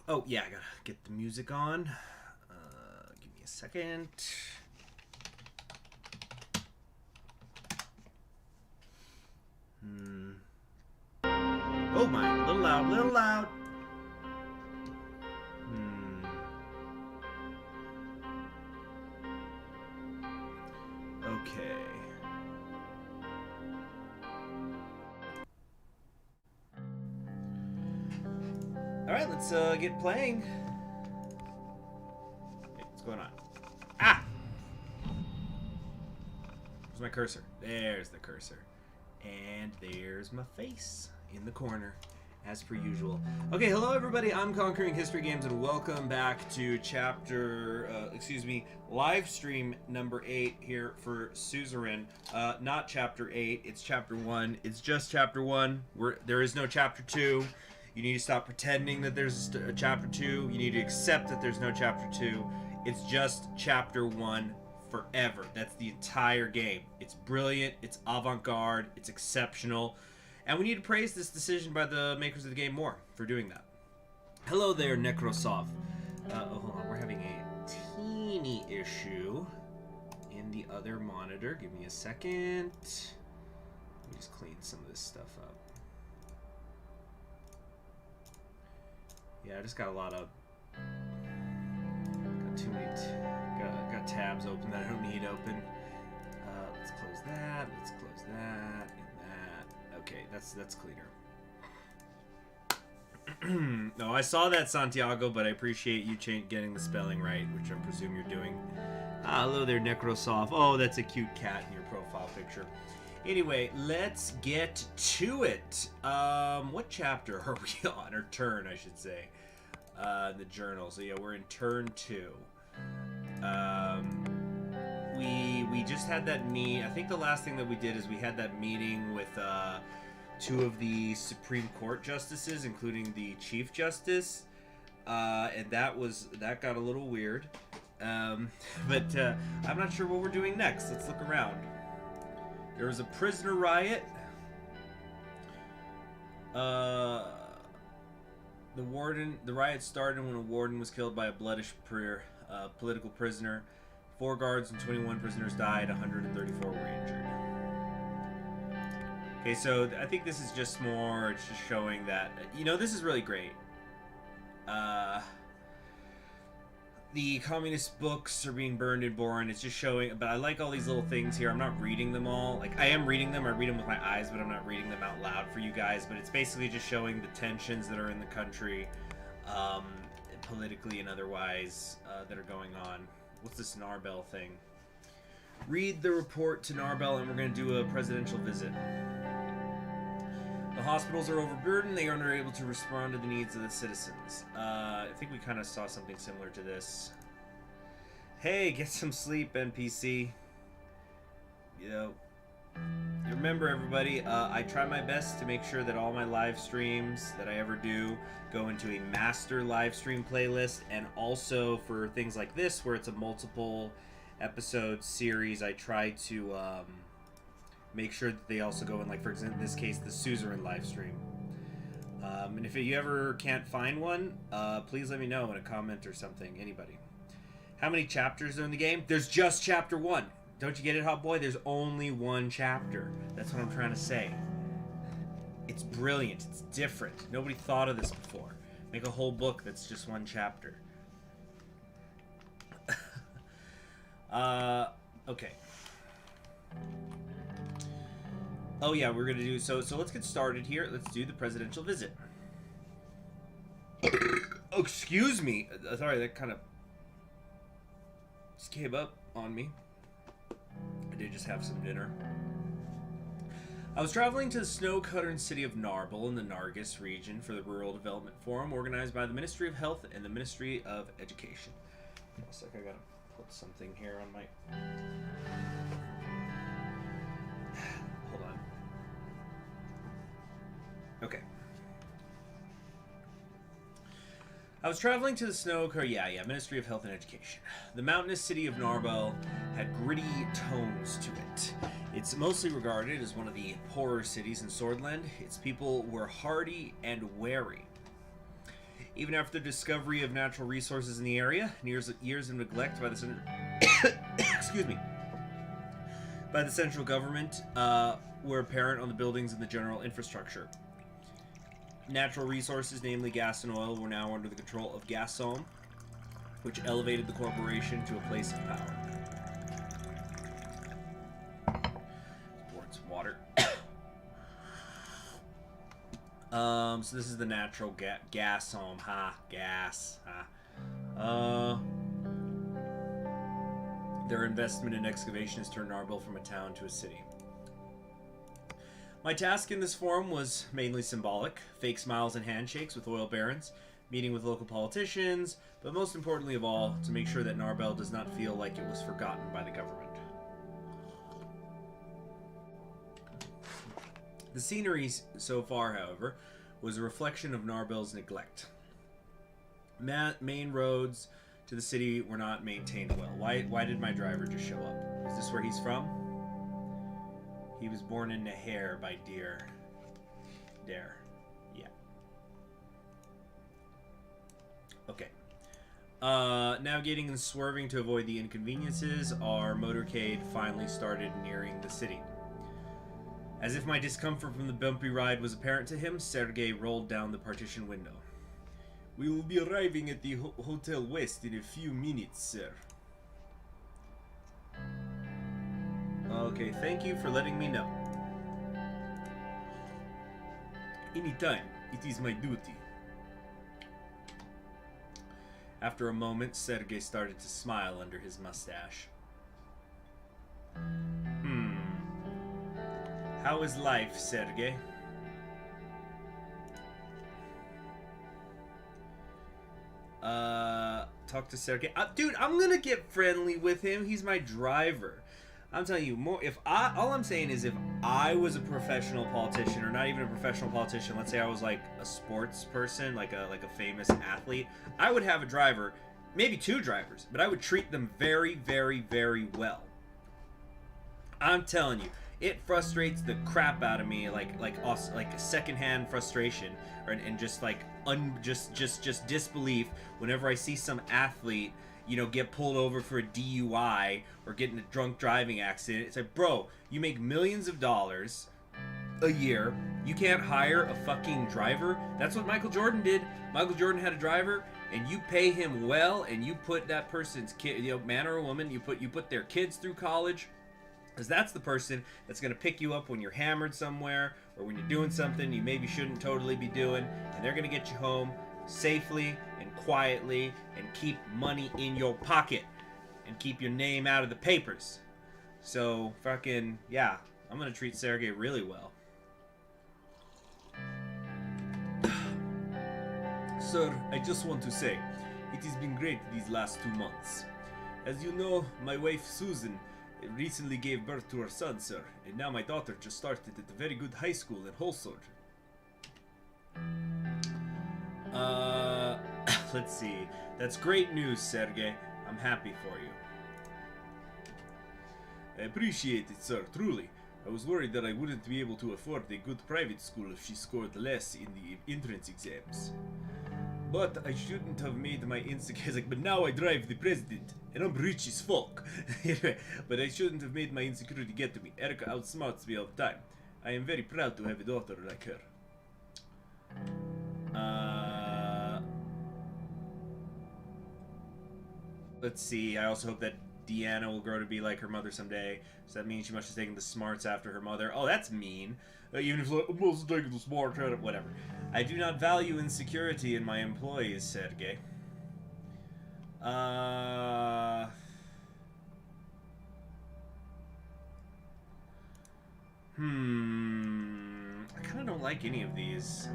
Oh, yeah, I gotta get the music on. Give me a second. Oh my, a little loud, little loud. Okay. Alright, let's get playing. Hey, what's going on? Ah! Where's my cursor? There's the cursor. And there's my face in the corner, as per usual. Okay, hello everybody, I'm Conquering History Games, and welcome back to live stream number 8 here for Suzerain. Not chapter 8, it's chapter 1. It's just chapter 1. There is no chapter 2. You need to stop pretending that there's a chapter 2. You need to accept that there's no chapter 2. It's just chapter 1 forever. That's the entire game. It's brilliant, it's avant-garde, it's exceptional, and we need to praise this decision by the makers of the game more for doing that. Hello there, Necrosov. Hold on, we're having a teeny issue in the other monitor. Give me a second. Let me just clean some of this stuff up. Yeah, I just got a lot of... got too many... got tabs open that I don't need open. Let's close that. Let's close that and that. Okay, that's cleaner. No, I saw that, Santiago, but I appreciate you getting the spelling right, which I presume you're doing. Hello there, Necrosoft. Oh, that's a cute cat in your profile picture. Anyway, let's get to it. What chapter are we on? Or turn, I should say. The journal. So yeah, we're in turn 2. We just had that meet. I think the last thing that we did is we had that meeting with 2 of the Supreme Court justices, including the Chief Justice, and that got a little weird. But I'm not sure what we're doing next. Let's look around. There was a prisoner riot. The riot started when a warden was killed by a bloodish political prisoner. 4 guards and 21 prisoners died, 134 were injured. Okay, so I think this is just more, it's just showing that, this is really great. The communist books are being burned in Boron. It's just showing, but I like all these little things here. I'm not reading them all. Like, I am reading them. I read them with my eyes, but I'm not reading them out loud for you guys. But it's basically just showing the tensions that are in the country, politically and otherwise, that are going on. What's this Narbel thing? Read the report to Narbel, and we're going to do a presidential visit. The hospitals are overburdened. They are unable to respond to the needs of the citizens. I think we kind of saw something similar to this. Hey, get some sleep, NPC. Remember, everybody, I try my best to make sure that all my live streams that I ever do go into a master live stream playlist, and also for things like this where it's a multiple episode series, I try to make sure that they also go in, like, for example, in this case, the Suzerain live stream. And if you ever can't find one, please let me know in a comment or something. Anybody. How many chapters are in the game? There's just chapter 1. Don't you get it, Hot Boy? There's only 1 chapter. That's what I'm trying to say. It's brilliant. It's different. Nobody thought of this before. Make a whole book that's just 1 chapter. Okay. Oh yeah, we're gonna do so let's get started here. Let's do the presidential visit. Oh, excuse me. Sorry, that kind of just came up on me. I did just have some dinner. I was traveling to the snow-covered city of Narbel in the Nargis region for the Rural Development Forum organized by the Ministry of Health and the Ministry of Education. Hold on a sec, I gotta put something here on my... Hold on. Okay. I was traveling to the snow-covered... Yeah, Ministry of Health and Education. The mountainous city of Narbel had gritty tones to it. It's mostly regarded as one of the poorer cities in Swordland. Its people were hardy and wary. Even after the discovery of natural resources in the area, years of neglect by the excuse me, by the central government were apparent on the buildings and the general infrastructure. Natural resources, namely gas and oil, were now under the control of Gasom, which elevated the corporation to a place of power. Poured some water. So this is the natural gas home, gas, their investment in excavation has turned Narbel from a town to a city. My task in this forum was mainly symbolic: fake smiles and handshakes with oil barons, meeting with local politicians, but most importantly of all, to make sure that Narbel does not feel like it was forgotten by the government. The scenery so far, however, was a reflection of Narbel's neglect. Main roads to the city were not maintained well. Why did my driver just show up? Is this where he's from? He was born in Naher by Dare. Yeah. Okay. Navigating and swerving to avoid the inconveniences, our motorcade finally started nearing the city. As if my discomfort from the bumpy ride was apparent to him, Sergei rolled down the partition window. We will be arriving at the Hotel West in a few minutes, sir. Okay, thank you for letting me know. Anytime. It is my duty. After a moment, Sergei started to smile under his mustache. How is life, Sergei? Talk to Sergei. Dude, I'm gonna get friendly with him. He's my driver. I'm telling you, all I'm saying is if I was a professional politician, or not even a professional politician, let's say I was like a sports person, like a famous athlete, I would have a driver, maybe two drivers, but I would treat them very, very, very well. I'm telling you, it frustrates the crap out of me, like a secondhand frustration, and just like just disbelief whenever I see some athlete, get pulled over for a DUI or get in a drunk driving accident. It's like, bro, you make millions of dollars a year. You can't hire a fucking driver? That's what Michael Jordan did. Michael Jordan had a driver, and you pay him well, and you put that person's kid, man or a woman, you put their kids through college. Because that's the person that's going to pick you up when you're hammered somewhere, or when you're doing something you maybe shouldn't totally be doing, and they're going to get you home safely and quietly and keep money in your pocket and keep your name out of the papers. So, fucking, yeah, I'm going to treat Sergei really well. Sir, I just want to say, it has been great these last 2 months. As you know, my wife Susan recently gave birth to her son, sir, and now my daughter just started at a very good high school in Holsord. Let's see. That's great news, Sergei. I'm happy for you. I appreciate it, sir, truly. I was worried that I wouldn't be able to afford a good private school if she scored less in the entrance exams. But I shouldn't have made my insecurity, but now I drive the president, and I'm rich as fuck. But I shouldn't have made my insecurity get to me. Erica outsmarts me all the time. I am very proud to have a daughter like her. Let's see, I also hope that Deanna will grow to be like her mother someday. So that means she must have taken the smarts after her mother. Oh, that's mean. Even if I'm not taking the smarts out of whatever. I do not value insecurity in my employees, Sergei. I kind of don't like any of these.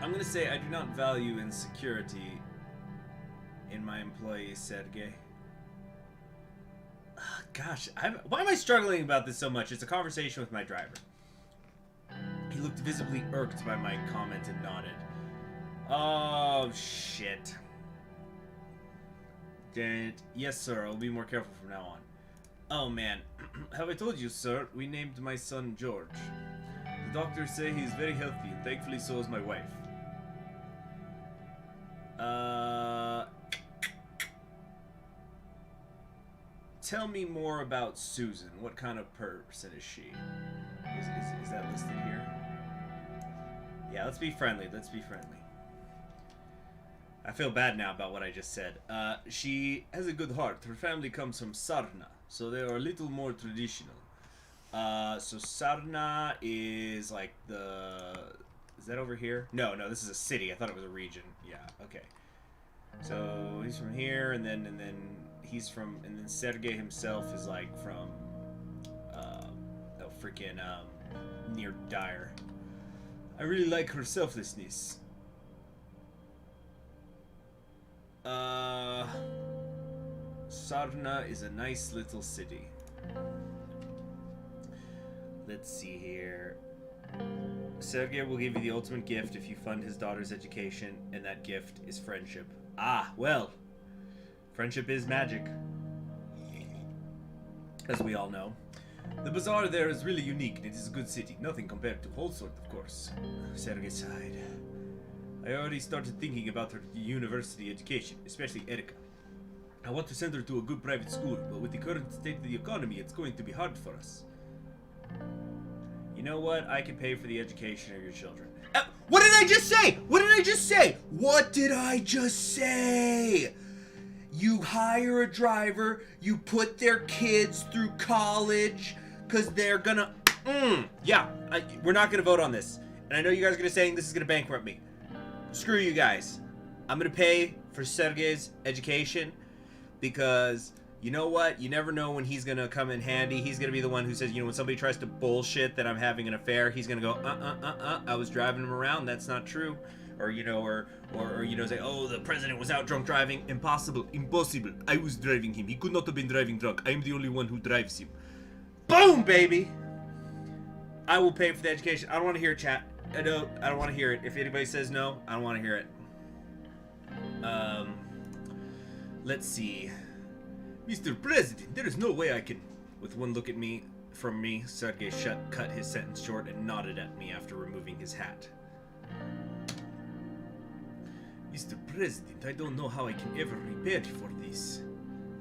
I'm gonna say I do not value insecurity in my employees, Sergei. Gosh, why am I struggling about this so much? It's a conversation with my driver. He looked visibly irked by my comment and nodded. Oh, shit. Lieutenant. Yes, sir. I'll be more careful from now on. Oh, man. Have I told you, sir? We named my son George. The doctors say he's very healthy, and thankfully so is my wife. Tell me more about Susan. What kind of person is she? Is that listed here? Yeah, let's be friendly. Let's be friendly. I feel bad now about what I just said. She has a good heart. Her family comes from Sarna, so they are a little more traditional. So Sarna is like the... Is that over here? No, this is a city. I thought it was a region. Yeah, okay. So he's from here, and then he's from... And then Sergei himself is like from... freaking, near Dire. I really like her selflessness. Sarna is a nice little city. Let's see here. Sergei will give you the ultimate gift if you fund his daughter's education, and that gift is friendship. Ah, well. Friendship is magic. As we all know. The bazaar there is really unique, and it is a good city. Nothing compared to Holsort, of course. Sergei sighed. I already started thinking about her university education, especially Erika. I want to send her to a good private school, but with the current state of the economy, it's going to be hard for us. You know what? I can pay for the education of your children. What did I just say? What did I just say? What did I just say? You hire a driver, you put their kids through college, because they're gonna... yeah, we're not gonna vote on this. And I know you guys are gonna say this is gonna bankrupt me. Screw you guys. I'm gonna pay for Sergei's education, because... You know what? You never know when he's going to come in handy. He's going to be the one who says, you know, when somebody tries to bullshit that I'm having an affair, he's going to go, I was driving him around. That's not true. Or, you know, or you know, say, oh, the president was out drunk driving. Impossible. Impossible. I was driving him. He could not have been driving drunk. I am the only one who drives him. Boom, baby! I will pay for the education. I don't want to hear it, chat. I don't want to hear it. If anybody says no, I don't want to hear it. Let's see. Mr. President, there is no way I can... With one look at me, from me, Sergei cut his sentence short and nodded at me after removing his hat. Mr. President, I don't know how I can ever repay you for this.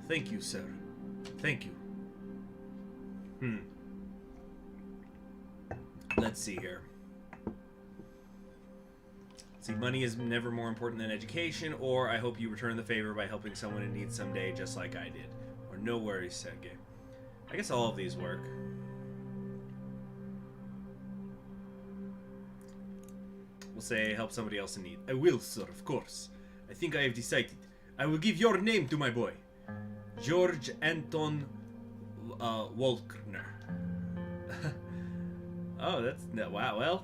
Thank you, sir. Thank you. Let's see here. See, money is never more important than education, or I hope you return the favor by helping someone in need someday, just like I did. Or no worries, Sergei. I guess all of these work. We'll say help somebody else in need. I will, sir, of course. I think I have decided. I will give your name to my boy. George Anton Wolkner. Oh, that's... Wow, well,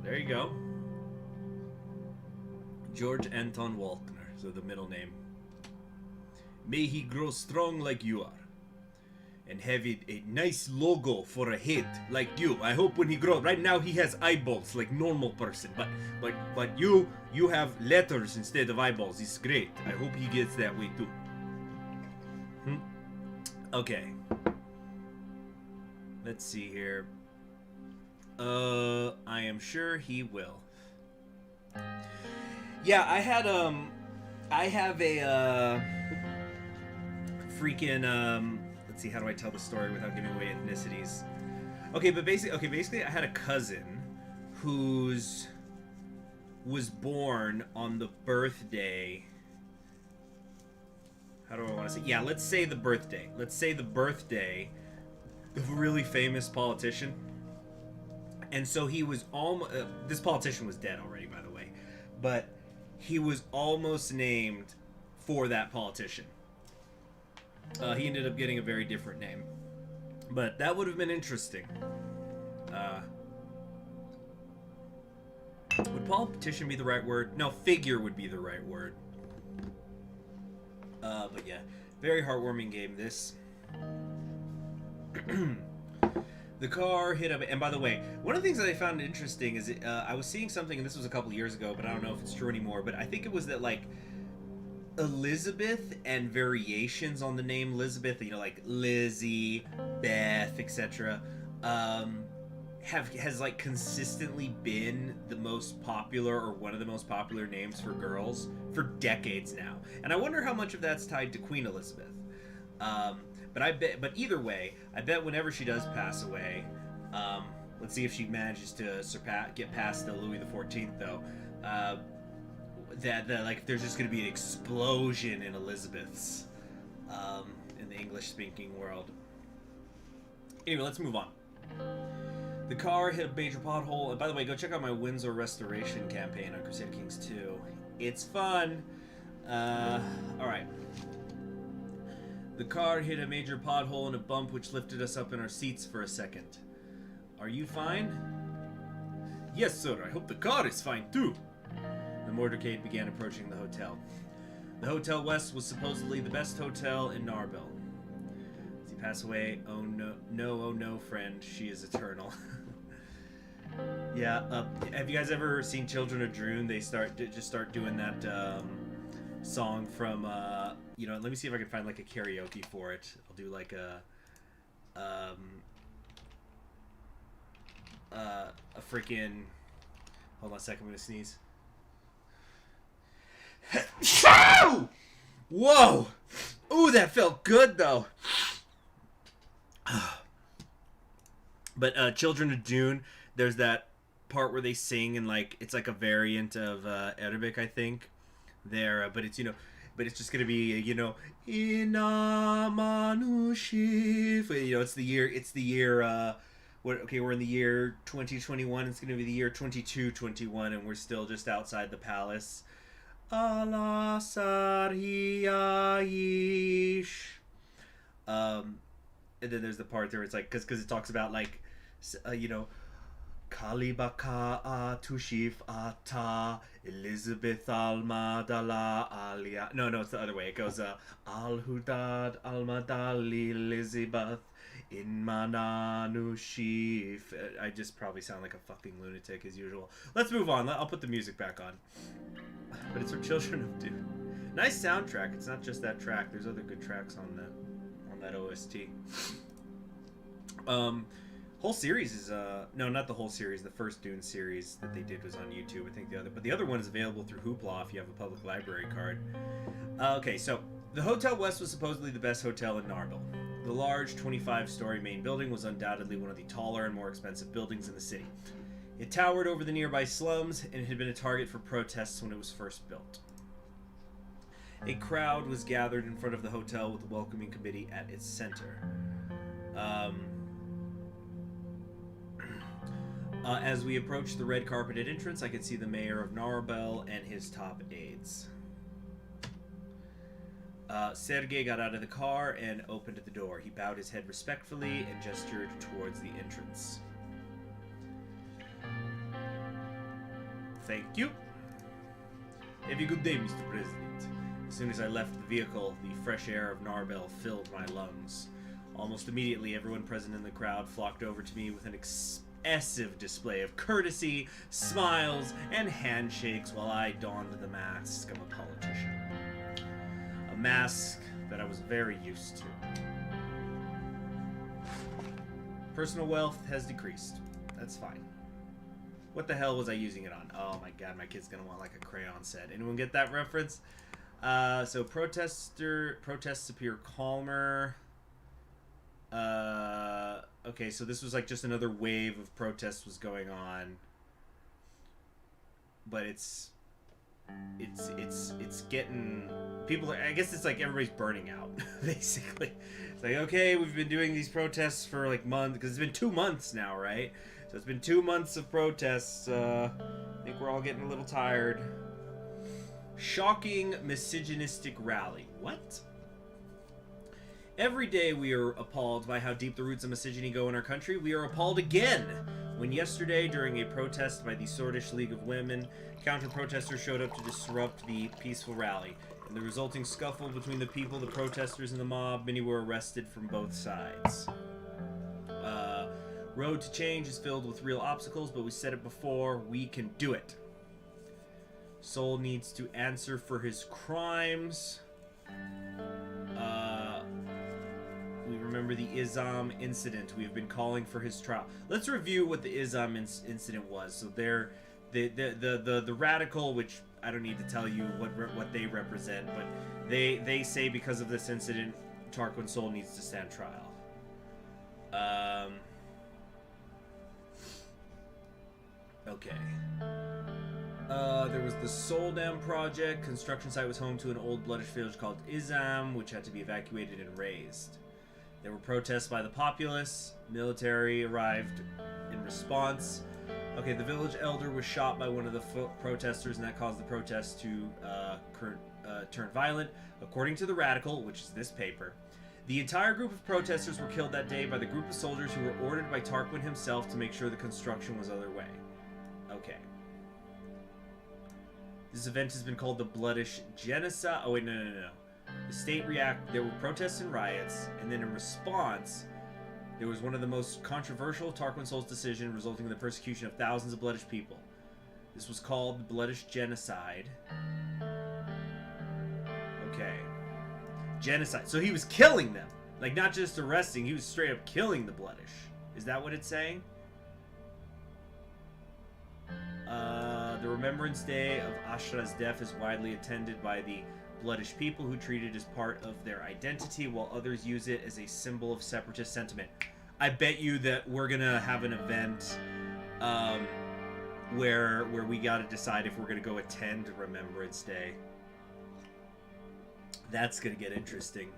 there you go. George Anton Walkner, so the middle name. May he grow strong like you are. And have a nice logo for a head like you. I hope when he grows... Right now he has eyeballs like normal person. But you have letters instead of eyeballs. It's great. I hope he gets that way too. Okay. Let's see here. I am sure he will. Yeah, I have a, freaking, let's see, how do I tell the story without giving away ethnicities? Okay, basically I had a cousin was born on the birthday, how do I want to say? Yeah, let's say the birthday. Let's say the birthday of a really famous politician. And so he was almost, this politician was dead already, by the way, but he was almost named for that politician. He ended up getting a very different name. But that would have been interesting. Would politician be the right word? No, figure would be the right word. But yeah, very heartwarming game, this. The car hit up, and by the way, one of the things that I found interesting is I was seeing something, and this was a couple years ago, but I don't know if it's true anymore, but I think it was that, like, Elizabeth and variations on the name Elizabeth, you know, like Lizzie, Beth, etc. Has like consistently been the most popular or one of the most popular names for girls for decades now, and I wonder how much of that's tied to Queen Elizabeth. But either way, I bet whenever she does pass away, let's see if she manages to get past the Louis XIV though. That like there's just going to be an explosion in Elizabeths in the English-speaking world. Anyway, let's move on. The car hit a major pothole. And by the way, go check out my Windsor restoration campaign on Crusader Kings 2. It's fun. Alright. The car hit a major pothole and a bump which lifted us up in our seats for a second. Are you fine? Yes, sir. I hope the car is fine, too. The motorcade began approaching the hotel. The Hotel West was supposedly the best hotel in Narbel. As he passed away, oh no, friend, she is eternal. Yeah, have you guys ever seen Children of Droon? They start doing that song from, you know, let me see if I can find like a karaoke for it. I'll do like a freaking, hold on a second, I'm gonna sneeze. Whoa! Ooh, that felt good though. But Children of Dune, there's that part where they sing and like it's like a variant of Arabic, I think. There, but it's it's just gonna be Inamanushif. You know, it's the year. Okay, we're in the year 2021. It's gonna be the year 2221, and we're still just outside the palace. Allah Sariyaish. And then there's the part where it's like, because it talks about like, Kalibaka Tushif Ata Elizabeth Almadala Alia. No, it's the other way. It goes Al Hudad Almadali Elizabeth in Mananushif. I just probably sound like a fucking lunatic as usual. Let's move on. I'll put the music back on. But it's for Children of Dune. Nice soundtrack. It's not just that track. There's other good tracks on that OST. Whole series is no, not the whole series. The first Dune series that they did was on YouTube. I think the other one is available through Hoopla if you have a public library card. Okay, so the Hotel West was supposedly the best hotel in Narbel. The large 25-story main building was undoubtedly one of the taller and more expensive buildings in the city. It towered over the nearby slums and had been a target for protests when it was first built. A crowd was gathered in front of the hotel with the welcoming committee at its center. As we approached the red carpeted entrance, I could see the mayor of Narbel and his top aides. Sergei got out of the car and opened the door. He bowed his head respectfully and gestured towards the entrance. Thank you. Have a good day, Mr. President. As soon as I left the vehicle, the fresh air of Narbel filled my lungs. Almost immediately, everyone present in the crowd flocked over to me with an expressive display of courtesy, smiles, and handshakes while I donned the mask of a politician. A mask that I was very used to. Personal wealth has decreased. That's fine. What the hell was I using it on? Oh my god, my kid's gonna want like a crayon set. Anyone get that reference? So protests appear calmer. Okay, so this was like just another wave of protests was going on. But it's getting people. I guess it's like everybody's burning out, basically. It's like, okay, we've been doing these protests for like months because it's been 2 months now, right? So it's been 2 months of protests. I think we're all getting a little tired. Shocking misogynistic rally. What? Every day we are appalled by how deep the roots of misogyny go in our country. We are appalled again when yesterday, during a protest by the Swordish League of Women, counter-protesters showed up to disrupt the peaceful rally. In the resulting scuffle between the people, the protesters, and the mob, many were arrested from both sides. Road to change is filled with real obstacles, but we said it before, we can do it. Sol needs to answer for his crimes. We remember the Izam incident. We have been calling for his trial. Let's review what the Izam incident was. So the radical, which I don't need to tell you what they represent, but they say because of this incident, Tarquin Sol needs to stand trial. Okay. There was the Sol Dam project. Construction site was home to an old bloodish village called Izam, which had to be evacuated and razed. There were protests by the populace. Military arrived in response. Okay, the village elder was shot by one of the protesters, and that caused the protests to turn violent. According to the Radical, which is this paper, the entire group of protesters were killed that day by the group of soldiers who were ordered by Tarquin himself to make sure the construction was underway. Okay. This event has been called the Bloodish Genocide. Oh, wait, no. The state there were protests and riots, and then in response, there was one of the most controversial of Tarquin Sol's decision, resulting in the persecution of thousands of Bloodish people. This was called the Bloodish Genocide. Okay. Genocide. So he was killing them. Like, not just arresting, he was straight up killing the Bloodish. Is that what it's saying? The Remembrance Day of Ashra's death is widely attended by the Bloodish people who treat it as part of their identity, while others use it as a symbol of separatist sentiment. I bet you that we're gonna have an event where we gotta decide if we're gonna go attend Remembrance Day. That's gonna get interesting.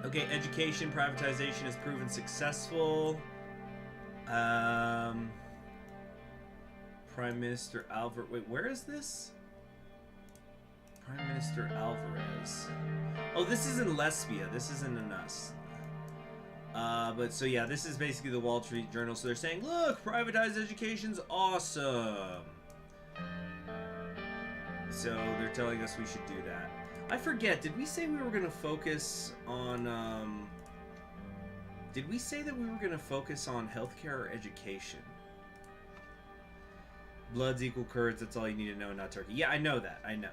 Okay, education privatization has proven successful. Prime Minister Alvarez. Wait, where is this? Prime Minister Alvarez. Oh, this is in Lesbia. This isn't in us. But so yeah, this is basically the Wall Street Journal. So they're saying, look, privatized education's awesome. So they're telling us we should do that. I forget, did we say we were going to focus on, did we say that we were going to focus on healthcare or education? Bloods equal Kurds, that's all you need to know, not Turkey. Yeah, I know that. I know.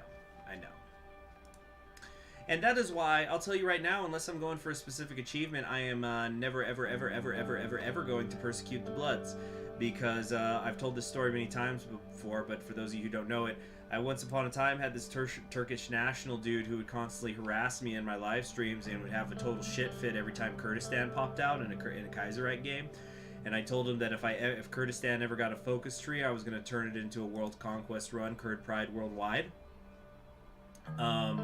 And that is why, I'll tell you right now, unless I'm going for a specific achievement, I am never, ever going to persecute the Bloods. Because I've told this story many times before, but for those of you who don't know it, I once upon a time had this Turkish national dude who would constantly harass me in my live streams and would have a total shit fit every time Kurdistan popped out in a Kaiserite game. And I told him that if Kurdistan ever got a focus tree, I was going to turn it into a world conquest run, Kurd Pride worldwide. I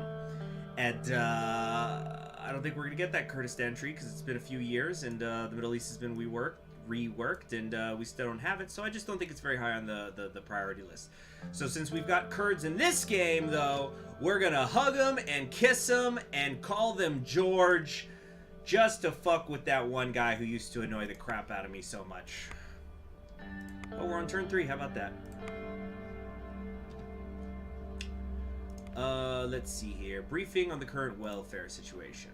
don't think we're going to get that Kurdistan tree because it's been a few years and the Middle East has been reworked and we still don't have it. So I just don't think it's very high on the priority list. So since we've got Kurds in this game, though, we're going to hug them and kiss them and call them George. Just to fuck with that one guy who used to annoy the crap out of me so much. Oh, we're on turn 3. How about that? Let's see here. Briefing on the current welfare situation.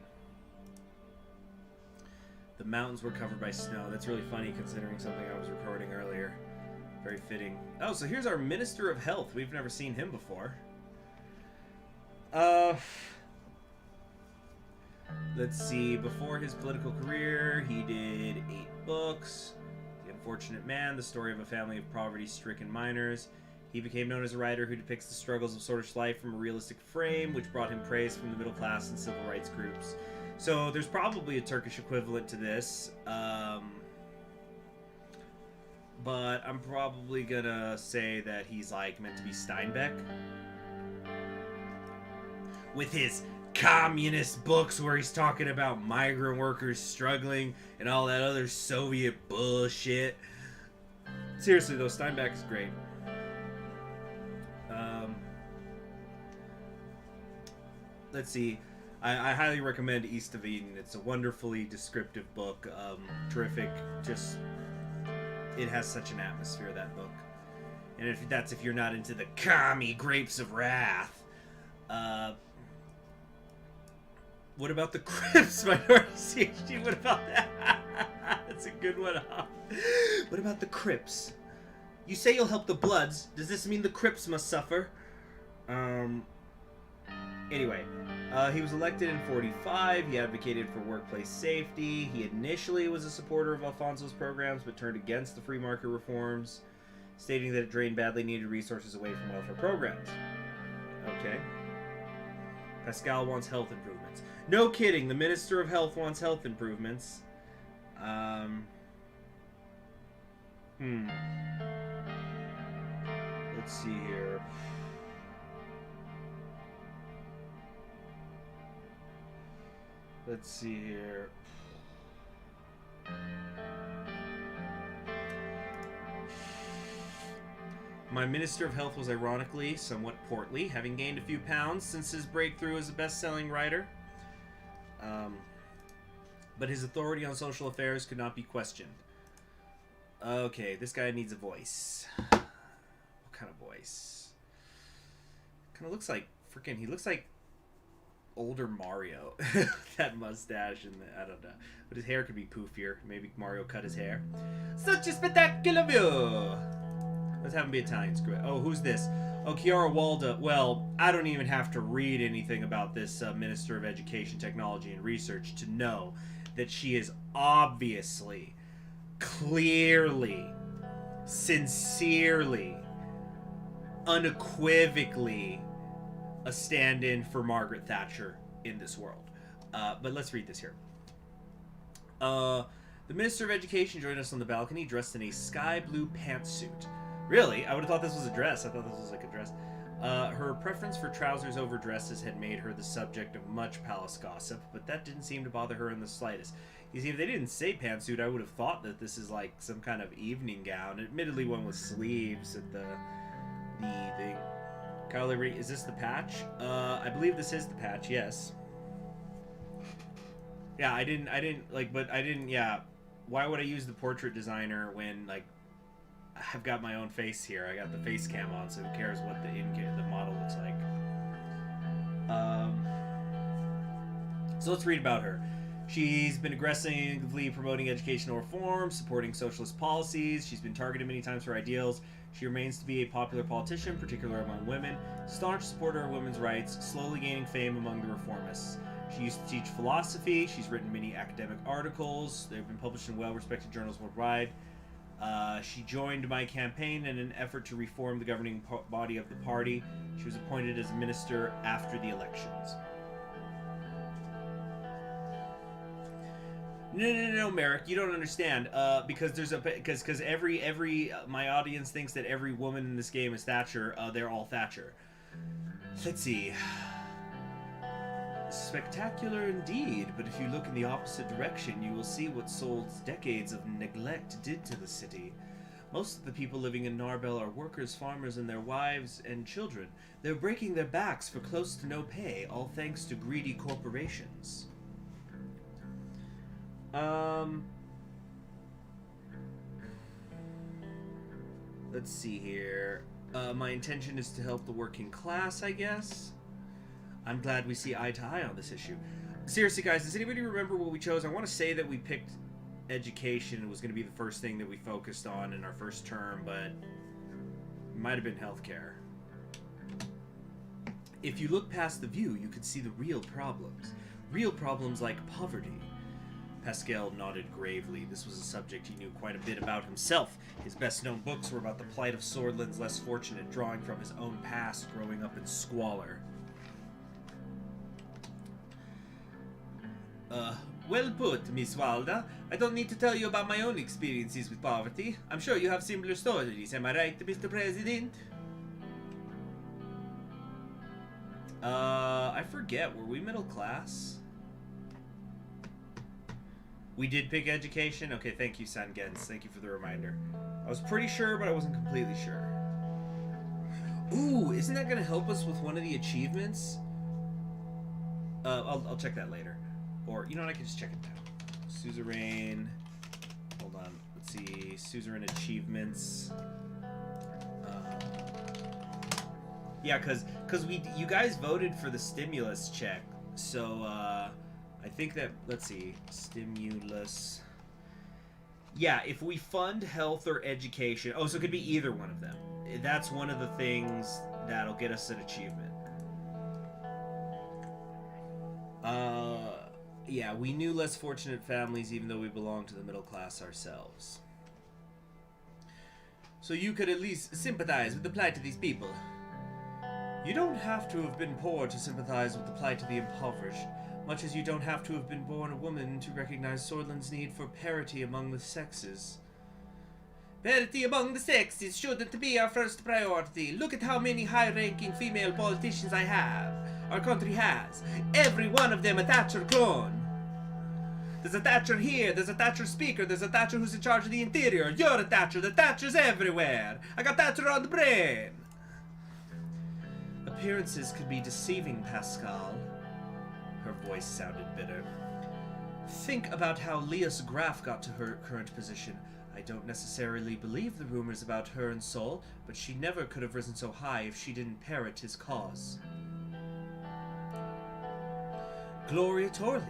The mountains were covered by snow. That's really funny considering something I was recording earlier. Very fitting. Oh, so here's our Minister of Health. We've never seen him before. Let's see, before his political career, he did 8 books. The Unfortunate Man, the story of a family of poverty-stricken miners. He became known as a writer who depicts the struggles of Swedish life from a realistic frame, which brought him praise from the middle class and civil rights groups. So there's probably a Turkish equivalent to this. But I'm probably gonna say that he's like meant to be Steinbeck. With his communist books where he's talking about migrant workers struggling and all that other Soviet bullshit. Seriously though, Steinbeck is great. Let's see. I highly recommend East of Eden. It's a wonderfully descriptive book. Terrific. Just, it has such an atmosphere, that book. And if you're not into the commie grapes of wrath. What about the Crips, Minority CHD? What about that? That's a good one, huh? What about the Crips? You say you'll help the Bloods. Does this mean the Crips must suffer? Anyway, he was elected in 45. He advocated for workplace safety. He initially was a supporter of Alfonso's programs, but turned against the free market reforms, stating that it drained badly needed resources away from welfare programs. Okay. Pascal wants health improvements. No kidding, the Minister of Health wants health improvements. Let's see here. Let's see here. My Minister of Health was ironically somewhat portly, having gained a few pounds since his breakthrough as a best-selling writer. But his authority on social affairs could not be questioned. Okay, this guy needs a voice. What kind of voice? Kind of looks like freaking. He looks like older Mario. That mustache and I don't know. But his hair could be poofier. Maybe Mario cut his hair. Such a spectacular view. Let's have him be Italian. Screw it. Oh, who's this? Oh, Chiara Walda. Well, I don't even have to read anything about this Minister of Education, Technology, and Research to know that she is obviously, clearly, sincerely, unequivocally a stand-in for Margaret Thatcher in this world. But let's read this here. The Minister of Education joined us on the balcony dressed in a sky blue pantsuit. Really? I would have thought this was a dress. I thought this was like a dress. Her preference for trousers over dresses had made her the subject of much palace gossip, but that didn't seem to bother her in the slightest. You see, if they didn't say pantsuit, I would have thought that this is like some kind of evening gown. Admittedly, one with sleeves at the thing. Kyle Liberty, is this the patch? I believe this is the patch, yes. Yeah, I didn't, yeah. Why would I use the portrait designer when, like, I've got my own face here. I got the face cam on, so who cares what the model looks like. So let's read about her. She's been aggressively promoting educational reform, supporting socialist policies. She's been targeted many times for ideals. She remains to be a popular politician, particularly among women. Staunch supporter of women's rights, slowly gaining fame among the reformists. She used to teach philosophy. She's written many academic articles. They've been published in well-respected journals worldwide. She joined my campaign in an effort to reform the governing body of the party. She was appointed as a minister after the elections. No, Merrick, you don't understand. Because there's because every my audience thinks that every woman in this game is Thatcher. They're all Thatcher. Let's see. Spectacular indeed, but if you look in the opposite direction, you will see what Sol's decades of neglect did to the city. Most of the people living in Narbel are workers, farmers, and their wives and children. They're breaking their backs for close to no pay, all thanks to greedy corporations. Let's see here. My intention is to help the working class, I guess. I'm glad we see eye to eye on this issue. Seriously, guys, does anybody remember what we chose? I want to say that we picked education. It was going to be the first thing that we focused on in our first term, but it might have been healthcare. If you look past the view, you could see the real problems. Real problems like poverty. Pascal nodded gravely. This was a subject he knew quite a bit about himself. His best-known books were about the plight of Swordland's less fortunate, drawing from his own past growing up in squalor. Well put, Miss Walda. I don't need to tell you about my own experiences with poverty. I'm sure you have similar stories, am I right, Mr. President? I forget, were we middle class? We did pick education? Okay, thank you, Sangens. Thank you for the reminder. I was pretty sure, but I wasn't completely sure. Ooh, isn't that going to help us with one of the achievements? I'll check that later. Or, you know what, I can just check it now. Suzerain. Hold on. Let's see. Suzerain achievements. Yeah, because you guys voted for the stimulus check. So, I think that, let's see. Stimulus. Yeah, if we fund health or education... Oh, so it could be either one of them. That's one of the things that'll get us an achievement. Yeah, we knew less fortunate families even though we belong to the middle class ourselves. So you could at least sympathize with the plight of these people. You don't have to have been poor to sympathize with the plight of the impoverished, much as you don't have to have been born a woman to recognize Swordland's need for parity among the sexes. Parity among the sexes shouldn't be our first priority. Look at how many high-ranking female politicians I have. Our country has. Every one of them a Thatcher clone. There's a Thatcher here, there's a Thatcher speaker, there's a Thatcher who's in charge of the interior. You're a Thatcher, the Thatcher's everywhere. I got Thatcher on the brain. Appearances could be deceiving, Pascal. Her voice sounded bitter. Think about how Leas Graf got to her current position. I don't necessarily believe the rumors about her and Sol, but she never could have risen so high if she didn't parrot his cause. Gloria Torley.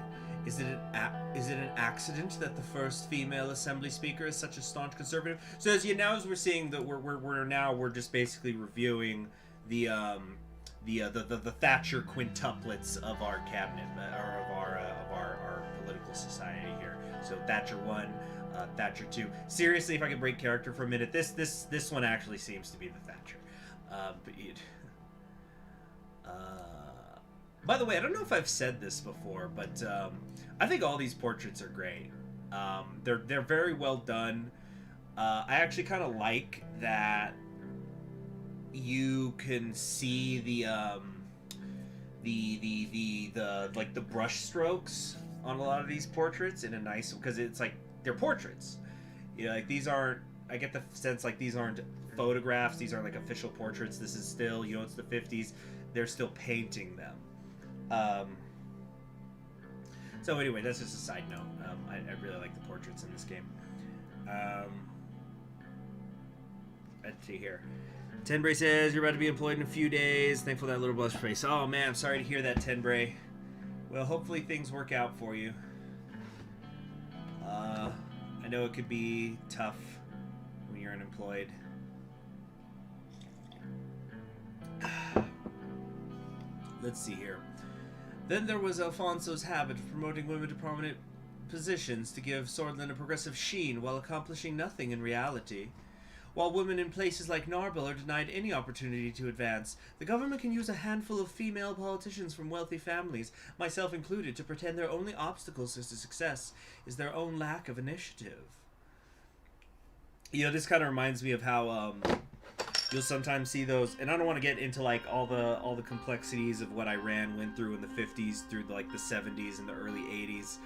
Is it an accident that the first female assembly speaker is such a staunch conservative? So as we're seeing that we're just basically reviewing the Thatcher quintuplets of our cabinet or of our political society here. So Thatcher 1, Thatcher 2. Seriously, if I could break character for a minute, this one actually seems to be the Thatcher. By the way, I don't know if I've said this before, but I think all these portraits are great. They're very well done. I actually kind of like that you can see the brush strokes on a lot of these portraits in a nice, because it's like they're portraits. You know, like these aren't. I get the sense like these aren't photographs. These aren't like official portraits. This is still, you know, it's the 50s. They're still painting them. So anyway, that's just a side note. I really like the portraits in this game. Let's see here. Tenbray says, you're about to be employed in a few days. Thankful that little blush face. Oh man, I'm sorry to hear that, Tenbray. Well, hopefully things work out for you. I know it could be tough when you're unemployed. Let's see here. Then there was Alfonso's habit of promoting women to prominent positions to give Swordland a progressive sheen while accomplishing nothing in reality. While women in places like Narbel are denied any opportunity to advance, the government can use a handful of female politicians from wealthy families, myself included, to pretend their only obstacles to success is their own lack of initiative. You know, this kind of reminds me of how you'll sometimes see those, and I don't want to get into like all the complexities of what Iran went through in the 50s through like the 70s and the early 80s,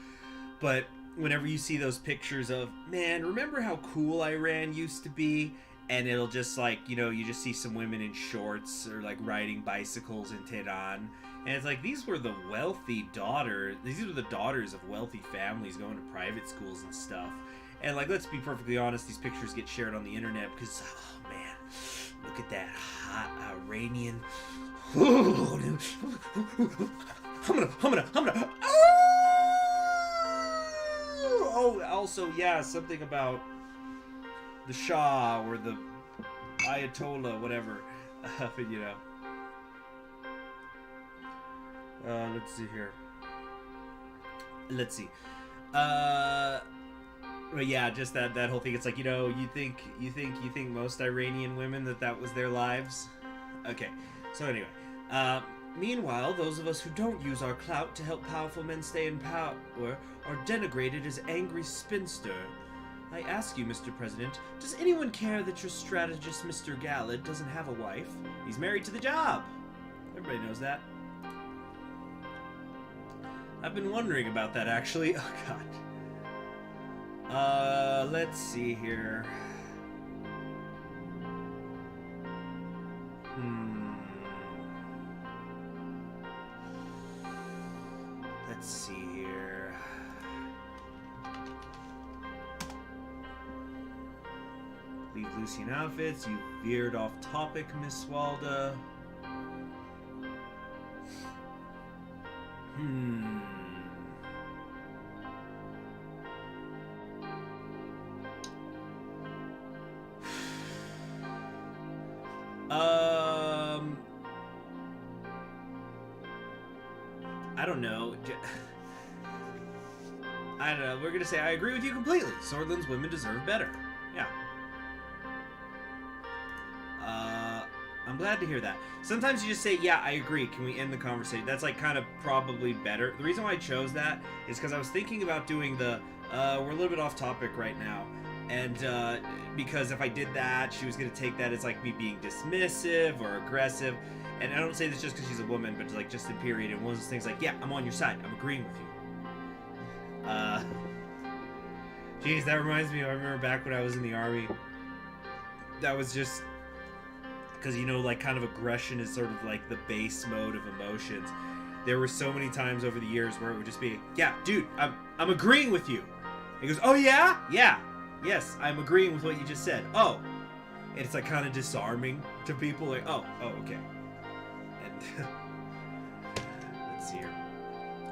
but whenever you see those pictures of, man, remember how cool Iran used to be? And it'll just like, you know, you just see some women in shorts or like riding bicycles in Tehran. And it's like, these were the wealthy daughters. These were the daughters of wealthy families going to private schools and stuff. And like, let's be perfectly honest, these pictures get shared on the internet because, oh man, look at that hot Iranian. I'm gonna. Oh, also, yeah, something about the Shah or the Ayatollah, whatever. But, you know. Let's see here. Let's see. But yeah, just that whole thing. It's like, you know, you think most Iranian women that was their lives? Okay. So anyway, meanwhile, those of us who don't use our clout to help powerful men stay in power are denigrated as angry spinster. I ask you, Mr. President, does anyone care that your strategist, Mr. Gallad, doesn't have a wife? He's married to the job. Everybody knows that. I've been wondering about that, actually. Oh, God. Let's see here. Let's see here. Leave Lucian outfits. You veered off topic, Miss Walda. I don't know. We're gonna say I agree with you completely. Swordland's women deserve better. Yeah. I'm glad to hear that. Sometimes you just say, yeah, I agree. Can we end the conversation? That's like kind of probably better. The reason why I chose that is because I was thinking about doing the, we're a little bit off topic right now. And because if I did that, she was going to take that as like me being dismissive or aggressive. And I don't say this just because she's a woman, but like just in period. And one of those things like, yeah, I'm on your side. I'm agreeing with you. Geez, that reminds me. I remember back when I was in the army. That was just because, you know, like kind of aggression is sort of like the base mode of emotions. There were so many times over the years where it would just be, yeah, dude, I'm agreeing with you. He goes, oh yeah? Yeah. Yes, I'm agreeing with what you just said. Oh. And it's like kind of disarming to people. Like, oh, okay. And let's see here.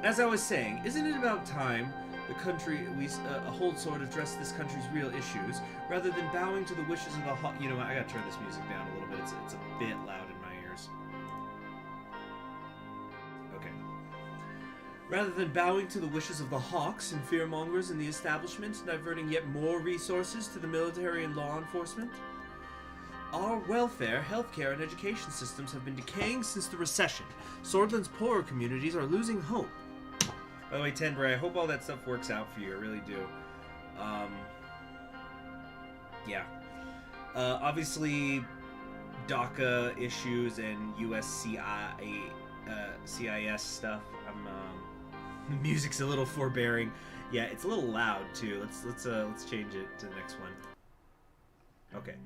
As I was saying, isn't it about time the country, we hold sword address this country's real issues, rather than bowing to the wishes of the you know what, I gotta turn this music down a little bit. It's a bit loud in my ears. Okay. Rather than bowing to the wishes of the hawks and fearmongers in the establishment, diverting yet more resources to the military and law enforcement. Our welfare, healthcare, and education systems have been decaying since the recession. Swordland's poorer communities are losing hope. By the way, Tenbray, I hope all that stuff works out for you. I really do. Yeah. Obviously, DACA issues and CIS stuff. The music's a little forbearing. Yeah, it's a little loud too. Let's change it to the next one. Okay.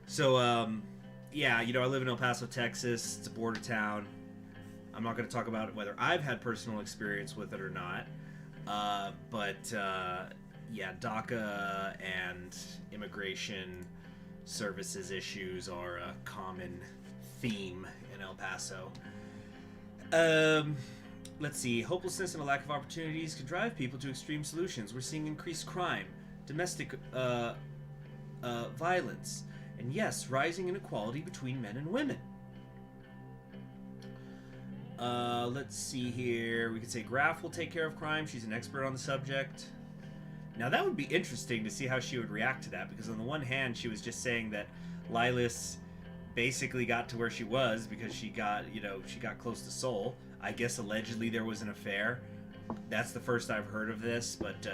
So, yeah, you know, I live in El Paso, Texas. It's a border town. I'm not going to talk about whether I've had personal experience with it or not. Yeah, DACA and immigration services issues are a common theme in El Paso. Let's see. Hopelessness and a lack of opportunities can drive people to extreme solutions. We're seeing increased crime, domestic violence, and yes, rising inequality between men and women. Let's see here. We could say Graf will take care of crime. She's an expert on the subject. Now that would be interesting to see how she would react to that, because on the one hand, she was just saying that Lilas basically got to where she was because she got close to Sol. I guess allegedly there was an affair. That's the first I've heard of this, but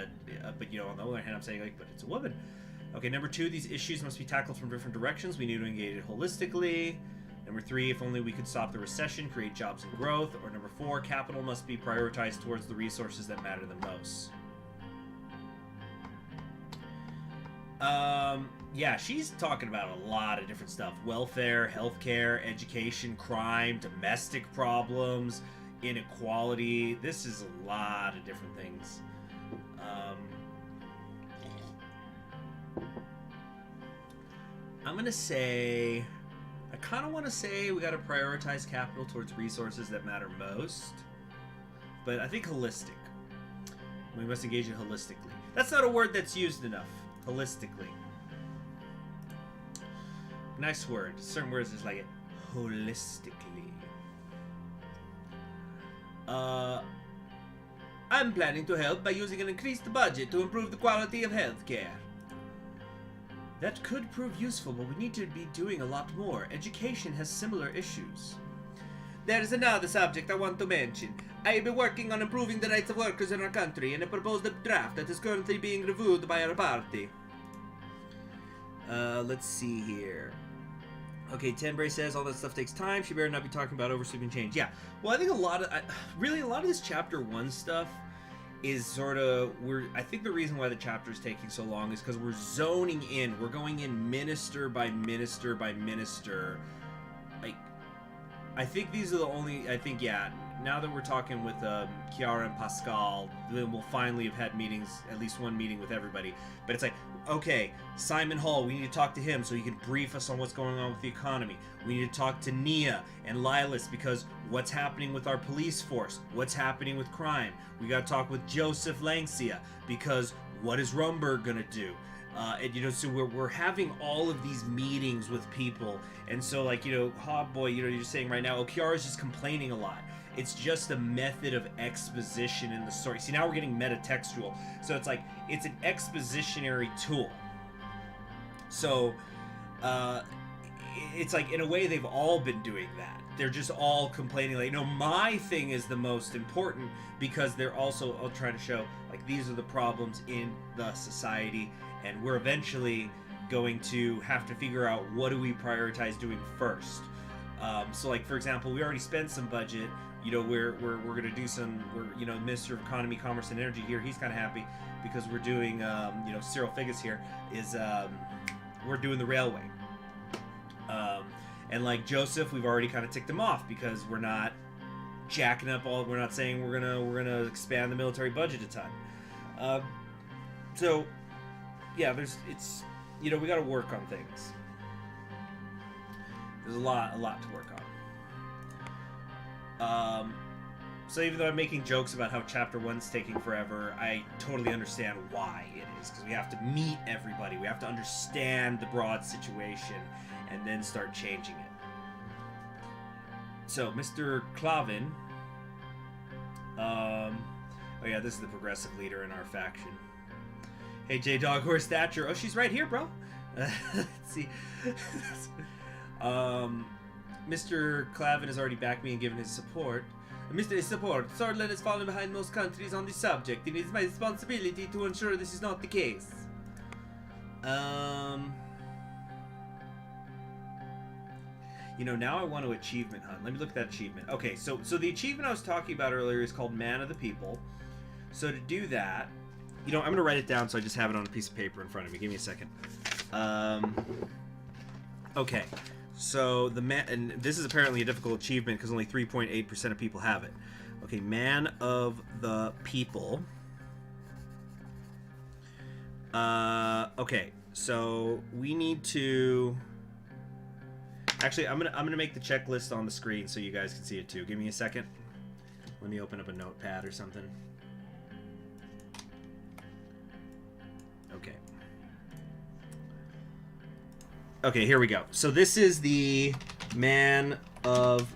you know, on the other hand, I'm saying like, but it's a woman. Okay, number 2, these issues must be tackled from different directions. We need to engage it holistically. Number 3, if only we could stop the recession, create jobs and growth. Or number 4, capital must be prioritized towards the resources that matter the most. Yeah, she's talking about a lot of different stuff. Welfare, healthcare, education, crime, domestic problems, inequality. This is a lot of different things. I'm going to say... I kind of want to say we got to prioritize capital towards resources that matter most. But I think holistic. We must engage it holistically. That's not a word that's used enough. Holistically. Nice word. Certain words is like it. Holistically. I'm planning to help by using an increased budget to improve the quality of healthcare. That could prove useful, but we need to be doing a lot more. Education has similar issues. There is another subject I want to mention. I have been working on improving the rights of workers in our country, and I proposed a draft that is currently being reviewed by our party. Let's see here. Okay, Tenbray says all that stuff takes time. She better not be talking about oversleeping change. Yeah, well, I think a lot of this chapter 1 stuff is sort of, I think the reason why the chapter is taking so long is because we're zoning in. We're going in minister by minister by minister. Like, I think these are the only, yeah, now that we're talking with Kiara and Pascal, then we'll finally have had meetings, at least one meeting with everybody. But it's like, okay, Simon Hall, we need to talk to him so he can brief us on what's going on with the economy. We need to talk to Nia and Lilas because what's happening with our police force? What's happening with crime? We got to talk with Joseph Langsia because what is Rumberg going to do? And, you know, so we're having all of these meetings with people. And so, like, you know, Hobboy, you know, you're saying right now, Kiara's just complaining a lot. It's just a method of exposition in the story. See, now we're getting metatextual. So it's like, it's an expositionary tool. So, it's like, in a way, they've all been doing that. They're just all complaining, like, no, my thing is the most important, because they're also trying to show, like, these are the problems in the society, and we're eventually going to have to figure out what do we prioritize doing first. So, like, for example, we already spent some budget. You know, we're going to do some, you know, Minister of Economy, Commerce, and Energy here, he's kind of happy because we're doing, you know, Cyril Figgis here is, we're doing the railway. And like Joseph, we've already kind of ticked him off because we're not jacking up all, we're not saying we're gonna expand the military budget a ton. So, yeah, it's, you know, we got to work on things. There's a lot to work on. So even though I'm making jokes about how Chapter 1's taking forever, I totally understand why it is, because we have to meet everybody, we have to understand the broad situation, and then start changing it. So, Mr. Clavin, oh yeah, this is the progressive leader in our faction. Hey, J-Dog Horse Thatcher. Oh, she's right here, bro. Let's see. Mr. Clavin has already backed me and given his support. Mr. Support, Swordland has fallen behind most countries on this subject. It is my responsibility to ensure this is not the case. You know, now I want to achievement hunt. Let me look at that achievement. Okay, so the achievement I was talking about earlier is called Man of the People. So to do that, you know, I'm going to write it down so I just have it on a piece of paper in front of me. Give me a second. Okay, so and this is apparently a difficult achievement because only 3.8% of people have it. Okay, Man of the People. Okay, so we need to... Actually, I'm gonna make the checklist on the screen so you guys can see it too. Give me a second. Let me open up a notepad or something. Okay. Okay, here we go. So this is the Man of...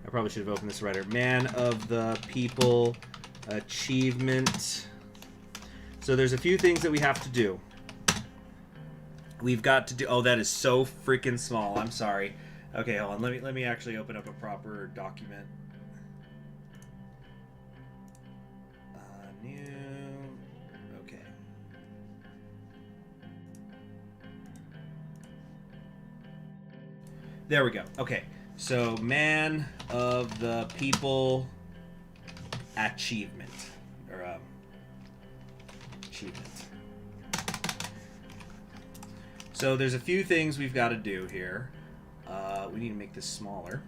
I probably should have opened this right. Man of the People achievement. So there's a few things that we have to do. We've got to do... Oh, that is so freaking small. I'm sorry. Okay, hold on. Let me actually open up a proper document. New... Okay. There we go. Okay. So, Man of the People achievement. Or, achievement. So there's a few things we've got to do here. We need to make this smaller.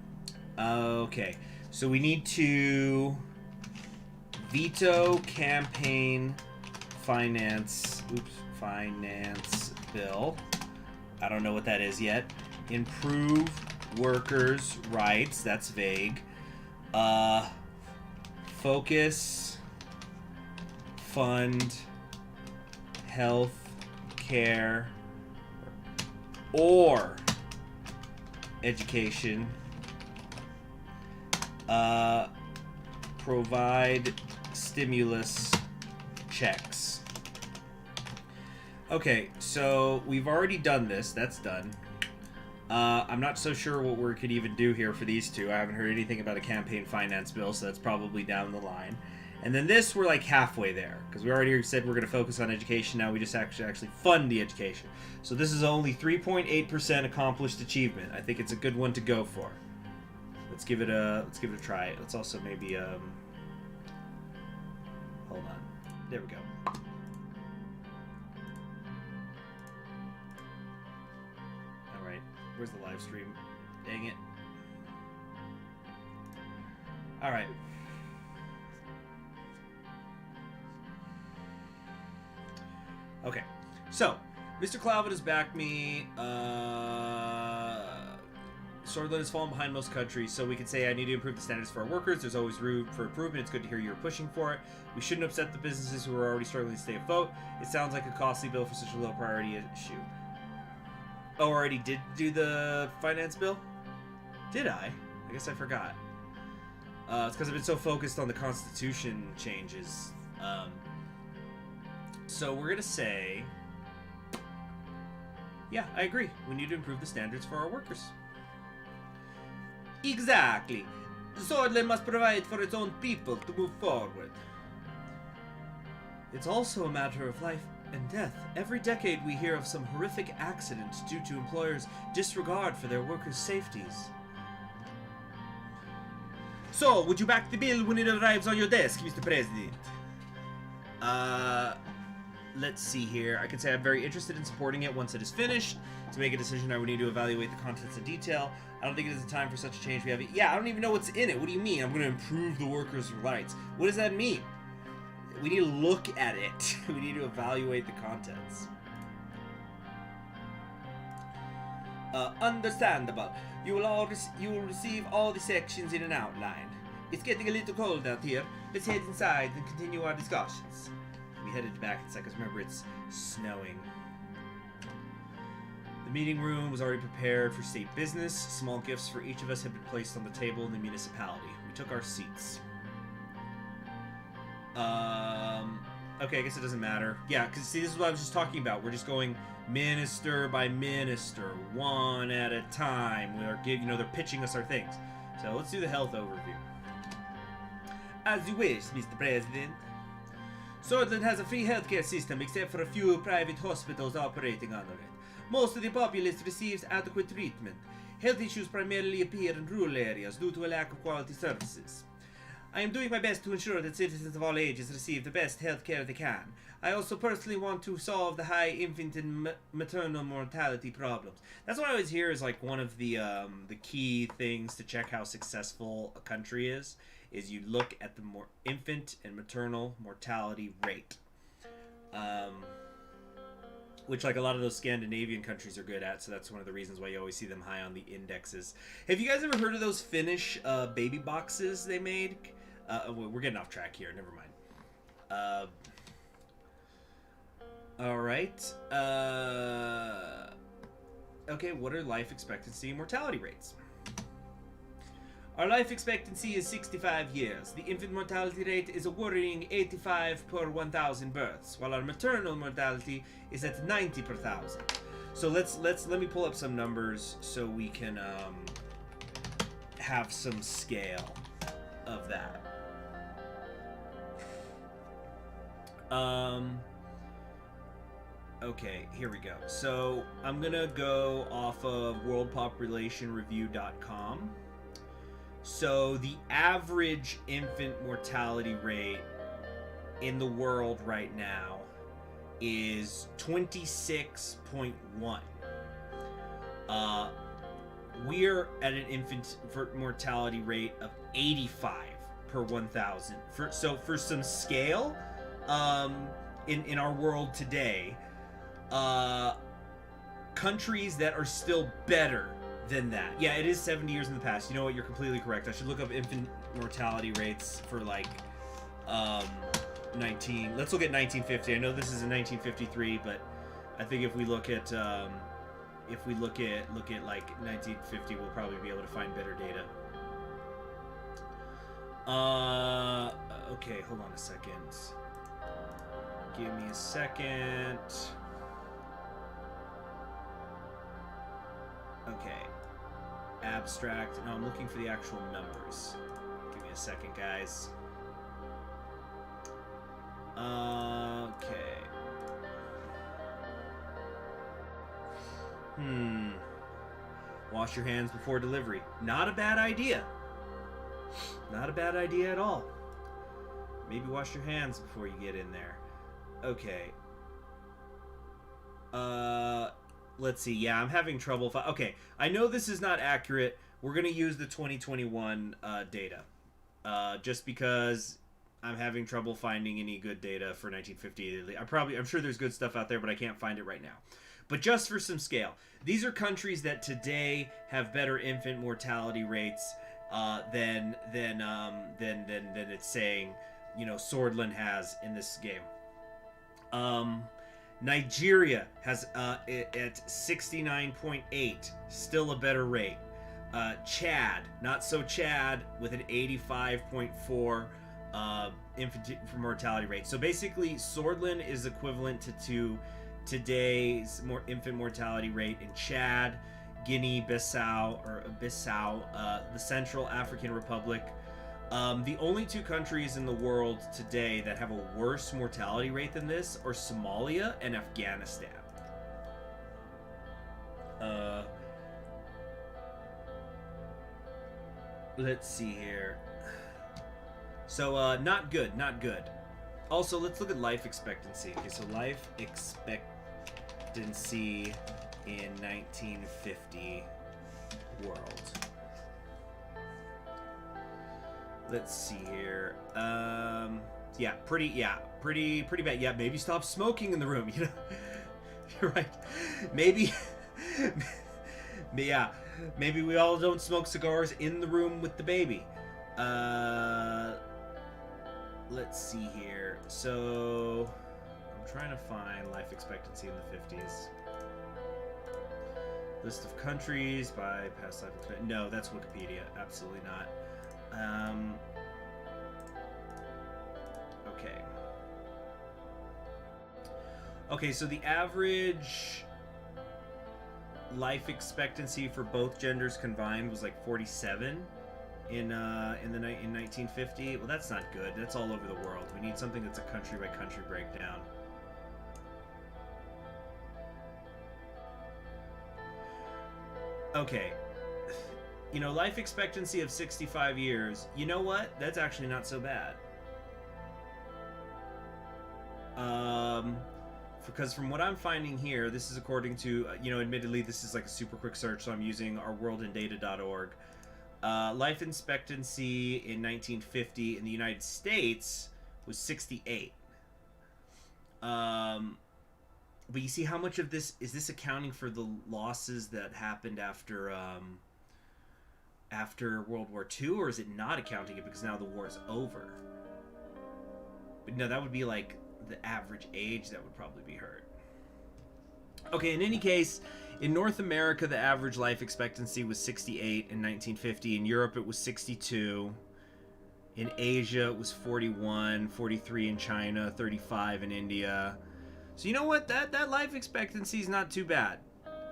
Okay, so we need to veto campaign finance bill. I don't know what that is yet. Improve workers' rights. That's vague. Focus fund health care or education, provide stimulus checks. Okay, so we've already done this. That's done. I'm not so sure what we could even do here for these two. I haven't heard anything about a campaign finance bill, so that's probably down the line. And then this, we're like halfway there, because we already said we're going to focus on education. Now we just actually fund the education. So this is only 3.8% accomplished achievement. I think it's a good one to go for. Let's give it a try. Let's also maybe hold on. There we go. All right. Where's the live stream? Dang it. All right. Okay, so Mr. Clavin has backed me. Swordland has fallen behind most countries, so we can say I need to improve the standards for our workers. There's always room for improvement. It's good to hear you're pushing for it. We shouldn't upset the businesses who are already struggling to stay afloat. It sounds like a costly bill for such a low priority issue. Oh, already did do the finance bill? Did I? I guess I forgot. It's because I've been so focused on the constitution changes. So we're gonna say, yeah, I agree. We need to improve the standards for our workers. Exactly. Swordland must provide for its own people to move forward. It's also a matter of life and death. Every decade we hear of some horrific accident due to employers' disregard for their workers' safeties. So, would you back the bill when it arrives on your desk, Mr. President? Let's see here. I can say I'm very interested in supporting it once it is finished. To make a decision, I would need to evaluate the contents in detail. I don't think it is the time for such a change. We have it. Yeah, I don't even know what's in it. What do you mean? I'm going to improve the workers' rights. What does that mean? We need to look at it. We need to evaluate the contents. Understandable. You will receive all the sections in an outline. It's getting a little cold out here. Let's head inside and continue our discussions. We headed back inside because remember it's snowing. The meeting room was already prepared for state business. Small gifts for each of us had been placed on the table in the municipality. We took our seats. Okay, I guess it doesn't matter. Yeah, because see, this is what I was just talking about. We're just going minister by minister, one at a time. They're pitching us our things. So let's do the health overview. As you wish, Mr. President. Swordland has a free healthcare system except for a few private hospitals operating under it. Most of the populace receives adequate treatment. Health issues primarily appear in rural areas due to a lack of quality services. I am doing my best to ensure that citizens of all ages receive the best health care they can. I also personally want to solve the high infant and maternal mortality problems. That's what I always hear is like one of the key things to check how successful a country is you look at the infant and maternal mortality rate. Which like a lot of those Scandinavian countries are good at, so that's one of the reasons why you always see them high on the indexes. Have you guys ever heard of those Finnish baby boxes they made? We're getting off track here, never mind. Alright. Okay, what are life expectancy and mortality rates? Our life expectancy is 65 years. The infant mortality rate is a worrying 85 per 1,000 births, while our maternal mortality is at 90 per 1,000. So let me pull up some numbers so we can have some scale of that. Okay, here we go. So I'm gonna go off of worldpopulationreview.com. So the average infant mortality rate in the world right now is 26.1. We're at an infant mortality rate of 85 per 1,000. For some scale, in our world today, countries that are still better than that. Yeah, it is 70 years in the past. You know what? You're completely correct. I should look up infant mortality rates for like let's look at 1950. I know this is in 1953, but I think if we look at like 1950, we'll probably be able to find better data. Okay, hold on a second. Give me a second. Okay. Abstract. No, I'm looking for the actual numbers. Give me a second, guys. Okay. Wash your hands before delivery. Not a bad idea. Not a bad idea at all. Maybe wash your hands before you get in there. Okay. Let's see. Yeah, I'm having trouble. Okay, I know this is not accurate. We're going to use the 2021 data. Just because I'm having trouble finding any good data for 1950. I'm sure there's good stuff out there, but I can't find it right now. But just for some scale, these are countries that today have better infant mortality rates than it's saying, Swordland has in this game. Nigeria has at 69.8, still a better rate. Chad, not so Chad, with an 85.4 infant mortality rate. So basically, Swordland is equivalent to today's infant mortality rate in Chad, Guinea-Bissau, the Central African Republic. The only two countries in the world today that have a worse mortality rate than this are Somalia and Afghanistan. Let's see here. So, not good, not good. Also, let's look at life expectancy. Okay, so life expectancy in 1950 world. Let's see here. Yeah, pretty bad. Yeah, maybe stop smoking in the room. You know, you're right. Maybe, yeah, maybe we all don't smoke cigars in the room with the baby. Let's see here. So, I'm trying to find life expectancy in the 50s. List of countries by past life expectancy. No, that's Wikipedia. Absolutely not. Okay. Okay, so the average life expectancy for both genders combined was like 47 in 1950. Well, that's not good. That's all over the world. We need something that's a country by country breakdown. Okay. You know, life expectancy of 65 years. You know what? That's actually not so bad. Because from what I'm finding here, this is according to, you know, admittedly, this is like a super quick search, so I'm using ourworldindata.org. Life expectancy in 1950 in the United States was 68. But you see how much of this, is this accounting for the losses that happened after World War II, or is it not accounting it because now the war is over? But no, that would be like the average age that would probably be hurt. Okay, in any case, in North America, the average life expectancy was 68 in 1950. In Europe, it was 62. In Asia, it was 41, 43 in China, 35 in India. So you know what? That life expectancy is not too bad.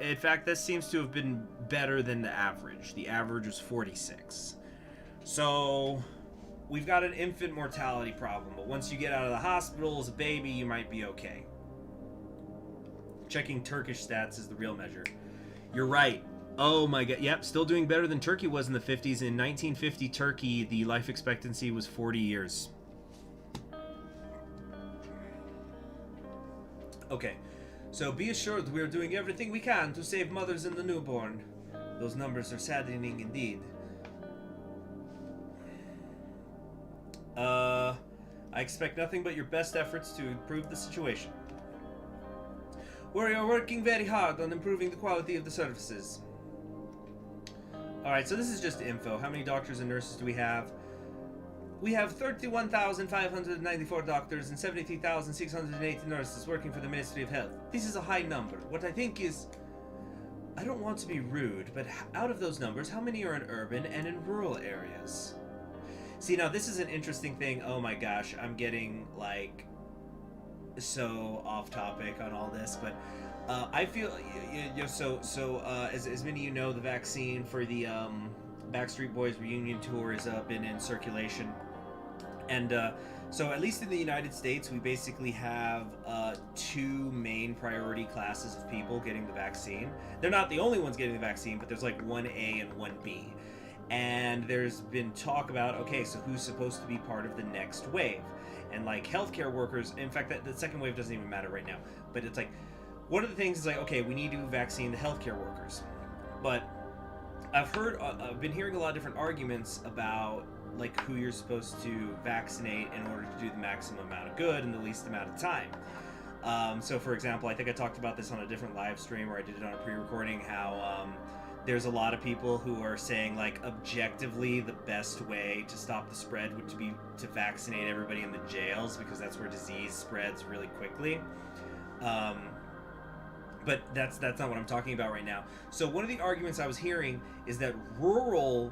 In fact, that seems to have been better than the average. The average was 46. So we've got an infant mortality problem, but once you get out of the hospital as a baby, you might be okay. Checking Turkish stats is the real measure. You're right. Oh my god. Yep, still doing better than Turkey was in the 50s. In 1950 Turkey, the life expectancy was 40 years. Okay. So be assured we are doing everything we can to save mothers and the newborn. Those numbers are saddening indeed. I expect nothing but your best efforts to improve the situation. We are working very hard on improving the quality of the services. Alright, so this is just info. How many doctors and nurses do we have? We have 31,594 doctors and 73,680 nurses working for the Ministry of Health. This is a high number. What I think is... I don't want to be rude, but out of those numbers, how many are in urban and in rural areas? See, now this is an interesting thing. Oh my gosh, I'm getting, like, so off topic on all this, but I feel, as many of you know, the vaccine for the Backstreet Boys reunion tour has been in circulation. And so at least in the United States, we basically have two main priority classes of people getting the vaccine. They're not the only ones getting the vaccine, but there's like 1A and 1B. And there's been talk about, okay, so who's supposed to be part of the next wave? And like healthcare workers, in fact, the second wave doesn't even matter right now. But it's like, one of the things is like, okay, we need to vaccine the healthcare workers. But I've been hearing a lot of different arguments about like who you're supposed to vaccinate in order to do the maximum amount of good in the least amount of time. So for example, I think I talked about this on a different live stream, or I did it on a pre-recording, how there's a lot of people who are saying like objectively the best way to stop the spread would be to vaccinate everybody in the jails, because that's where disease spreads really quickly. but that's not what I'm talking about right now. So one of the arguments I was hearing is that rural,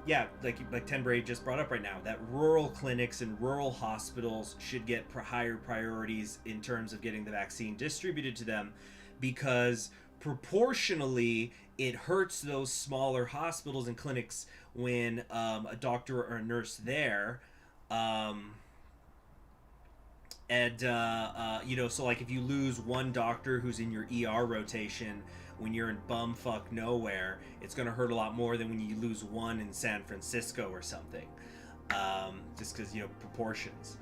yeah, like Ten Braid just brought up right now, that rural clinics and rural hospitals should get higher priorities in terms of getting the vaccine distributed to them, because proportionally it hurts those smaller hospitals and clinics when a doctor or a nurse there, you know, so like if you lose one doctor who's in your ER rotation when you're in bumfuck nowhere, it's going to hurt a lot more than when you lose one in San Francisco or something, just because, you know, proportions.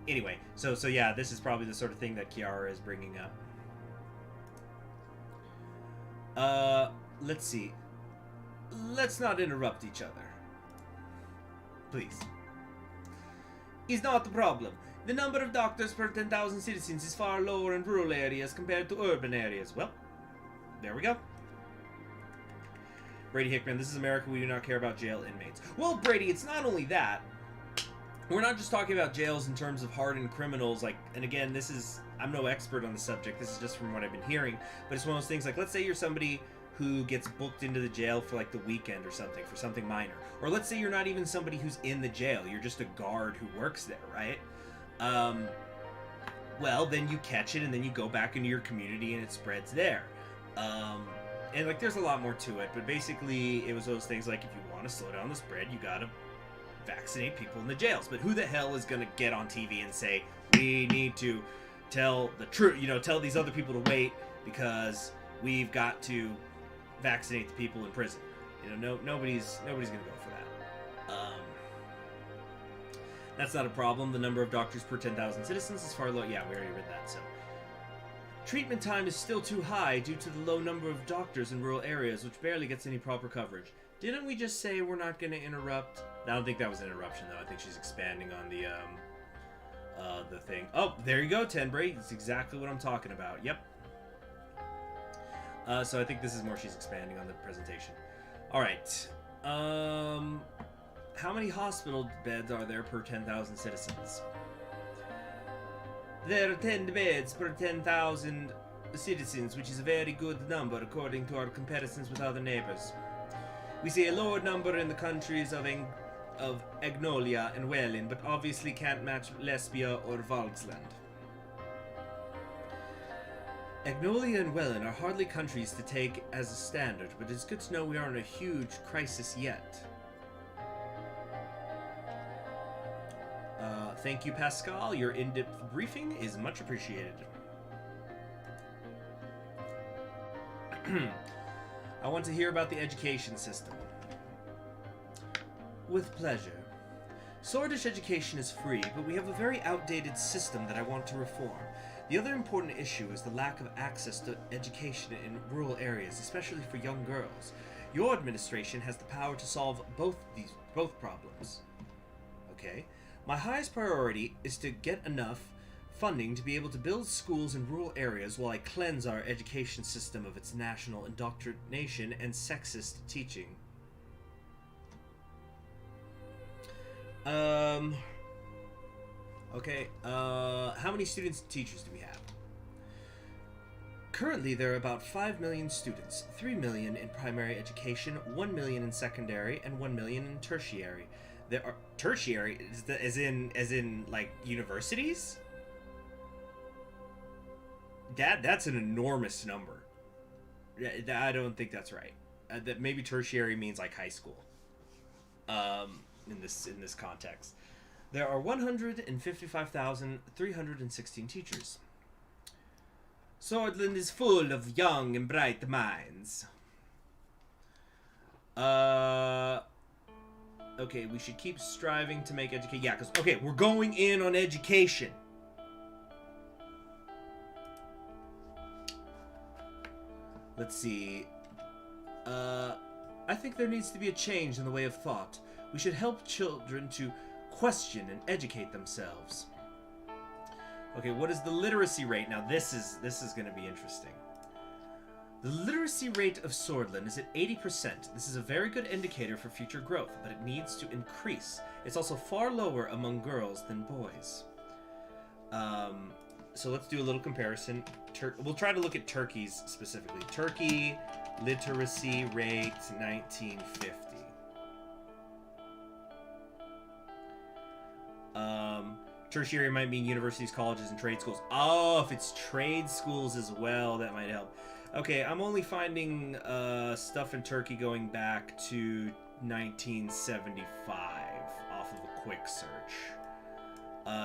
Anyway, so yeah, this is probably the sort of thing that Kiara is bringing up. Let's see. Let's not interrupt each other, please. Is not the problem. The number of doctors per 10,000 citizens is far lower in rural areas compared to urban areas. Well, there we go. Brady Hickman, this is America. We do not care about jail inmates. Well, Brady, it's not only that. We're not just talking about jails in terms of hardened criminals. Like, and again, this is, I'm no expert on the subject. This is just from what I've been hearing. But it's one of those things like, let's say you're somebody who gets booked into the jail for like the weekend or something, for something minor. Or let's say you're not even somebody who's in the jail. You're just a guard who works there, right? Well, then you catch it and then you go back into your community and it spreads there. And like there's a lot more to it, but basically it was those things like if you want to slow down the spread, you gotta vaccinate people in the jails. But who the hell is gonna get on TV and say, we need to tell the truth, you know, tell these other people to wait because we've got to vaccinate the people in prison? You know, nobody's gonna go for that. That's not a problem. The number of doctors per 10,000 citizens is far low. Yeah, we already read that. So, treatment time is still too high due to the low number of doctors in rural areas, which barely gets any proper coverage. Didn't we just say we're not going to interrupt? I don't think that was an interruption, though. I think she's expanding on the thing. Oh, there you go, Tenbray. That's exactly what I'm talking about. Yep. So I think this is more she's expanding on the presentation. All right. How many hospital beds are there per 10,000 citizens? There are 10 beds per 10,000 citizens, which is a very good number according to our comparisons with other neighbors. We see a lower number in the countries of Agnolia and Welland, but obviously can't match Lesbia or Valdsland. Agnolia and Welland are hardly countries to take as a standard, but it's good to know we aren't in a huge crisis yet. Thank you, Pascal. Your in-depth briefing is much appreciated. I want to hear about the education system. With pleasure. Swordish education is free, but we have a very outdated system that I want to reform. The other important issue is the lack of access to education in rural areas, especially for young girls. Your administration has the power to solve both problems. Okay. My highest priority is to get enough funding to be able to build schools in rural areas while I cleanse our education system of its national indoctrination and sexist teaching. Okay, how many students and teachers do we have? Currently, there are about 5 million students, 3 million in primary education, 1 million in secondary, and 1 million in tertiary. There are tertiary, as in like universities? That's an enormous number. I don't think that's right. That maybe tertiary means like high school. In this context, there are 155,316 teachers. Swordland is full of young and bright minds. Okay, we should keep striving to make education. Yeah, because, okay, we're going in on education. Let's see. I think there needs to be a change in the way of thought. We should help children to question and educate themselves. Okay, what is the literacy rate? Now, this is going to be interesting. The literacy rate of Swordland is at 80%. This is a very good indicator for future growth, but it needs to increase. It's also far lower among girls than boys. So let's do a little comparison. We'll try to look at Turkey's specifically. Turkey literacy rate 1950. Tertiary might mean universities, colleges, and trade schools. Oh, if it's trade schools as well, that might help. Okay, I'm only finding stuff in Turkey going back to 1975 off of a quick search.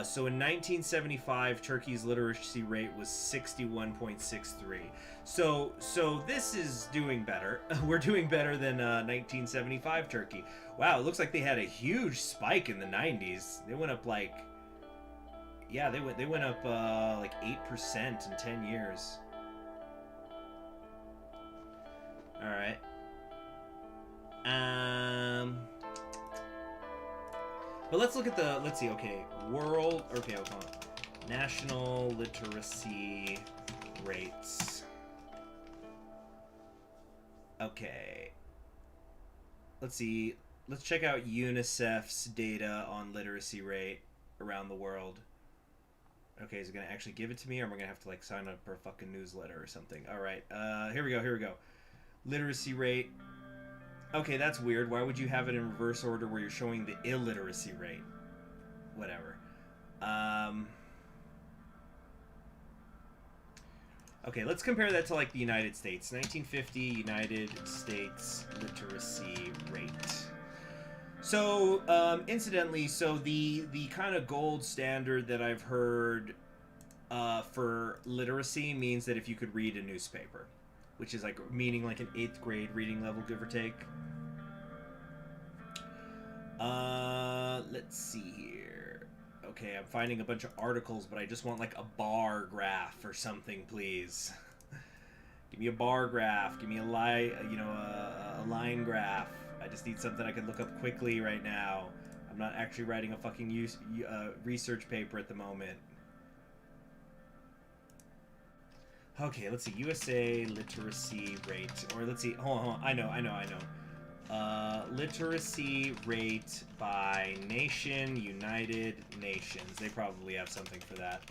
So in 1975, Turkey's literacy rate was 61.63. So this is doing better. We're doing better than 1975 Turkey. Wow, it looks like they had a huge spike in the 90s. They went up like, yeah, they went up like 8% in 10 years. All right. But let's look at the, let's see, okay, hold on. National literacy rates. Okay. Let's see. Let's check out UNICEF's data on literacy rate around the world. Okay, is it going to actually give it to me, or am I going to have to, like, sign up for a fucking newsletter or something? All right, here we go. Literacy rate. Okay, that's weird. Why would you have it in reverse order where you're showing the illiteracy rate? Whatever. Okay, let's compare that to, like, the United States. 1950 United States literacy rate. So, incidentally, so the kind of gold standard that I've heard for literacy means that if you could read a newspaper, which is like meaning like an 8th grade reading level, give or take. Let's see here. Okay, I'm finding a bunch of articles, but I just want like a bar graph or something, please. Give me a bar graph. Give me a line graph. I just need something I can look up quickly right now. I'm not actually writing a fucking research paper at the moment. Okay, let's see. USA literacy rate. Or let's see. Hold on. I know. Literacy rate by nation, United Nations. They probably have something for that.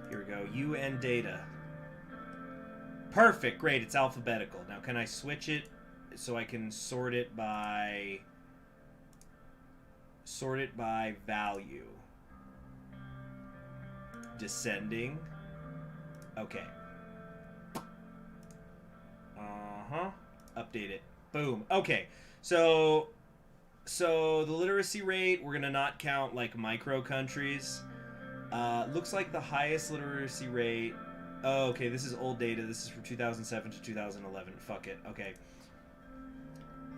Here we go. UN data. Perfect. Great. It's alphabetical. Now, can I switch it so I can sort it by value? Descending. Okay. Update it. Boom. Okay. So the literacy rate, we're gonna not count like micro countries. Looks like the highest literacy rate. Oh, okay. This is old data. This is from 2007 to 2011. Fuck it. Okay.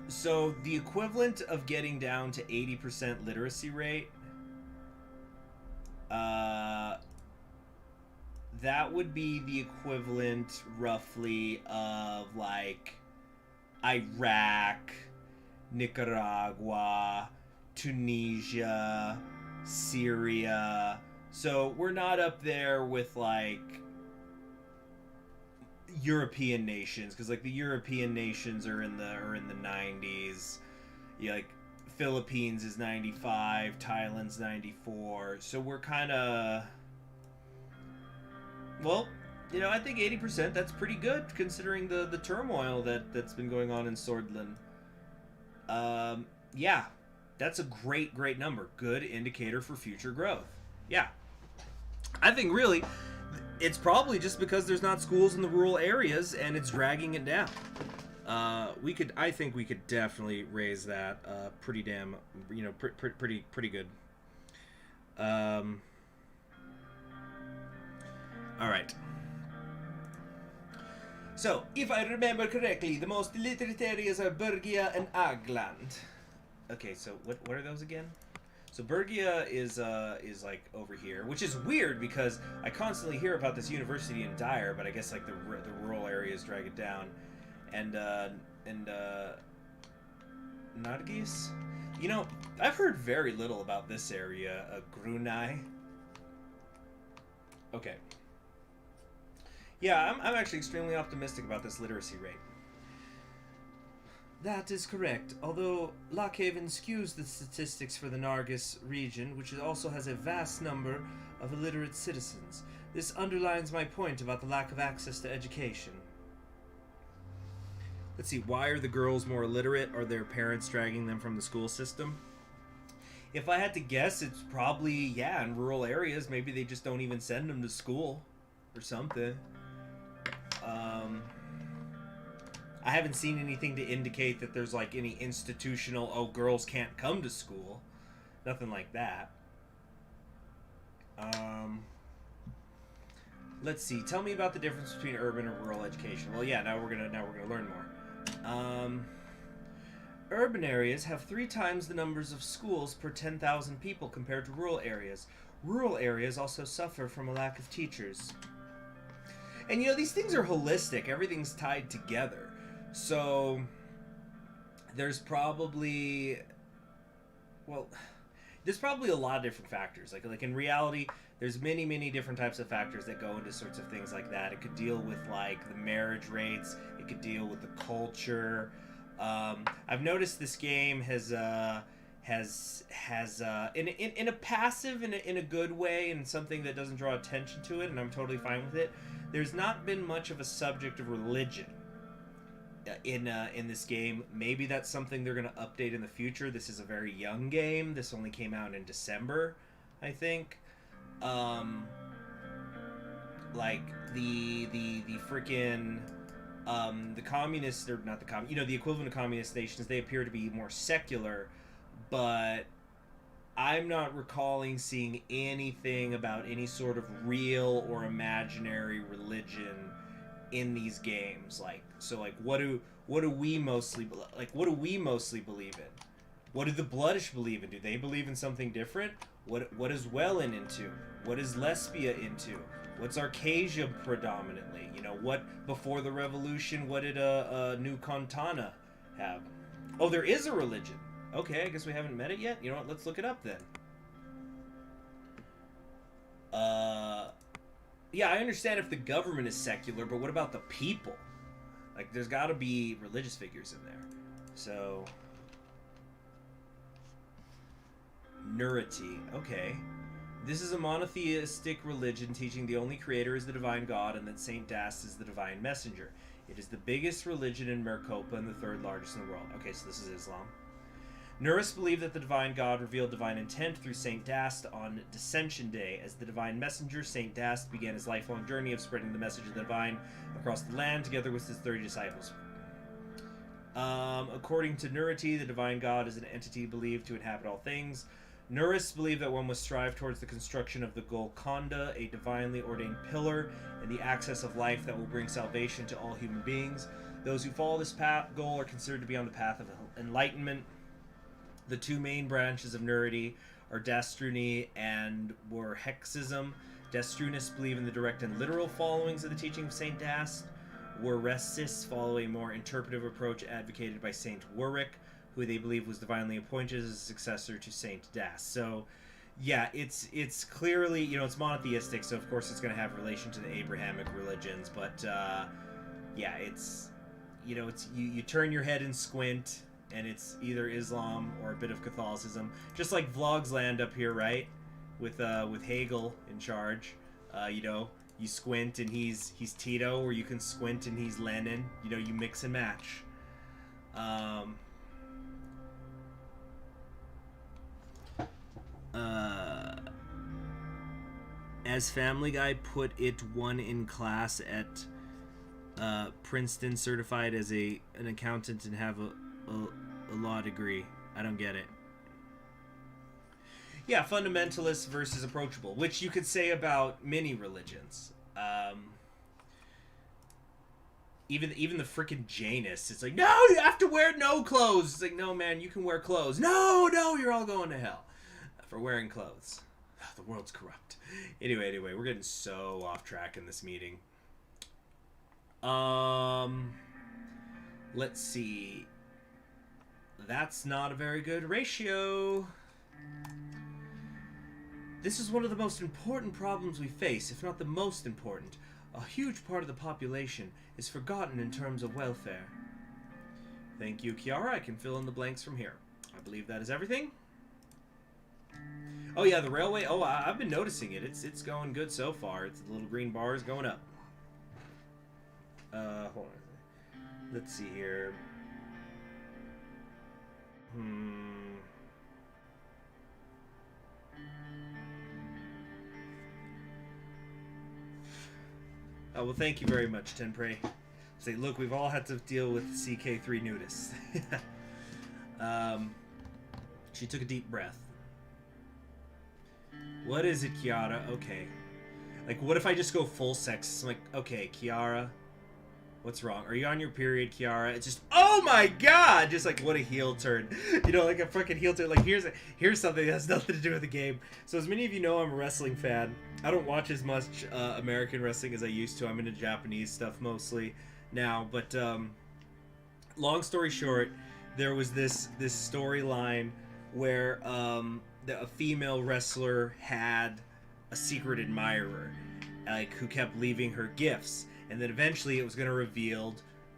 So the equivalent of getting down to 80% literacy rate. That would be the equivalent, roughly, of, like, Iraq, Nicaragua, Tunisia, Syria. So we're not up there with, like, European nations, because, like, the European nations are in the 90s. Yeah, like, Philippines is 95, Thailand's 94. So we're kind of... Well, you know, I think 80%, that's pretty good, considering the turmoil that's been going on in Swordland. Yeah, that's a great number. Good indicator for future growth. Yeah. I think, really, it's probably just because there's not schools in the rural areas, and it's dragging it down. I think we could definitely raise that pretty damn, you know, pretty good. All right. So, if I remember correctly, the most illiterate areas are Bergia and Agland. Okay, so what are those again? So Bergia is like over here, which is weird because I constantly hear about this university in Dyer, but I guess like the rural areas drag it down. And Nargis? You know, I've heard very little about this area, Grunai. Okay. Yeah, I'm actually extremely optimistic about this literacy rate. That is correct, although Lockhaven skews the statistics for the Nargis region, which also has a vast number of illiterate citizens. This underlines my point about the lack of access to education. Let's see, why are the girls more illiterate? Are their parents dragging them from the school system? If I had to guess, it's probably, yeah, in rural areas, maybe they just don't even send them to school or something. I haven't seen anything to indicate that there's like any institutional, oh, girls can't come to school. Nothing like that. Let's see. Tell me about the difference between urban and rural education. Well, yeah, now we're gonna learn more. Urban areas have 3 times the numbers of schools per 10,000 people compared to rural areas. Rural areas also suffer from a lack of teachers. And you know, these things are holistic. Everything's tied together. So there's probably, well, there's probably a lot of different factors. Like in reality, there's many different types of factors that go into sorts of things like that. It could deal with like the marriage rates. It could deal with the culture. I've noticed this game has in a passive, in a good way, and something that doesn't draw attention to it, and I'm totally fine with it. There's not been much of a subject of religion in this game. Maybe that's something they're going to update in the future. This is a very young game. This only came out in December, I think. Like the freaking the communists, or not the the equivalent of communist nations, they appear to be more secular, but I'm not recalling seeing anything about any sort of real or imaginary religion in these games. Like, so like what do we mostly believe in? What do the Bloodish believe in? Do they believe in something different? What is Wellin into? What is Lesbia into? What's Arcasia predominantly? You know, what before the revolution, what did New Contana have? Oh, there is a religion. Okay, I guess we haven't met it yet. You know what? Let's look it up then. Yeah, I understand if the government is secular, but what about the people? Like, there's got to be religious figures in there. So, Nurity. Okay. This is a monotheistic religion teaching the only creator is the divine God and that Saint Das is the divine messenger. It is the biggest religion in Maricopa and the 3rd largest in the world. Okay, so this is Islam. Nuris believed that the divine God revealed divine intent through Saint Dast on Dissension Day. As the divine messenger, Saint Dast began his lifelong journey of spreading the message of the divine across the land together with his 30 disciples. According to Nurity, the divine God is an entity believed to inhabit all things. Nuris believed that one must strive towards the construction of the Golconda, a divinely ordained pillar, and the access of life that will bring salvation to all human beings. Those who follow this goal are considered to be on the path of enlightenment. The 2 main branches of Nurity are Dastruni and Warhexism. Dastrunists believe in the direct and literal followings of the teaching of Saint Dast. Warhexis follow a more interpretive approach advocated by Saint Warwick, who they believe was divinely appointed as a successor to Saint Dast. So, yeah, it's clearly, you know, it's monotheistic, so of course it's going to have relation to the Abrahamic religions, but, yeah, it's, you know, it's, you turn your head and squint, and it's either Islam or a bit of Catholicism. Just like Vlogsland up here, right? With Hegel in charge. You know, you squint and he's Tito, or you can squint and he's Lenin. You know, you mix and match. As Family Guy put it, one in class at Princeton, certified as an accountant and have a law degree. I don't get it. Yeah, fundamentalist versus approachable, which you could say about many religions. Even the freaking Jainists, it's like, no, you have to wear no clothes. It's like, no, man, you can wear clothes. No, you're all going to hell for wearing clothes. The world's corrupt. Anyway, we're getting so off track in this meeting. Let's see. That's not a very good ratio. This is one of the most important problems we face, if not the most important. A huge part of the population is forgotten in terms of welfare. Thank you, Kiara. I can fill in the blanks from here. I believe that is everything. Oh yeah, the railway. Oh, I've been noticing it. It's going good so far. It's the little green bars going up. Hold on. Let's see here. Oh, well, thank you very much, Tenprey. Say, look, we've all had to deal with CK3 nudists. She took a deep breath. What is it, Kiara? Okay. Like, what if I just go full sex? I'm like, okay, Kiara, what's wrong? Are you on your period, Kiara? It's just, oh my god! Just like, what a heel turn. You know, like a fucking heel turn. Like, here's something that has nothing to do with the game. So as many of you know, I'm a wrestling fan. I don't watch as much American wrestling as I used to. I'm into Japanese stuff mostly now. But long story short, there was this storyline where a female wrestler had a secret admirer, like, who kept leaving her gifts, and then eventually it was going to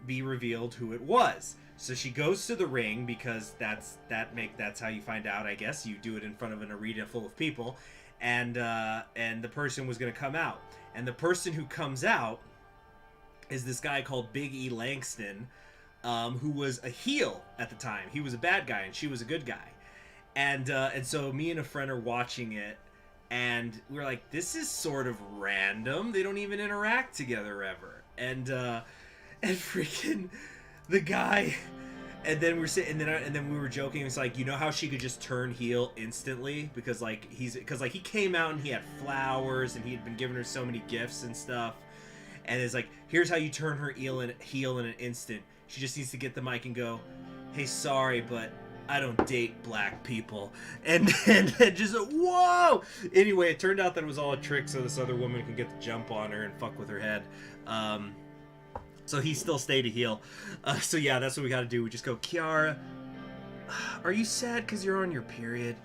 be revealed who it was. So she goes to the ring because that's how you find out. I guess you do it in front of an arena full of people. And the person was going to come out. And the person who comes out is this guy called Big E Langston, who was a heel at the time. He was a bad guy, and she was a good guy. And so me and a friend are watching it, and we're like, this is sort of random. They don't even interact together ever. And freaking the guy... And then we're sitting, and then we were joking. It's like, you know how she could just turn heel instantly because he came out and he had flowers and he had been giving her so many gifts and stuff. And it's like, here's how you turn her heel in an instant. She just needs to get the mic and go, "Hey, sorry, but I don't date black people." And just whoa. Anyway, it turned out that it was all a trick so this other woman could get the jump on her and fuck with her head. So he still stayed a heel. So yeah, that's what we got to do. We just go, Kiara, are you sad because you're on your period?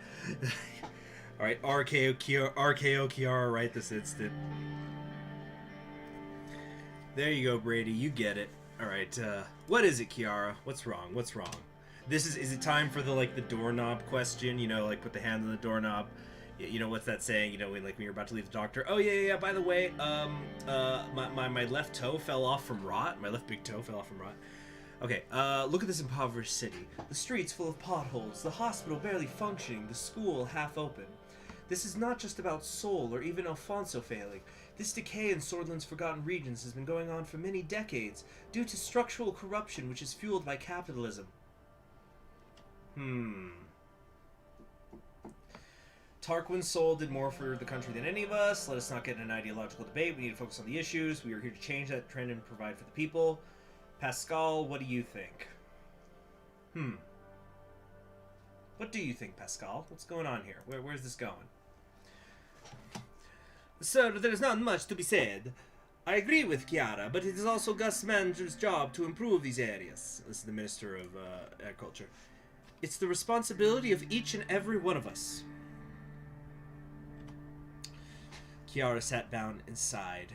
All right, RKO Kiara right this instant. There you go, Brady. You get it. All right. What is it, Kiara? What's wrong? What's wrong? Is it time for the doorknob question? You know, like put the hand on the doorknob. You know, what's that saying? You know, when you're about to leave the doctor. Oh yeah. By the way, my left toe fell off from rot. My left big toe fell off from rot. Okay. Look at this impoverished city. The streets full of potholes. The hospital barely functioning. The school half open. This is not just about Seoul or even Alfonso failing. This decay in Swordland's forgotten regions has been going on for many decades due to structural corruption which is fueled by capitalism. Tarquin's soul did more for the country than any of us. Let us not get in an ideological debate. We need to focus on the issues. We are here to change that trend and provide for the people. Pascal, what do you think? What do you think, Pascal? What's going on here? Where's this going? Sir, there is not much to be said. I agree with Chiara, but it is also Gus Manger's job to improve these areas. This is the Minister of Agriculture. It's the responsibility of each and every one of us. Chiara sat down and sighed.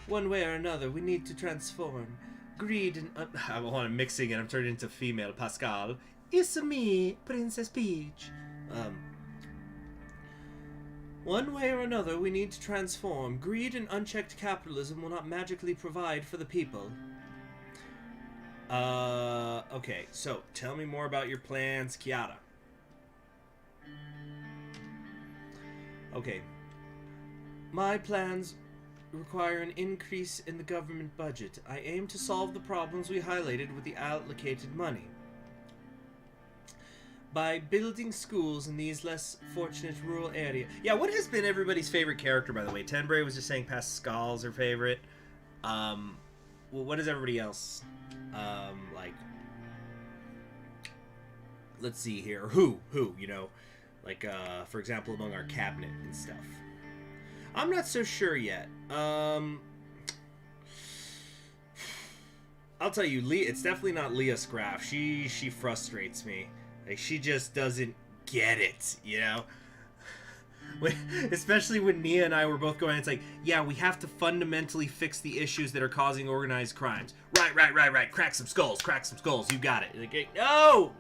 One way or another, we need to transform. Greed and... I want to mixing it. I'm turning into female. Pascal. It's me, Princess Peach. One way or another, we need to transform. Greed and unchecked capitalism will not magically provide for the people. Okay, so tell me more about your plans, Chiara. Okay. My plans require an increase in the government budget. I aim to solve the problems we highlighted with the allocated money. By building schools in these less fortunate rural areas. Yeah, what has been everybody's favorite character, by the way? Tenbray was just saying Pascal's her favorite. Well, what is everybody else like? Let's see here. Who, you know, like, for example, among our cabinet and stuff. I'm not so sure yet. I'll tell you, it's definitely not Leah Scraff. She frustrates me. Like, she just doesn't get it, you know? Especially when Nia and I were both going, it's like, yeah, we have to fundamentally fix the issues that are causing organized crimes. Right. Crack some skulls. You got it. Like, no!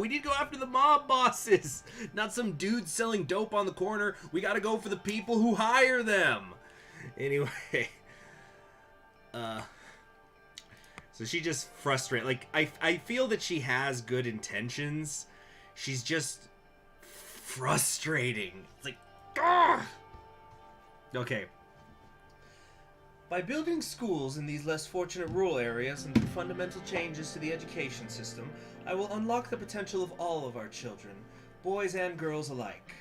We need to go after the mob bosses, not some dude selling dope on the corner. We got to go for the people who hire them. Anyway, so she just frustrated. Like, I feel that she has good intentions. She's just frustrating. It's like, ugh! Okay. By building schools in these less fortunate rural areas and through fundamental changes to the education system, I will unlock the potential of all of our children, boys and girls alike.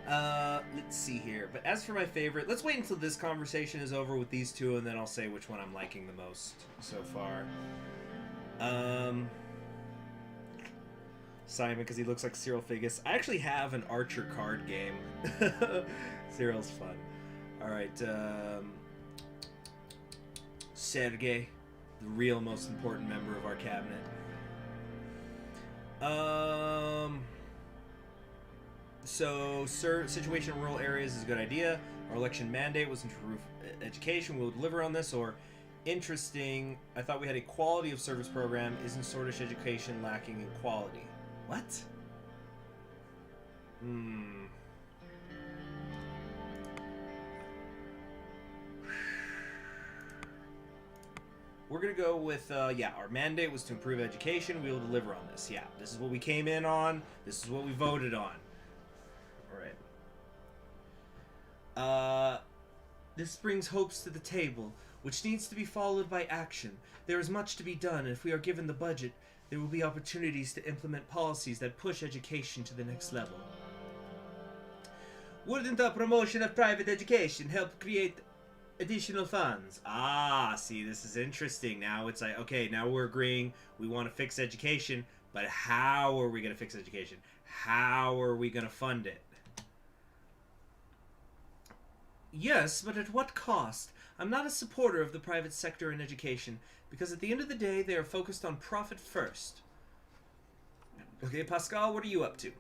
Let's see here. But as for my favorite, let's wait until this conversation is over with these two, and then I'll say which one I'm liking the most so far. Simon, because he looks like Cyril Figgis. I actually have an Archer card game. Cyril's fun. Alright, Sergey, the real most important member of our cabinet. So, situation in rural areas is a good idea. Our election mandate was to improve education. We'll deliver on this. Or, interesting, I thought we had a quality of service program. Isn't Sortish education lacking in quality? What? We're going to go with, yeah, our mandate was to improve education. We will deliver on this. Yeah, this is what we came in on. This is what we voted on. All right. This brings hopes to the table, which needs to be followed by action. There is much to be done, and if we are given the budget, there will be opportunities to implement policies that push education to the next level. Wouldn't the promotion of private education help create additional funds? Ah, see, this is interesting. Now it's like, okay, now we're agreeing we want to fix education, but how are we going to fix education? How are we going to fund it? Yes, but at what cost? I'm not a supporter of the private sector in education, because at the end of the day, they are focused on profit first. Okay, Pascal, what are you up to?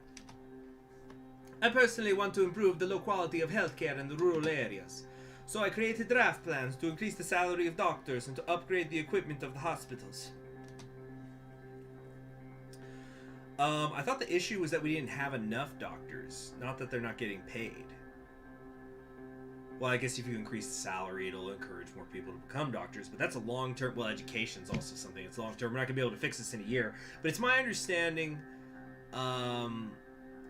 I personally want to improve the low quality of healthcare in the rural areas. So I created draft plans to increase the salary of doctors and to upgrade the equipment of the hospitals. I thought the issue was that we didn't have enough doctors, not that they're not getting paid. Well, I guess if you increase the salary, it'll encourage more people to become doctors, but that's a long-term... Well, education's also something. It's long-term. We're not going to be able to fix this in a year. But it's my understanding...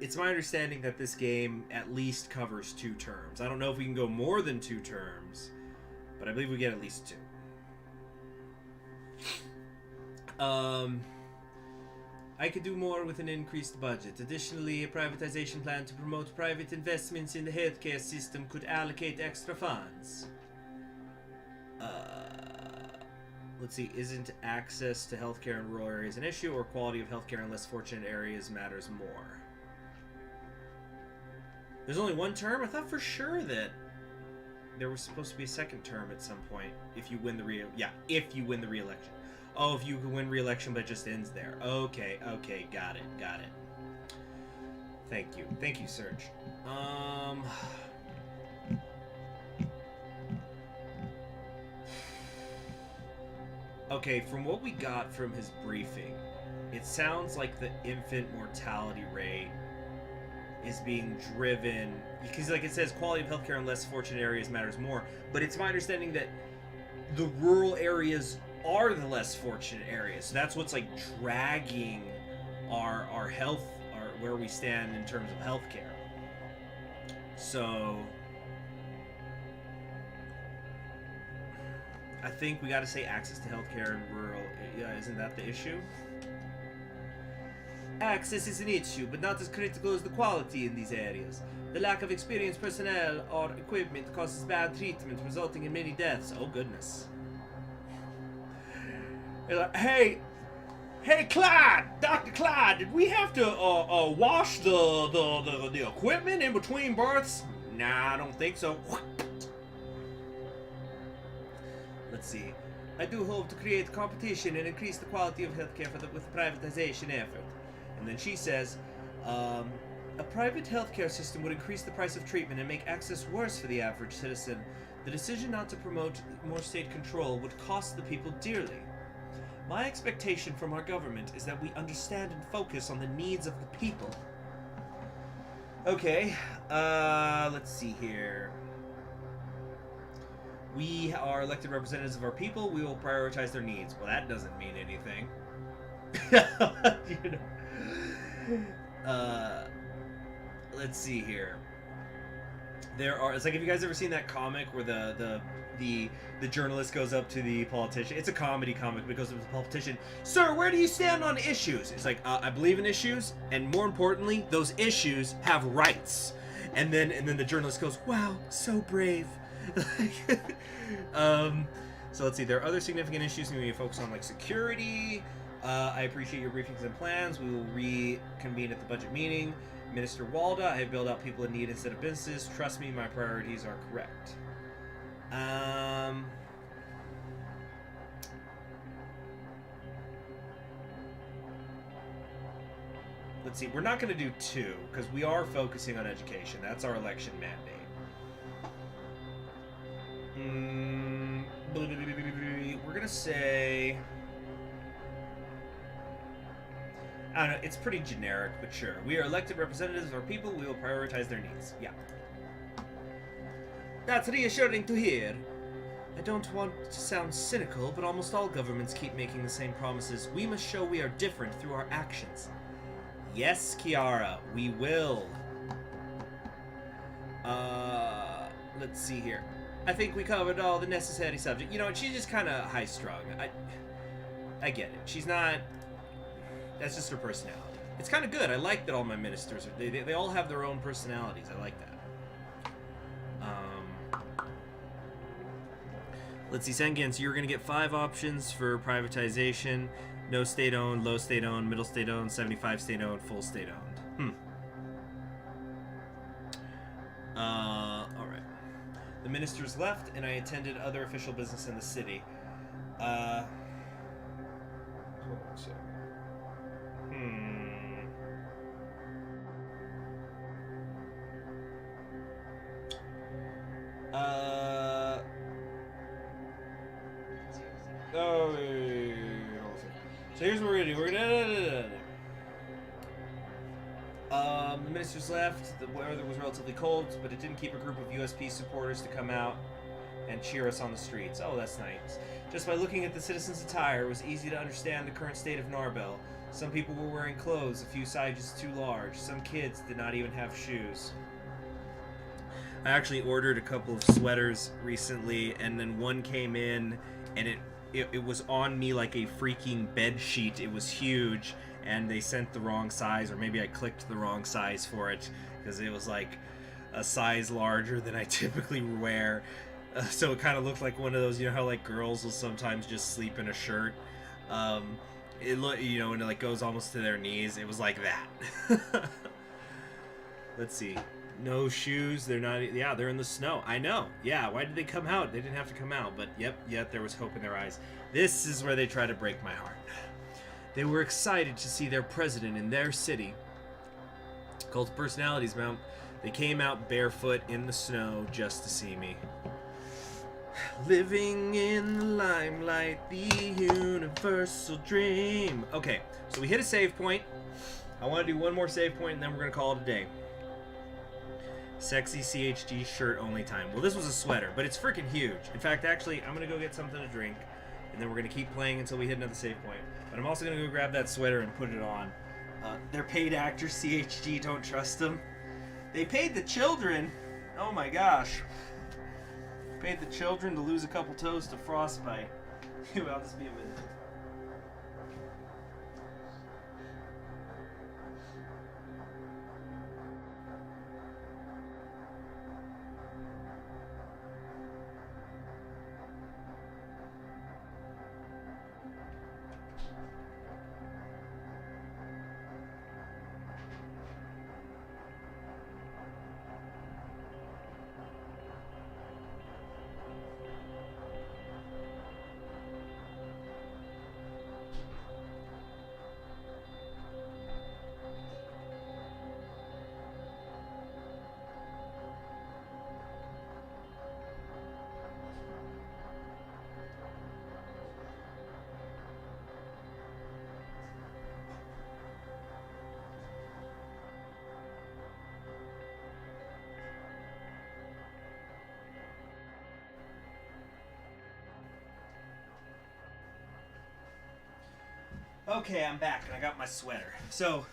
It's my understanding that this game at least covers 2 terms. I don't know if we can go more than 2 terms, but I believe we get at least 2. I could do more with an increased budget. Additionally, a privatization plan to promote private investments in the healthcare system could allocate extra funds. Let's see, isn't access to healthcare in rural areas an issue, or quality of healthcare in less fortunate areas matters more? There's only 1 term? I thought for sure that there was supposed to be a 2nd term at some point if you win the if you win the re-election. Oh, if you can win re-election, but it just ends there. Okay, got it. Thank you, Serge. Okay, from what we got from his briefing, it sounds like the infant mortality rate is being driven, because like it says, quality of healthcare in less fortunate areas matters more, but it's my understanding that the rural areas are the less fortunate areas. So that's what's like dragging our health, where we stand in terms of healthcare. So I think we got to say access to healthcare in rural. Yeah, isn't that the issue? Access is an issue, but not as critical as the quality in these areas. The lack of experienced personnel or equipment causes bad treatment, resulting in many deaths. Oh goodness. Like, hey, Clyde, Dr. Clyde, did we have to wash the equipment in between births? Nah, I don't think so. Let's see. I do hope to create competition and increase the quality of healthcare with the privatization effort. And then she says, A private healthcare system would increase the price of treatment and make access worse for the average citizen. The decision not to promote more state control would cost the people dearly. My expectation from our government is that we understand and focus on the needs of the people. Okay, let's see here. We are elected representatives of our people. We will prioritize their needs. Well, that doesn't mean anything. You know. Let's see here. It's like, have you guys ever seen that comic where the journalist goes up to the politician? It's a comedy comic, but it goes up to the politician. Sir, where do you stand on issues? It's like, I believe in issues, and more importantly, those issues have rights. And then the journalist goes, wow, so brave. So let's see. There are other significant issues we need to focus on, like security. I appreciate your briefings and plans. We will reconvene at the budget meeting. Minister Walda, I have bailed out people in need instead of businesses. Trust me, my priorities are correct. Let's see. We're not going to do 2 because we are focusing on education. That's our election mandate. We're going to say... I don't know, it's pretty generic, but sure. We are elected representatives of our people. We will prioritize their needs. Yeah. That's reassuring to hear. I don't want to sound cynical, but almost all governments keep making the same promises. We must show we are different through our actions. Yes, Kiara, we will. Let's see here. I think we covered all the necessary subject. You know, she's just kind of high-strung. I get it. She's not... That's just her personality. It's kind of good. I like that all my ministers are... They all have their own personalities. I like that. Let's see, Sengen, so you're going to get 5 options for privatization. No state-owned, low state-owned, middle state-owned, 75 state-owned, full state-owned. Alright. The ministers left, and I attended other official business in the city. Hold on a second. Oh, wait. So here's what we're gonna do. We're gonna... the ministers left. The weather was relatively cold, but it didn't keep a group of USP supporters to come out and cheer us on the streets. Oh, that's nice. Just by looking at the citizens' attire, it was easy to understand the current state of Narbel. Some people were wearing clothes a few sizes too large. Some kids did not even have shoes. I actually ordered a couple of sweaters recently, and then one came in, and it was on me like a freaking bed sheet. It was huge, and they sent the wrong size, or maybe I clicked the wrong size for it, because it was like a size larger than I typically wear. So it kind of looked like one of those, you know how like girls will sometimes just sleep in a shirt. It looked, you know, and it like goes almost to their knees. It was like that. Let's see. No shoes. They're not. Yeah, they're in the snow. I know. Yeah. Why did they come out? They didn't have to come out. But yep. There was hope in their eyes. This is where they try to break my heart. They were excited to see their president in their city. Cult of personalities, man. They came out barefoot in the snow just to see me. Living in the limelight, the universal dream. Okay, so we hit a save point. I want to do one more save point, and then we're going to call it a day. Sexy CHG shirt only time. Well, this was a sweater, but it's freaking huge. In fact, actually, I'm going to go get something to drink, and then we're going to keep playing until we hit another save point. But I'm also going to go grab that sweater and put it on. They're paid actors, CHG, don't trust them. They paid the children. Oh my gosh. Paid the children to lose a couple toes to frostbite. I'll just be a minute. Okay, I'm back and I got my sweater. So,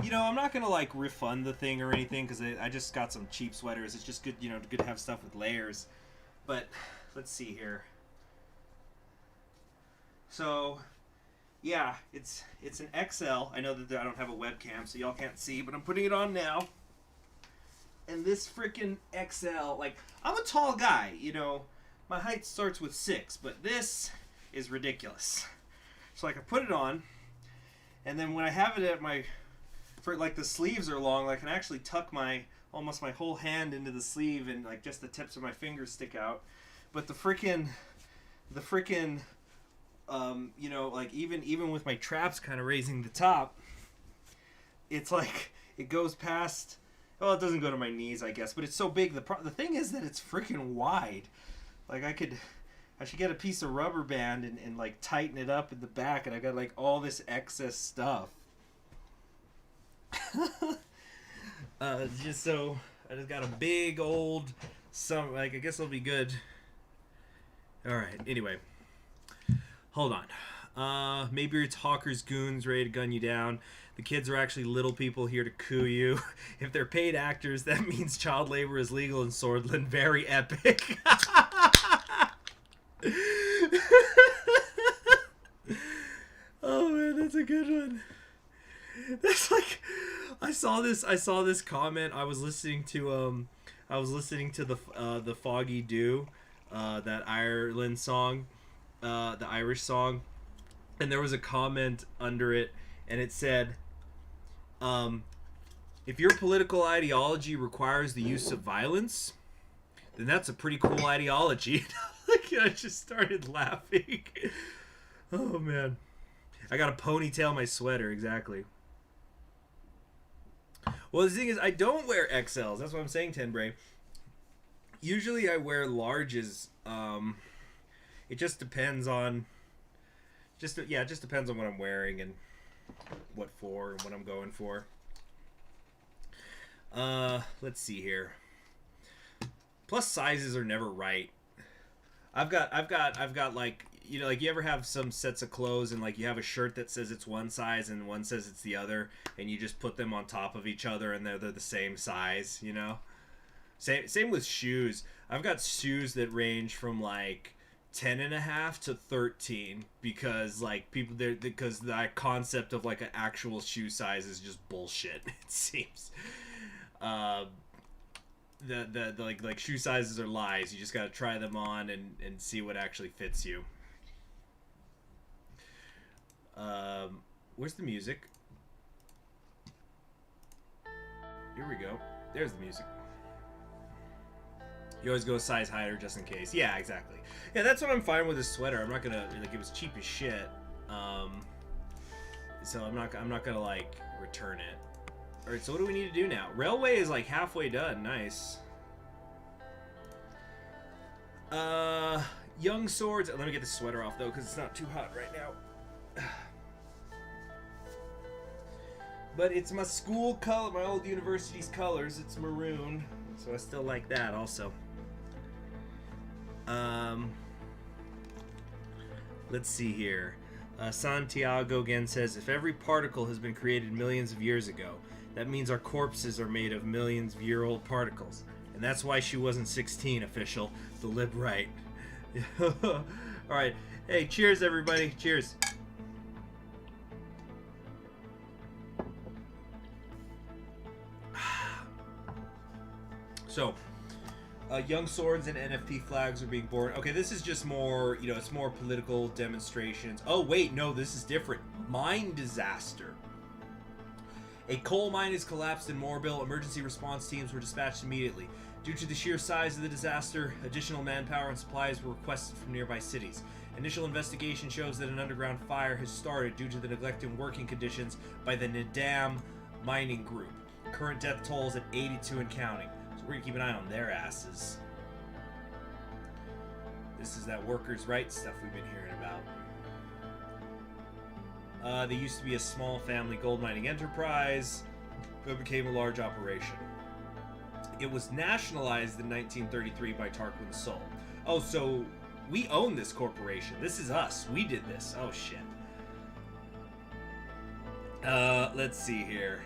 you know, I'm not gonna like refund the thing or anything because I just got some cheap sweaters. It's just good, you know, good to have stuff with layers. But let's see here. So, yeah, it's an XL. I know that I don't have a webcam, so y'all can't see, but I'm putting it on now. And this freaking XL, like, I'm a tall guy, you know. My height starts with 6, but this is ridiculous. So, like, I put it on, and then when I have it at like, the sleeves are long, like, I can actually tuck almost my whole hand into the sleeve, and, like, just the tips of my fingers stick out. But the freaking, you know, like, even with my traps kind of raising the top, it's like, it goes past, well, it doesn't go to my knees, I guess, but it's so big. The thing is that it's freaking wide. Like, I should get a piece of rubber band and like tighten it up in the back, and I got like all this excess stuff. Just so I just got a big old like, I guess it'll be good. All right. Anyway, hold on. Maybe it's Hawker's goons ready to gun you down. The kids are actually little people here to coup you. If they're paid actors, that means child labor is legal in Swordland. Very epic. Oh man, that's a good one. That's like, I saw this comment. I was listening to the Foggy Dew, that Ireland song, the Irish song, and there was a comment under it, and it said, if your political ideology requires the use of violence, then that's a pretty cool ideology. I just started laughing. Oh man, I gotta ponytail my sweater, exactly. Well, the thing is, I don't wear XLs. That's what I'm saying, Tenbray. Usually I wear larges. It just depends on it just depends on what I'm wearing and what for and what I'm going for. Let's see here. Plus sizes are never right. I've got like, you know, like, you ever have some sets of clothes and like you have a shirt that says it's one size and one says it's the other, and you just put them on top of each other and they're the same size, you know? Same with shoes. I've got shoes that range from like 10.5 to 13 because like because that concept of like an actual shoe size is just bullshit, it seems. The like shoe sizes are lies. You just gotta try them on and see what actually fits you. Where's the music? Here we go. There's the music. You always go a size higher just in case. Yeah, exactly. Yeah, that's what I'm fine with this sweater. I'm not gonna, like, it was cheap as shit. So I'm not gonna like return it. Alright, so what do we need to do now? Railway is like halfway done. Nice. Young swords. Let me get the sweater off though, because it's not too hot right now. But it's my school color, my old university's colors. It's maroon, so I still like that also. Let's see here. Santiago again says, if every particle has been created millions of years ago, that means our corpses are made of millions of year-old particles. And that's why she wasn't 16, official. The lib right. Alright. Hey, cheers everybody. Cheers. So, young swords and NFP flags are being born. Okay, this is just more, you know, it's more political demonstrations. Oh, wait, no, this is different. Mine disaster. A coal mine has collapsed in Narbel. Emergency response teams were dispatched immediately. Due to the sheer size of the disaster, additional manpower and supplies were requested from nearby cities. Initial investigation shows that an underground fire has started due to the neglected working conditions by the Nadam mining group. Current death toll is at 82 and counting. We're gonna keep an eye on their asses. This is that workers' rights stuff we've been hearing about. They used to be a small family gold mining enterprise, but became a large operation. It was nationalized in 1933 by Tarquin Sol. Oh, so we own this corporation. This is us. We did this. Oh shit. Let's see here.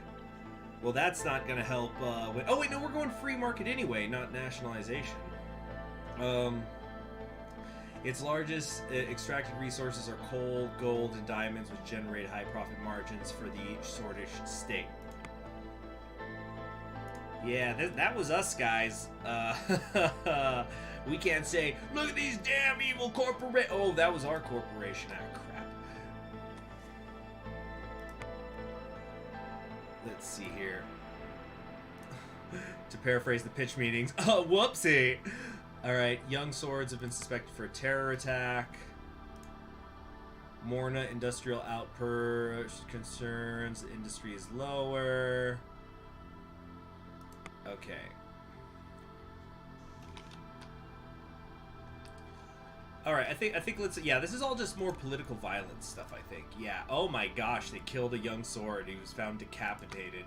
Well, that's not gonna help. Oh wait, no, we're going free market anyway, not nationalization. Its largest extracted resources are coal, gold, and diamonds, which generate high profit margins for the Swordish state. Yeah, that was us, guys. We can't say, look at these damn evil corporate. Oh, that was our corporation. Ah, crap. Let's see here. To paraphrase the pitch meetings. Oh, whoopsie. All right, young swords have been suspected for a terror attack. Morna industrial output concerns. The industry is lower. Okay. All right, I think let's, yeah, this is all just more political violence stuff, I think. Yeah. Oh my gosh, they killed a young sword. He was found decapitated.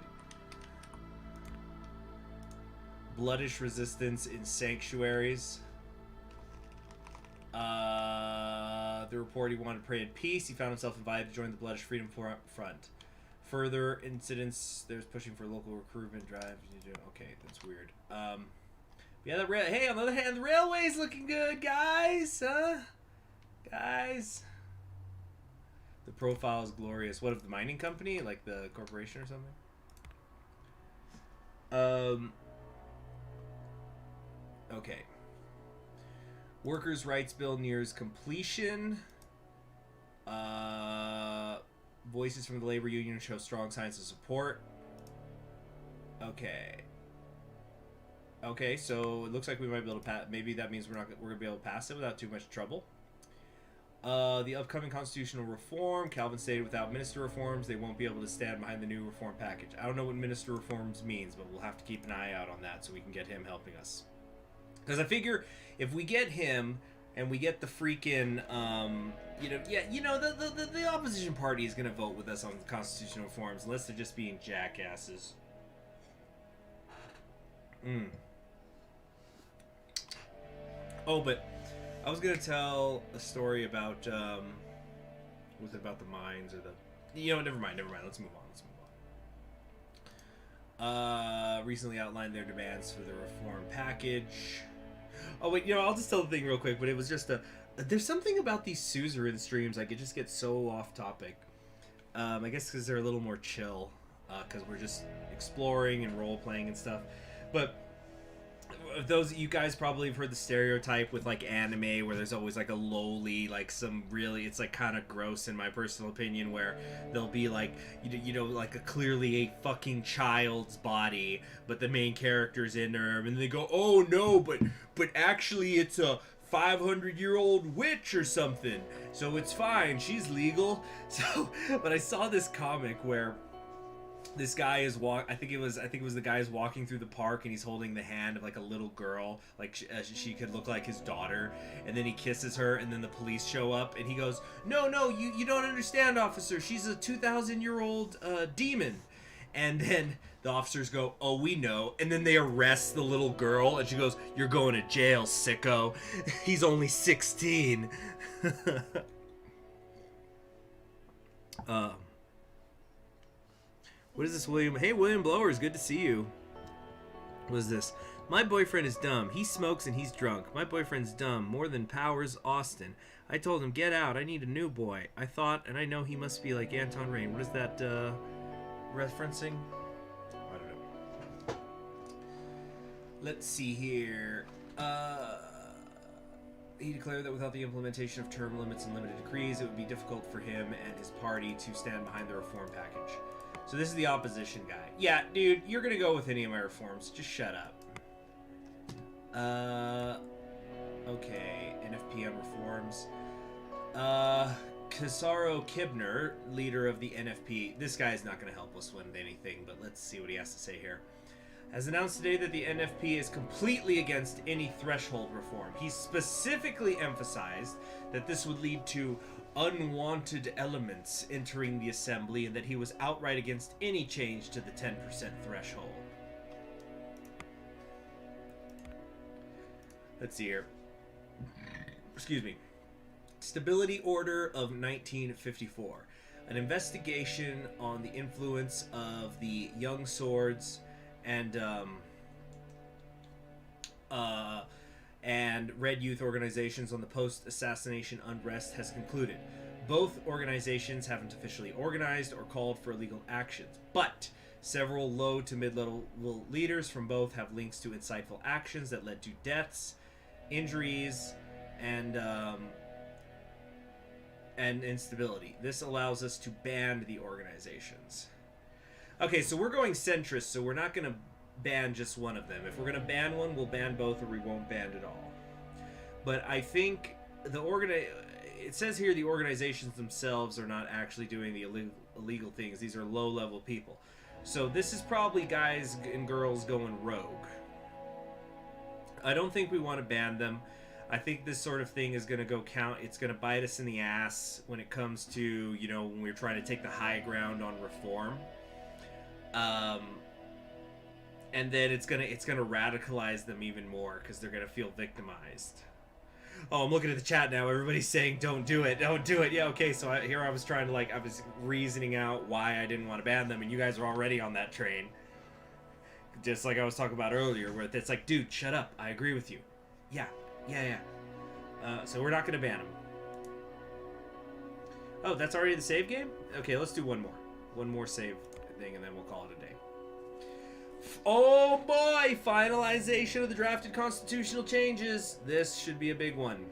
Bloodish resistance in sanctuaries. The report he wanted to pray in peace. He found himself invited to join the Bloodish Freedom Front. Further incidents. There's pushing for local recruitment drive. Okay, that's weird. Yeah, hey, on the other hand, the railway's looking good, guys. Huh? Guys. The profile is glorious. What, of the mining company? Like the corporation or something? Okay. Workers' rights bill nears completion. Voices from the labor union show strong signs of support. Okay. Okay, so it looks like we might be able to pass. Maybe that means we're gonna be able to pass it without too much trouble. The upcoming constitutional reform. Calvin stated without minister reforms, they won't be able to stand behind the new reform package. I don't know what minister reforms means, but we'll have to keep an eye out on that so we can get him helping us. Because I figure if we get him and we get the freaking, the opposition party is going to vote with us on the constitutional reforms unless they're just being jackasses. Oh, but I was going to tell a story about, was it about the mines or the, never mind, let's move on. Recently outlined their demands for the reform package. Oh wait, I'll just tell the thing real quick, but it was just there's something about these Suzerain streams, like it just gets so off topic. I guess because they're a little more chill, because we're just exploring and role-playing and stuff. But those, you guys probably have heard the stereotype with like anime where there's always like a lowly, like some really, it's like kind of gross in my personal opinion, where there'll be like like a clearly a fucking child's body, but the main character's in her, and they go, oh no, but actually it's a 500-year-old witch or something, so it's fine, she's legal. So, but I saw this comic where this guy is I think it was the guy is walking through the park and he's holding the hand of like a little girl, like she could look like his daughter, and then he kisses her, and then the police show up and he goes, no, you don't understand, officer, she's a 2,000-year-old demon. And then the officers go, oh, we know, and then they arrest the little girl, and she goes, you're going to jail, sicko. He's only 16. What is this, William? Hey, William Blowers, good to see you. What is this? My boyfriend is dumb. He smokes and he's drunk. My boyfriend's dumb, more than Powers Austin. I told him, get out, I need a new boy. I thought, and I know he must be like Anton Rain. What is that, referencing? I don't know. Let's see here. He declared that without the implementation of term limits and limited decrees, it would be difficult for him and his party to stand behind the reform package. So this is the opposition guy. Yeah, dude, you're gonna go with any of my reforms. Just shut up. Okay, NFPM reforms. Casaro Kibner, leader of the NFP. This guy is not gonna help us win anything, but let's see what he has to say here. Has announced today that the NFP is completely against any threshold reform. He specifically emphasized that this would lead to unwanted elements entering the assembly, and that he was outright against any change to the 10% threshold. Let's see here. Excuse me. Stability Order of 1954. an investigation on the influence of the Young Swords and Red Youth organizations on the post-assassination unrest has concluded. Both organizations haven't officially organized or called for illegal actions, but several low to mid-level leaders from both have links to insightful actions that led to deaths, injuries, and instability. This allows us to ban the organizations. Okay, so we're going centrist, so we're not going to ban just one of them. If we're going to ban one, we'll ban both, or we won't ban at all. But I think it says here the organizations themselves are not actually doing the illegal things. These are low-level people. So this is probably guys and girls going rogue. I don't think we want to ban them. I think this sort of thing is going to go it's going to bite us in the ass when it comes to, you know, when we're trying to take the high ground on reform. And then it's gonna radicalize them even more because they're gonna feel victimized. Oh, I'm looking at the chat now. Everybody's saying, "Don't do it, don't do it." Yeah, okay. So here I was trying to I was reasoning out why I didn't want to ban them, and you guys are already on that train. Just like I was talking about earlier, where it's like, dude, shut up. I agree with you. Yeah. So we're not gonna ban them. Oh, that's already the save game? Okay, let's do one more. One more save thing, and then we'll call it a day. Oh boy! Finalization of the drafted constitutional changes. This should be a big one.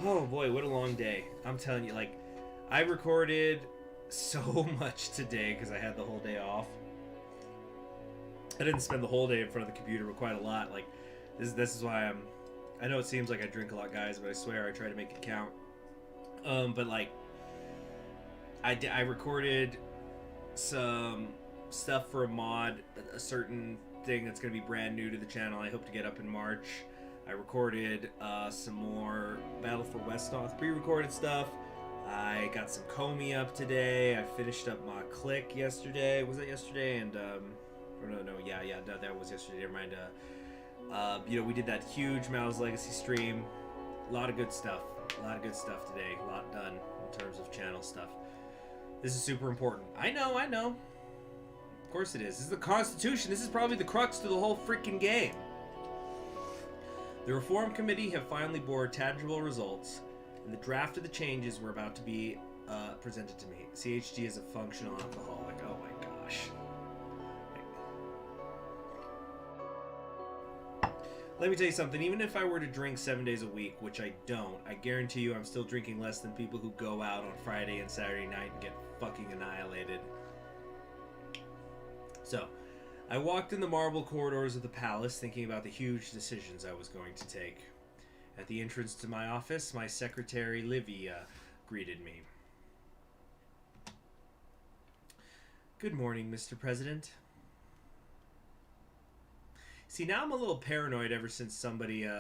Oh boy, what a long day. I'm telling you, like, I recorded so much today because I had the whole day off. I didn't spend the whole day in front of the computer, but quite a lot. Like, this is why I know it seems like I drink a lot, guys, but I swear I try to make it count. But like, I recorded some stuff for a mod, a certain thing that's going to be brand new to the channel. I hope to get up in March. I recorded some more Battle for Westnoth pre-recorded stuff. I got some Comey up today. I finished up my Click yesterday. Was that yesterday? And that was yesterday. Never mind. You know, we did that huge Mao's Legacy stream. A lot of good stuff. A lot of good stuff today. A lot done in terms of channel stuff. This is super important. I know. Of course it is. This is the Constitution. This is probably the crux to the whole freaking game. The Reform Committee have finally bore tangible results, and the draft of the changes were about to be presented to me. CHG is a functional alcoholic. Oh my gosh. Let me tell you something. Even if I were to drink 7 days a week, which I don't, I guarantee you I'm still drinking less than people who go out on Friday and Saturday night and get fucking annihilated. So, I walked in the marble corridors of the palace thinking about the huge decisions I was going to take. At the entrance to my office, my secretary, Livia, greeted me. Good morning, Mr. President. See, now I'm a little paranoid ever since somebody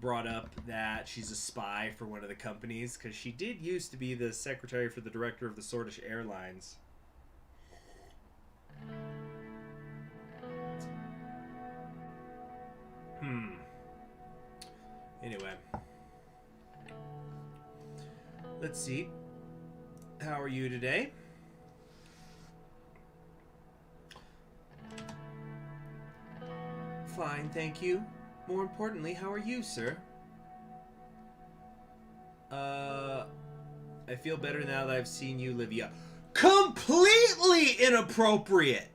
brought up that she's a spy for one of the companies, because she did used to be the secretary for the director of the Swedish Airlines. Anyway. Let's see. How are you today? Fine, thank you. More importantly, how are you, sir? I feel better now that I've seen you, Livia. Completely inappropriate!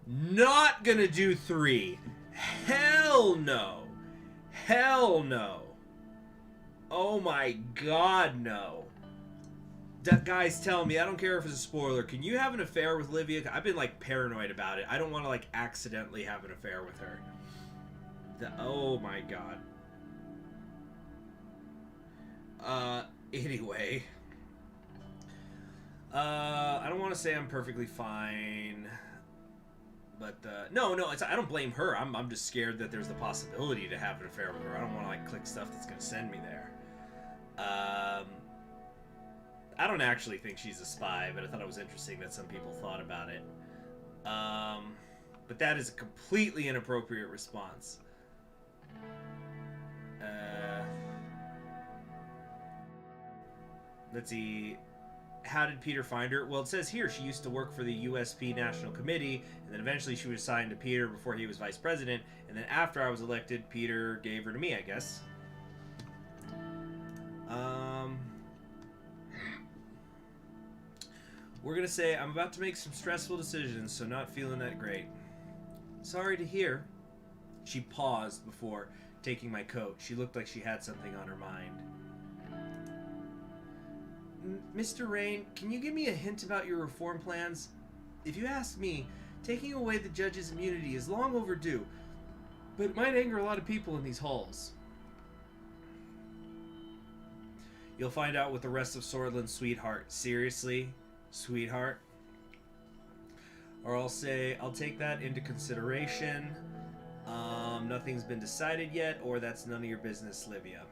Not gonna do 3. Hell no. Hell no. Oh my god, no. Guys, tell me, I don't care if it's a spoiler, can you have an affair with Livia? I've been, like, paranoid about it. I don't want to, like, accidentally have an affair with her. Oh my god. Anyway. I don't want to say I'm perfectly fine. But, no, I don't blame her. I'm just scared that there's the possibility to have an affair with her. I don't want to, like, click stuff that's going to send me there. I don't actually think she's a spy, but I thought it was interesting that some people thought about it. But that is a completely inappropriate response. let's see. How did Peter find her? Well, it says here she used to work for the USP National Committee, and then eventually she was assigned to Peter before he was vice president, and then after I was elected, Peter gave her to me, I guess. We're gonna say, I'm about to make some stressful decisions, so not feeling that great. Sorry to hear. She paused before taking my coat. She looked like she had something on her mind. Mr. Rain, can you give me a hint about your reform plans? If you ask me, taking away the judge's immunity is long overdue, but it might anger a lot of people in these halls. You'll find out with the rest of Swordland, sweetheart. Seriously? Sweetheart? Or I'll say, I'll take that into consideration. Nothing's been decided yet, or that's none of your business, Livia.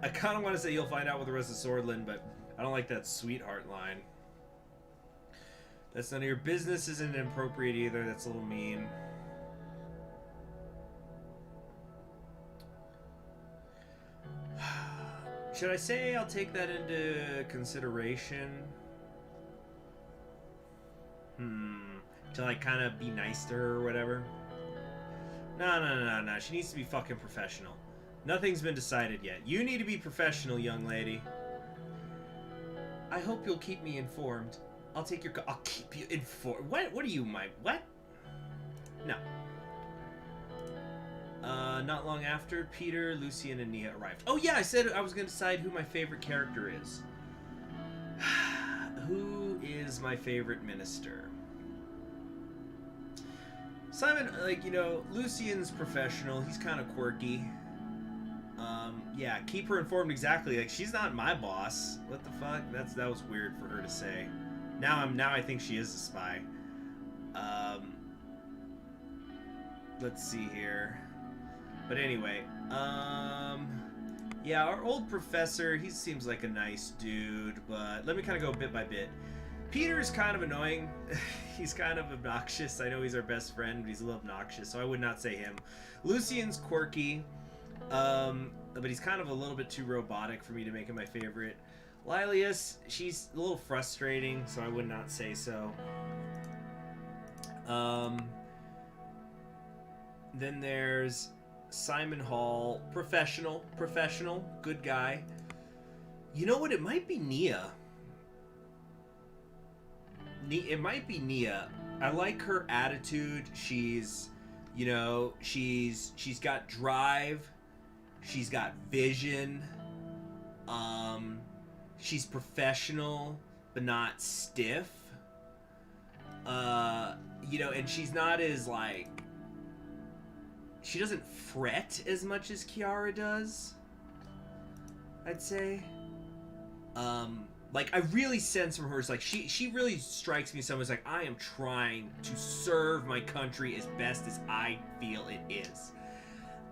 I kind of want to say you'll find out with the rest of Swordland, but I don't like that sweetheart line. That's none of your business isn't inappropriate either. That's a little mean. Should I say I'll take that into consideration? To like kind of be nice to her or whatever? No. She needs to be fucking professional. Nothing's been decided yet. You need to be professional, young lady. I hope you'll keep me informed. I'll take your... I'll keep you informed. What are you, my... What? No. Not long after, Peter, Lucian, and Nia arrived. Oh yeah, I said I was going to decide who my favorite character is. Who is my favorite minister? Simon, like, you know, Lucian's professional. He's kind of quirky. Yeah, keep her informed exactly. Like, she's not my boss. What the fuck? That was weird for her to say. Now I think she is a spy. Let's see here. But anyway, yeah, our old professor, he seems like a nice dude, but let me kind of go bit by bit. Peter's kind of annoying. He's kind of obnoxious. I know he's our best friend, but he's a little obnoxious, so I would not say him. Lucian's quirky, but he's kind of a little bit too robotic for me to make him my favorite. Lilius, she's a little frustrating, so I would not say so. Then there's Simon Hall, professional, good guy. You know what? It might be Nia. It might be Nia. I like her attitude. She's, you know, she's got drive. She's got vision. She's professional, but not stiff. You know, and she's not as, like... She doesn't fret as much as Kiara does, I'd say. Like, I really sense from her, it's like, she really strikes me as someone who's like, I am trying to serve my country as best as I feel it is.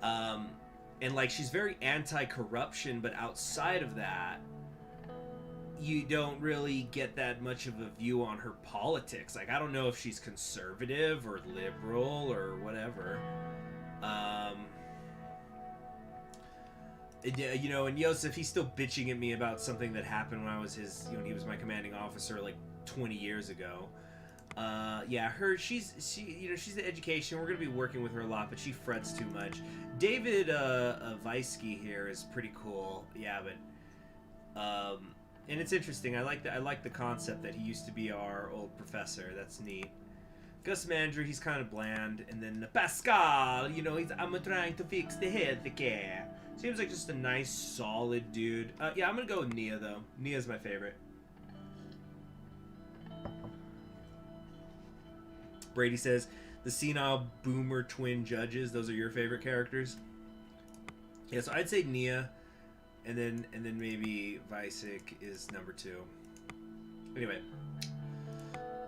And, like, she's very anti-corruption, but outside of that, you don't really get that much of a view on her politics. Like, I don't know if she's conservative or liberal or whatever. You know, and Yosef, he's still bitching at me about something that happened when I was his, you know, he was my commanding officer like 20 years ago. Yeah, she's the education. We're gonna be working with her a lot, but she frets too much. David Weisky here is pretty cool. Yeah, but and it's interesting. I like the concept that he used to be our old professor. That's neat. Gus Mandry, he's kind of bland, and then Pascal, you know, I'm trying to fix the healthcare. Seems like just a nice, solid dude. Yeah, I'm gonna go with Nia though. Nia's my favorite. Brady says the senile boomer twin judges. Those are your favorite characters. Yeah, so I'd say Nia, and then maybe Visik is number 2. Anyway,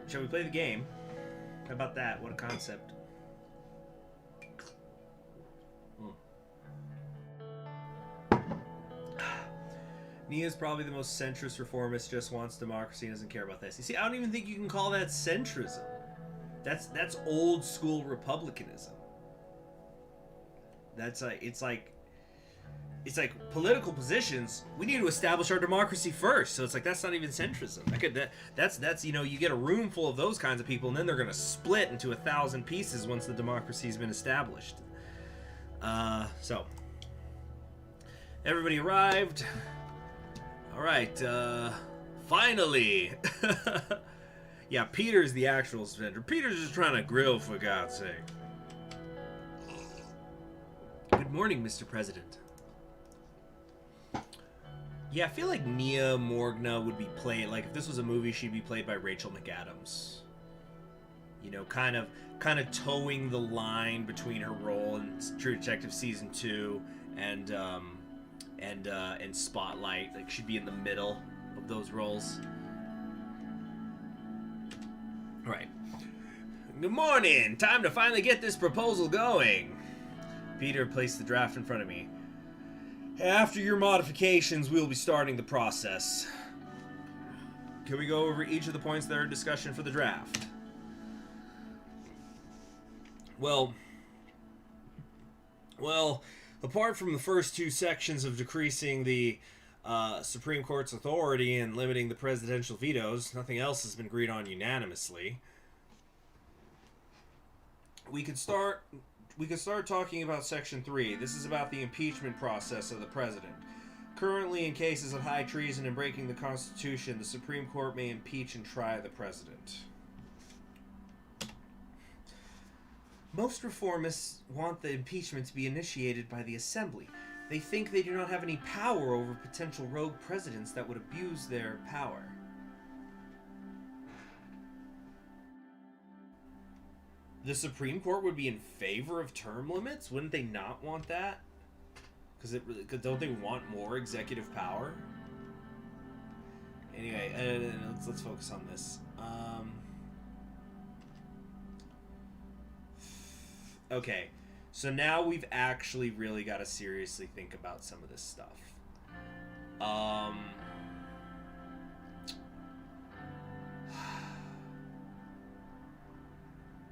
shall we play the game? How about that? What a concept. Nia's probably the most centrist reformist, just wants democracy and doesn't care about this. You see, I don't even think you can call that centrism. That's old school republicanism. It's like political positions. We need to establish our democracy first. So it's like that's not even centrism. That's you know, you get a room full of those kinds of people, and then they're gonna split into 1,000 pieces once the democracy's been established. So everybody arrived. All right, finally. Yeah, Peter's the actual spender. Peter's just trying to grill, for God's sake. Good morning, Mr. President. Yeah, I feel like Nia Morgna would be played, like if this was a movie, she'd be played by Rachel McAdams. You know, kind of towing the line between her role in True Detective Season 2 and Spotlight. Like she'd be in the middle of those roles. All right. Good morning. Time to finally get this proposal going. Peter placed the draft in front of me. After your modifications, we'll be starting the process. Can we go over each of the points that are in discussion for the draft? Well, apart from the first two sections of decreasing the Supreme Court's authority and limiting the presidential vetoes, nothing else has been agreed on unanimously. We could start talking about Section 3. This is about the impeachment process of the president. Currently, in cases of high treason and breaking the Constitution, the Supreme Court may impeach and try the president. Most reformists want the impeachment to be initiated by the Assembly. They think they do not have any power over potential rogue presidents that would abuse their power. The Supreme Court would be in favor of term limits? Wouldn't they not want that? Because don't they want more executive power? Anyway, let's focus on this. Okay, so now we've actually really got to seriously think about some of this stuff.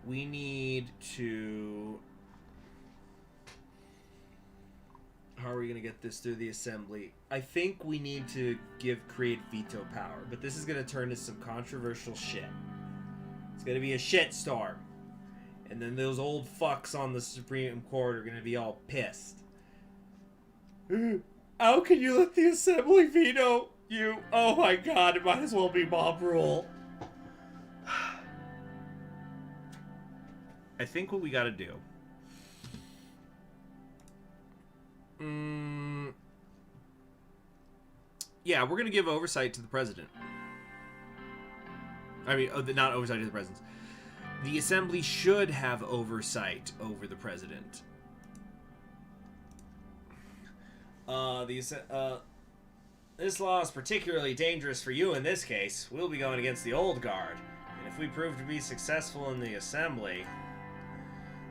We need to... How are we going to get this through the Assembly? I think we need to create veto power, but this is going to turn to some controversial shit. It's going to be a shitstorm. And then those old fucks on the Supreme Court are going to be all pissed. How can you let the Assembly veto you? Oh my god, it might as well be mob rule. I think what we got to do... yeah, we're going to give oversight to the president. I mean, not oversight to the president. The Assembly should have oversight over the president. This law is particularly dangerous for you in this case. We'll be going against the old guard. And if we prove to be successful in the Assembly,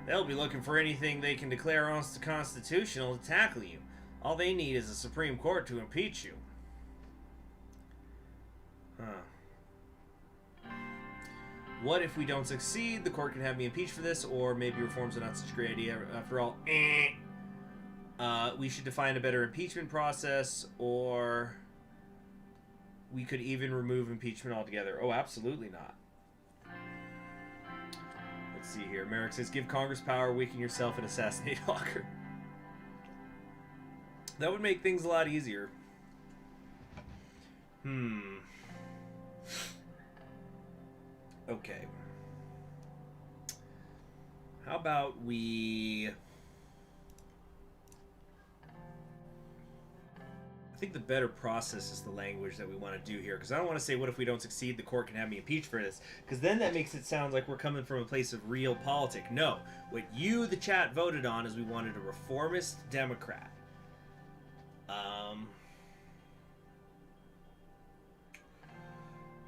they'll be looking for anything they can declare unconstitutional to tackle you. All they need is a Supreme Court to impeach you. What if we don't succeed? The court can have me impeached for this, or maybe reforms are not such a great idea after all. We should define a better impeachment process, or we could even remove impeachment altogether. Oh, absolutely not. Let's see here. Merrick says, give Congress power, weaken yourself, and assassinate Hawker. That would make things a lot easier. Okay. How about we... I think the better process is the language that we want to do here, because I don't want to say, what if we don't succeed, the court can have me impeached for this, because then that makes it sound like we're coming from a place of real politic. No. What you, the chat, voted on is we wanted a reformist Democrat.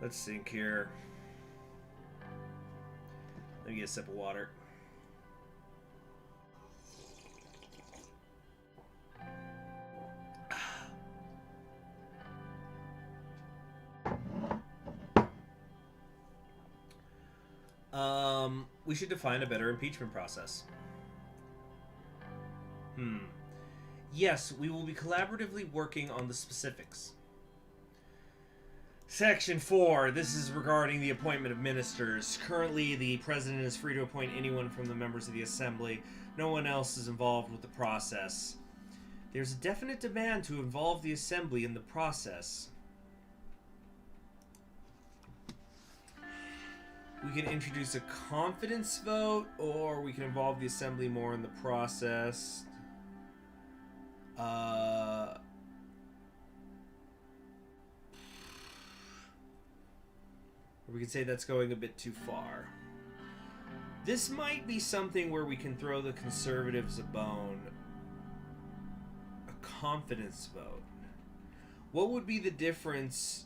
Let's think here. Let me get a sip of water. We should define a better impeachment process. Yes, we will be collaboratively working on the specifics. Section 4. This is regarding the appointment of ministers. Currently, the president is free to appoint anyone from the members of the assembly. No one else is involved with the process. There's a definite demand to involve the assembly in the process. We can introduce a confidence vote, or we can involve the assembly more in the process. Or we could say that's going a bit too far. This might be something where we can throw the conservatives a bone. A confidence vote. What would be the difference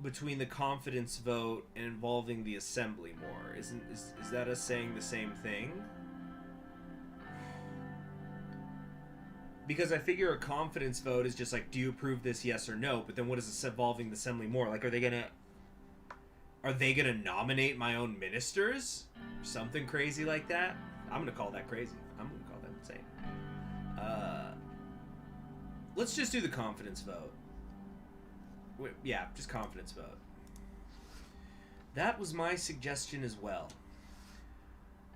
between the confidence vote and involving the assembly more? Is that us saying the same thing? Because I figure a confidence vote is just like, do you approve this, yes or no? But then what is this involving the assembly more? Like, are they gonna nominate my own ministers? Or something crazy like that? I'm gonna call that crazy. I'm gonna call that insane. Let's just do the confidence vote. Yeah, just confidence vote. That was my suggestion as well.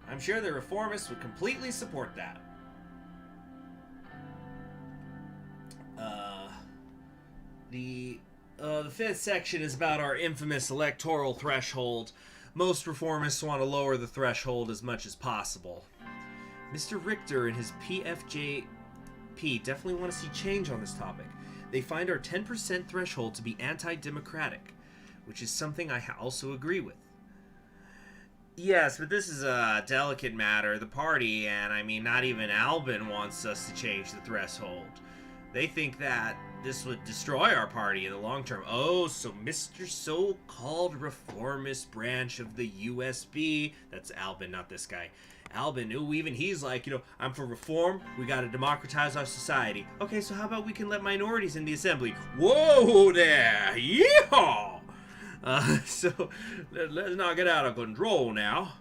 I'm sure the reformists would completely support that. The fifth section is about our infamous electoral threshold. Most reformists want to lower the threshold as much as possible. Mr. Richter and his PFJP definitely want to see change on this topic. They find our 10% threshold to be anti-democratic, which is something I also agree with. Yes, but this is a delicate matter. The party, and I mean not even Albin, wants us to change the threshold. They think that this would destroy our party in the long term. Oh, so Mr. So-called reformist branch of the USB, that's Albin, not this guy. Albin, ooh, even he's like, I'm for reform. We got to democratize our society. Okay, so how about we can let minorities in the assembly? Whoa there! Yeehaw! So, let's not get out of control now.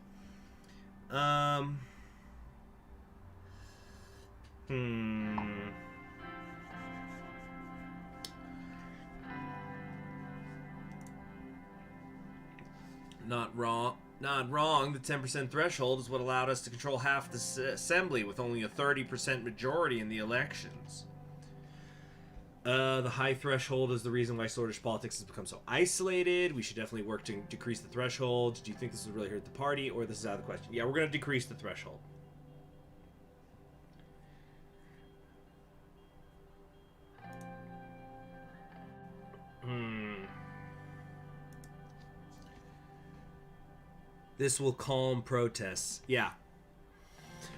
Not wrong. Not wrong. The 10% threshold is what allowed us to control half the assembly with only a 30% majority in the elections. The high threshold is the reason why Swedish politics has become so isolated. We should definitely work to decrease the threshold. Do you think this would really hurt the party, or this is out of the question? Yeah, we're going to decrease the threshold. This will calm protests. Yeah.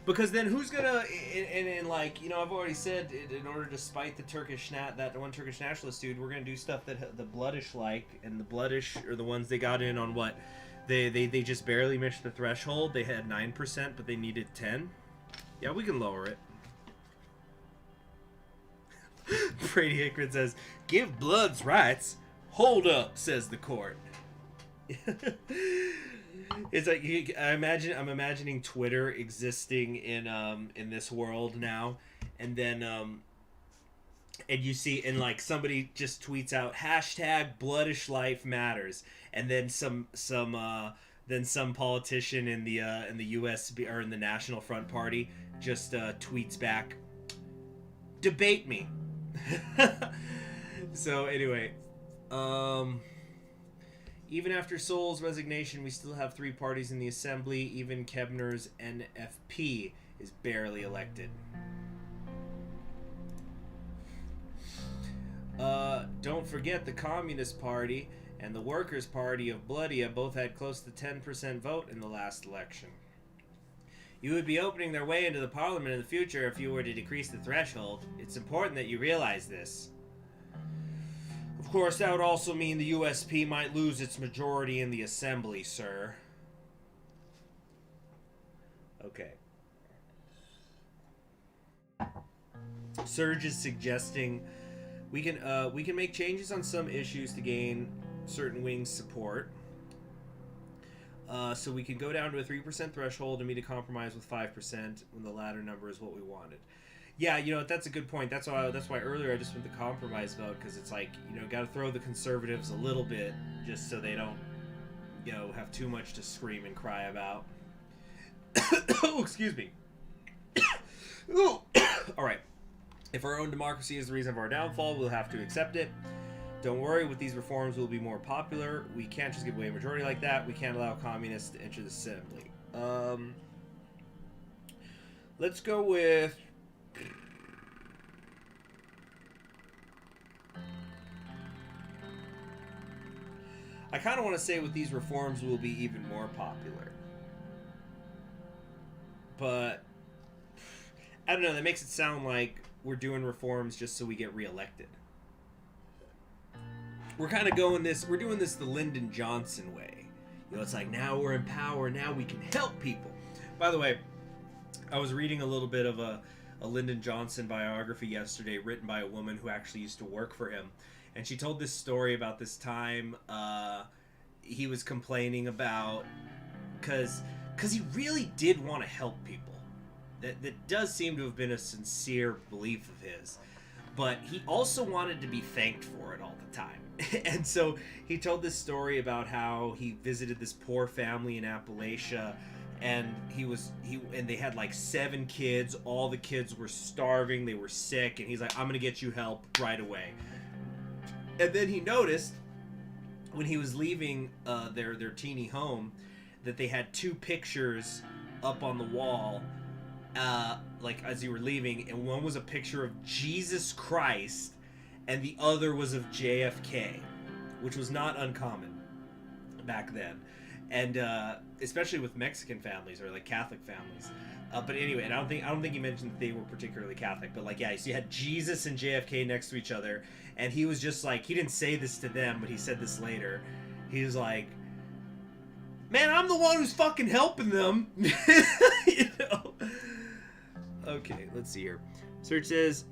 Because then who's gonna, and like, I've already said, in order to spite that one Turkish nationalist dude, we're gonna do stuff that the Bloodish like, and the Bloodish are the ones they got in on what? They just barely missed the threshold. They had 9%, but they needed 10. Yeah, we can lower it. Brady Hickman says, "Give Bloods rights." Hold up, says the court. It's like I'm imagining Twitter existing in this world now, and then and you see, and like somebody just tweets out hashtag Bloodish Life Matters, and then some politician in the USB or in the National Front Party just tweets back, "Debate me." So anyway, even after Sol's resignation, we still have 3 parties in the assembly. Even Kebner's NFP is barely elected. Don't forget the Communist Party and the Workers' Party of Bloodia both had close to 10% vote in the last election. You would be opening their way into the parliament in the future if you were to decrease the threshold. It's important that you realize this. Of course, that would also mean the USP might lose its majority in the assembly, sir. Okay. Surge is suggesting we can make changes on some issues to gain certain wings' support. So we can go down to a 3% threshold and meet a compromise with 5% when the latter number is what we wanted. Yeah, you know, that's a good point. That's why earlier I just went the compromise vote, because it's like, you know, got to throw the conservatives a little bit just so they don't, you know, have too much to scream and cry about. Oh, excuse me. Ooh. All right. If our own democracy is the reason of our downfall, we'll have to accept it. Don't worry, with these reforms we'll be more popular. We can't just give away a majority like that. We can't allow communists to enter the assembly. Let's go with... I kind of want to say with these reforms we'll be even more popular. But I don't know, that makes it sound like we're doing reforms just so we get reelected. We're kind of doing this the Lyndon Johnson way. You know, it's like, now we're in power, now we can help people. By the way, I was reading a little bit of a Lyndon Johnson biography yesterday written by a woman who actually used to work for him. And she told this story about this time he was complaining about, because he really did want to help people. That does seem to have been a sincere belief of his. But he also wanted to be thanked for it all the time. And so he told this story about how he visited this poor family in Appalachia, and they had like 7 kids. All the kids were starving, they were sick, and he's like, I'm gonna get you help right away. And then he noticed when he was leaving their teeny home that they had 2 pictures up on the wall, like as you were leaving, and one was a picture of Jesus Christ and the other was of JFK, which was not uncommon back then, and especially with Mexican families or like Catholic families. But anyway, and I don't think he mentioned that they were particularly Catholic, but like, yeah, so you had Jesus and JFK next to each other, and he was just like, he didn't say this to them, but he said this later. He was like, man, I'm the one who's fucking helping them. You know? Okay, let's see here. Search says,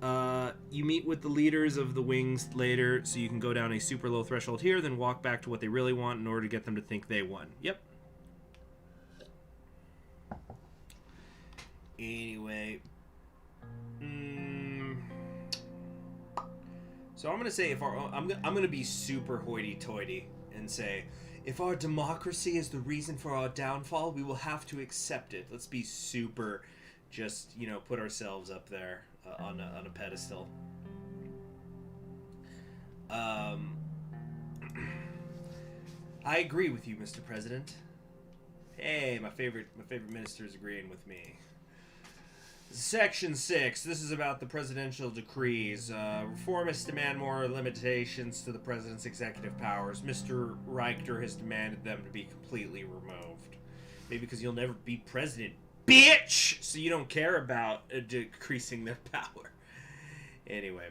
you meet with the leaders of the wings later, so you can go down a super low threshold here, then walk back to what they really want in order to get them to think they won. Yep. Anyway. So I'm going to say, I'm going to be super hoity-toity and say, if our democracy is the reason for our downfall, we will have to accept it. Let's be super, just, you know, put ourselves up there on a pedestal. I agree with you, Mr. President. Hey, my favorite minister is agreeing with me. Section 6. This is about the presidential decrees. Reformists demand more limitations to the president's executive powers. Mr. Richter has demanded them to be completely removed. Maybe because you'll never be president, bitch! So you don't care about decreasing their power. Anyway.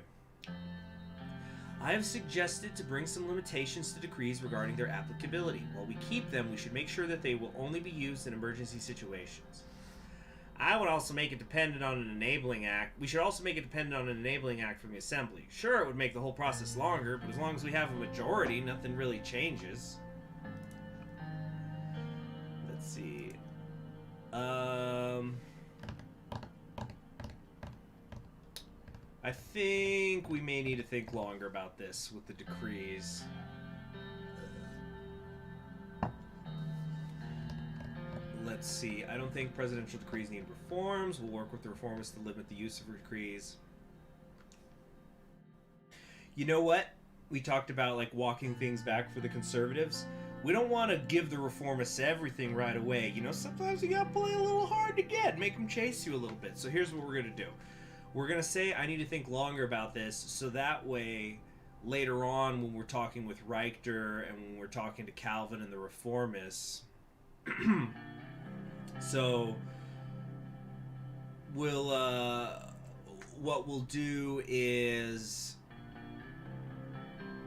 I have suggested to bring some limitations to decrees regarding their applicability. While we keep them, we should make sure that they will only be used in emergency situations. I would also make it dependent on an enabling act. We should also make it dependent on an enabling act from the Assembly. Sure, it would make the whole process longer, but as long as we have a majority, nothing really changes. Let's see. I think we may need to think longer about this with the decrees. Let's see. I don't think presidential decrees need reforms. We'll work with the reformists to limit the use of decrees. You know what? We talked about like walking things back for the conservatives. We don't want to give the reformists everything right away. You know, sometimes you gotta play a little hard to get. Make them chase you a little bit. So here's what we're gonna do. We're gonna say I need to think longer about this, so that way later on when we're talking with Richter and when we're talking to Calvin and the reformists, so we'll what we'll do is,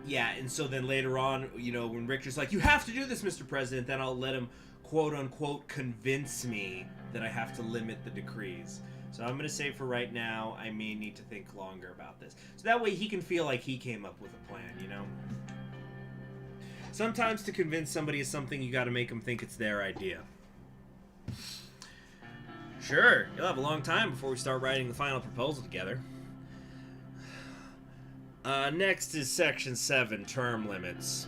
yeah, and so then later on, you know, when Richter's like, you have to do this, Mr. President, then I'll let him quote unquote convince me that I have to limit the decrees. So I'm going to say for right now, I may need to think longer about this. So that way he can feel like he came up with a plan, you know? Sometimes to convince somebody of something, you got to make them think it's their idea. Sure, you'll have a long time before we start writing the final proposal together. Next is Section 7, term limits.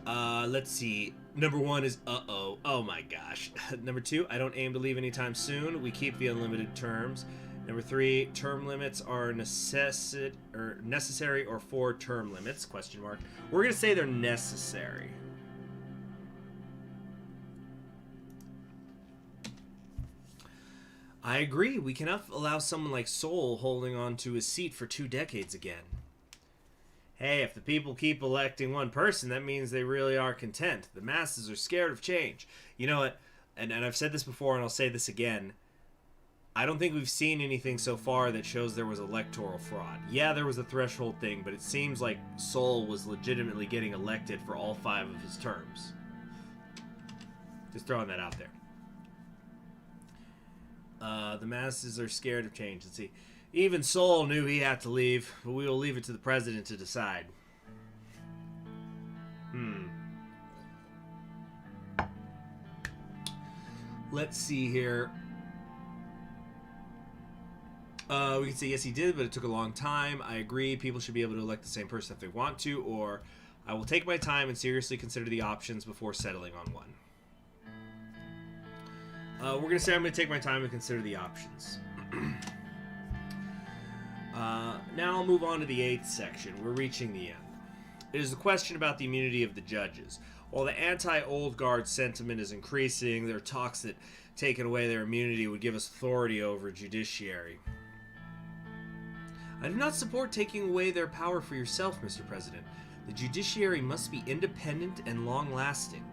Let's see. Number 1 is uh-oh. Oh my gosh. Number 2, I don't aim to leave anytime soon. We keep the unlimited terms. Number 3, term limits are necessary or for term limits, question mark. We're going to say they're necessary. I agree. We cannot allow someone like Sol holding on to his seat for 2 decades again. Hey, if the people keep electing one person, that means they really are content. The masses are scared of change. You know what? And I've said this before, and I'll say this again. I don't think we've seen anything so far that shows there was electoral fraud. Yeah, there was a threshold thing, but it seems like Sol was legitimately getting elected for all 5 of his terms. Just throwing that out there. The masses are scared of change. Let's see. Even Sol knew he had to leave, but we will leave it to the president to decide. Let's see here. We can say, yes, he did, but it took a long time. I agree. People should be able to elect the same person if they want to, or I will take my time and seriously consider the options before settling on one. We're going to say I'm going to take my time and consider the options. Now I'll move on to the 8th section. We're reaching the end. It is the question about the immunity of the judges. While the anti-old guard sentiment is increasing, there are talks that taking away their immunity would give us authority over judiciary. I do not support taking away their power for yourself, Mr. President. The judiciary must be independent and long-lasting.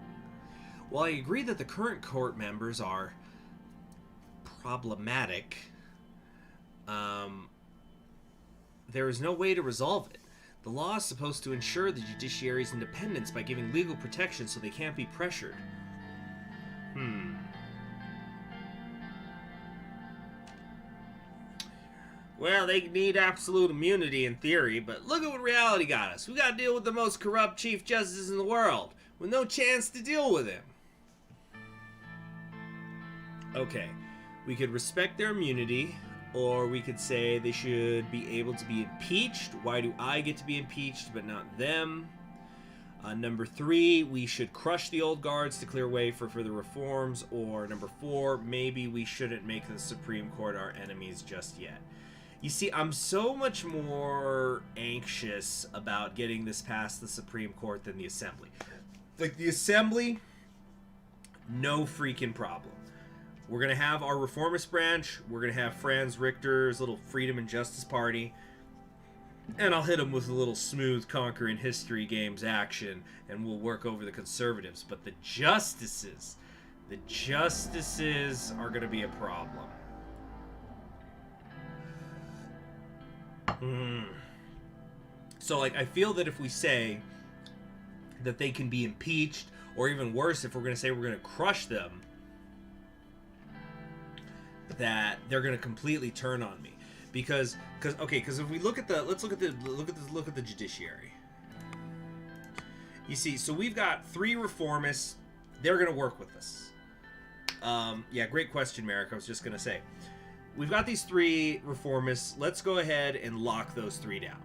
While I agree that the current court members are problematic, there is no way to resolve it. The law is supposed to ensure the judiciary's independence by giving legal protection so they can't be pressured. Well, they need absolute immunity in theory, but look at what reality got us. We got to deal with the most corrupt Chief Justice in the world, with no chance to deal with him. Okay, we could respect their immunity, or we could say they should be able to be impeached. Why do I get to be impeached, but not them? Number 3, we should crush the old guards to clear way for further reforms. Or number 4, maybe we shouldn't make the Supreme Court our enemies just yet. You see, I'm so much more anxious about getting this past the Supreme Court than the Assembly. Like, the Assembly, no freaking problem. We're going to have our reformist branch. We're going to have Franz Richter's little Freedom and Justice Party. And I'll hit them with a little smooth conquering history games action, and we'll work over the conservatives. But the justices are going to be a problem. So, like, I feel that if we say that they can be impeached, or even worse, if we're going to say we're going to crush them, that they're going to completely turn on me. Because if we look at let's look at the judiciary. You see, so we've got 3 reformists. They're going to work with us. Yeah, great question, Merrick. I was just going to say, we've got these 3 reformists. Let's go ahead and lock those 3 down.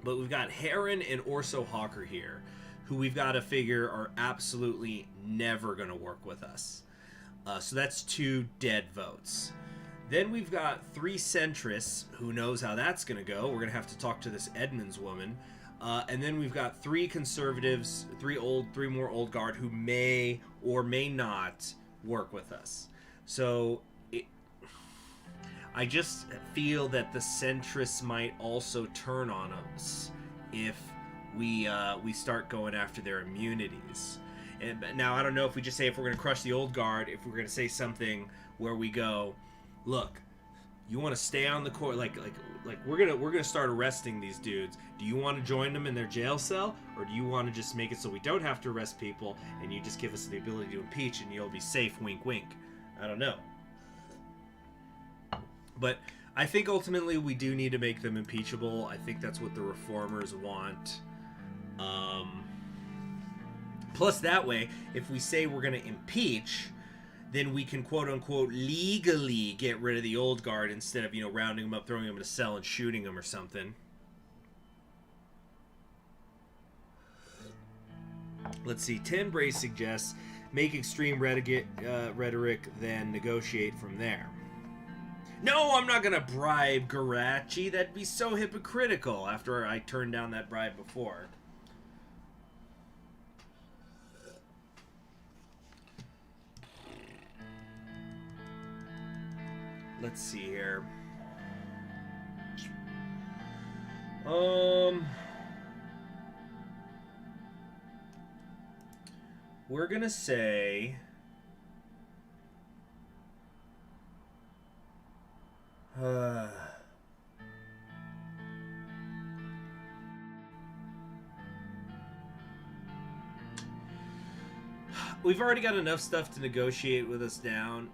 But we've got Heron and Orso Hawker here, who we've got to figure are absolutely never going to work with us. So that's 2 dead votes. Then we've got 3 centrists. Who knows how that's going to go? We're going to have to talk to this Edmonds woman. And then we've got 3 conservatives, 3 more old guard who may or may not work with us. So I just feel that the centrists might also turn on us if we start going after their immunities. And now I don't know if we just say if we're going to crush the old guard, if we're going to say something where we go, look, you want to stay on the court, like we're gonna start arresting these dudes. Do you want to join them in their jail cell, or do you want to just make it so we don't have to arrest people and you just give us the ability to impeach and you'll be safe? Wink, wink. I don't know. But I think ultimately we do need to make them impeachable. I think that's what the reformers want. Plus, that way, if we say we're going to impeach, then we can quote-unquote legally get rid of the old guard instead of, you know, rounding them up, throwing them in a cell, and shooting them or something. Let's see. Ten Bray suggests make extreme rhetoric, then negotiate from there. No, I'm not going to bribe Garachi. That'd be so hypocritical after I turned down that bribe before. Let's see here. We're gonna say we've already got enough stuff to negotiate with us down.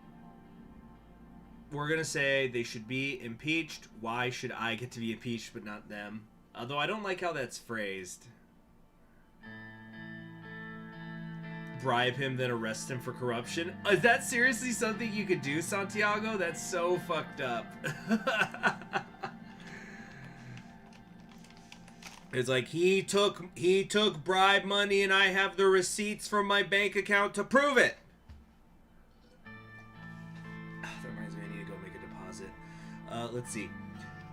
We're going to say they should be impeached. Why should I get to be impeached but not them? Although I don't like how that's phrased. Bribe him, then arrest him for corruption? Is that seriously something you could do, Santiago? That's so fucked up. It's like, he took bribe money and I have the receipts from my bank account to prove it. Let's see.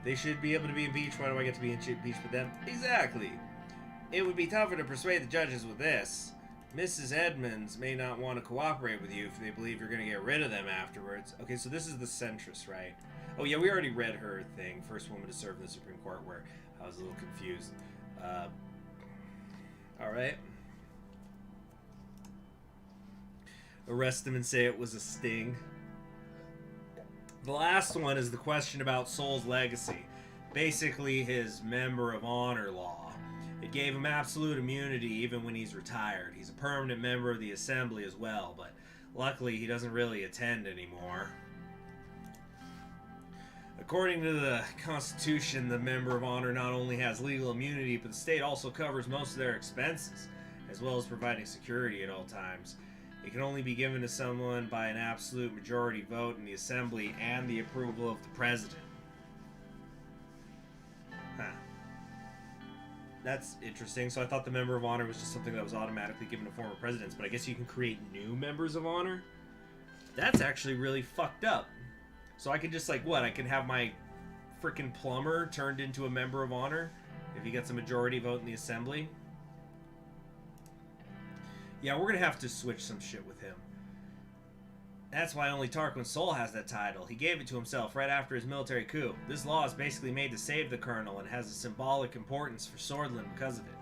They should be able to be impeached. Why do I get to be impeached with them? Exactly. It would be tougher to persuade the judges with this. Mrs. Edmonds may not want to cooperate with you if they believe you're going to get rid of them afterwards. Okay, so this is the centrist, right? Oh, yeah, we already read her thing. First woman to serve in the Supreme Court, where I was a little confused. All right. Arrest him and say it was a sting. The last one is the question about Sol's legacy. Basically, his Member of Honor law. It gave him absolute immunity even when he's retired. He's a permanent member of the Assembly as well, but luckily he doesn't really attend anymore. According to the Constitution, the Member of Honor not only has legal immunity, but the state also covers most of their expenses, as well as providing security at all times. It can only be given to someone by an absolute majority vote in the Assembly and the approval of the President. Huh. That's interesting. So I thought the Member of Honor was just something that was automatically given to former presidents, but I guess you can create new Members of Honor? That's actually really fucked up. So I can just, like, what? I can have my frickin' plumber turned into a Member of Honor if he gets a majority vote in the Assembly? Yeah, we're going to have to switch some shit with him. That's why only Tarquin Sol has that title. He gave it to himself right after his military coup. This law is basically made to save the colonel and has a symbolic importance for Swordland because of it.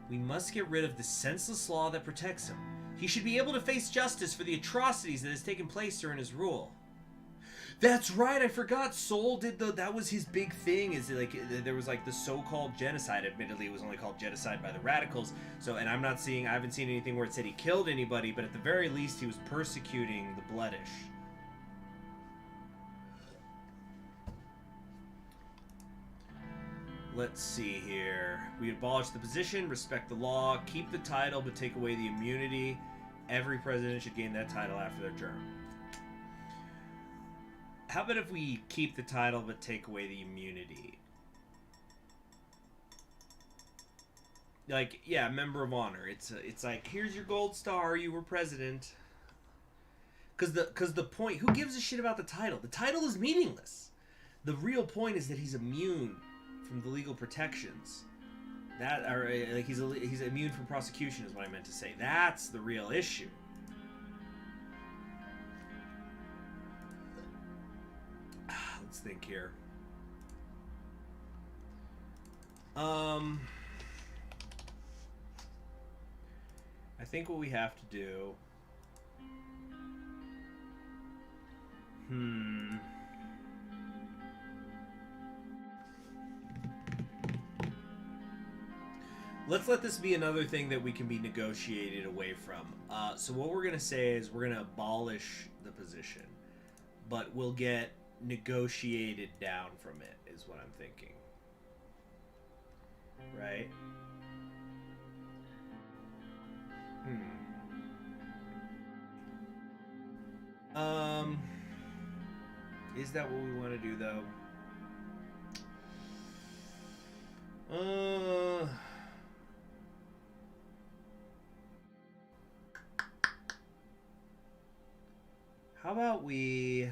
We must get rid of the senseless law that protects him. He should be able to face justice for the atrocities that has taken place during his rule. That's right, I forgot. Sol did that was his big thing, is like there was like the so-called genocide. Admittedly, it was only called genocide by the radicals. So, and I haven't seen anything where it said he killed anybody, but at the very least he was persecuting the bloodish. Let's see here. We abolish the position, respect the law, keep the title, but take away the immunity. Every president should gain that title after their term. How about if we keep the title but take away the immunity? Like, yeah, Member of Honor. It's like, here's your gold star, you were president. Cause the point, who gives a shit about the title? The title is meaningless. The real point is that he's immune from the legal protections. Like he's immune from prosecution is what I meant to say. That's the real issue. Let's think here. I think what we have to do. Let's let this be another thing that we can be negotiated away from. So what we're going to say is we're going to abolish the position, but we'll get negotiated down from it, is what I'm thinking. Right? Is that what we want to do, though? How about we...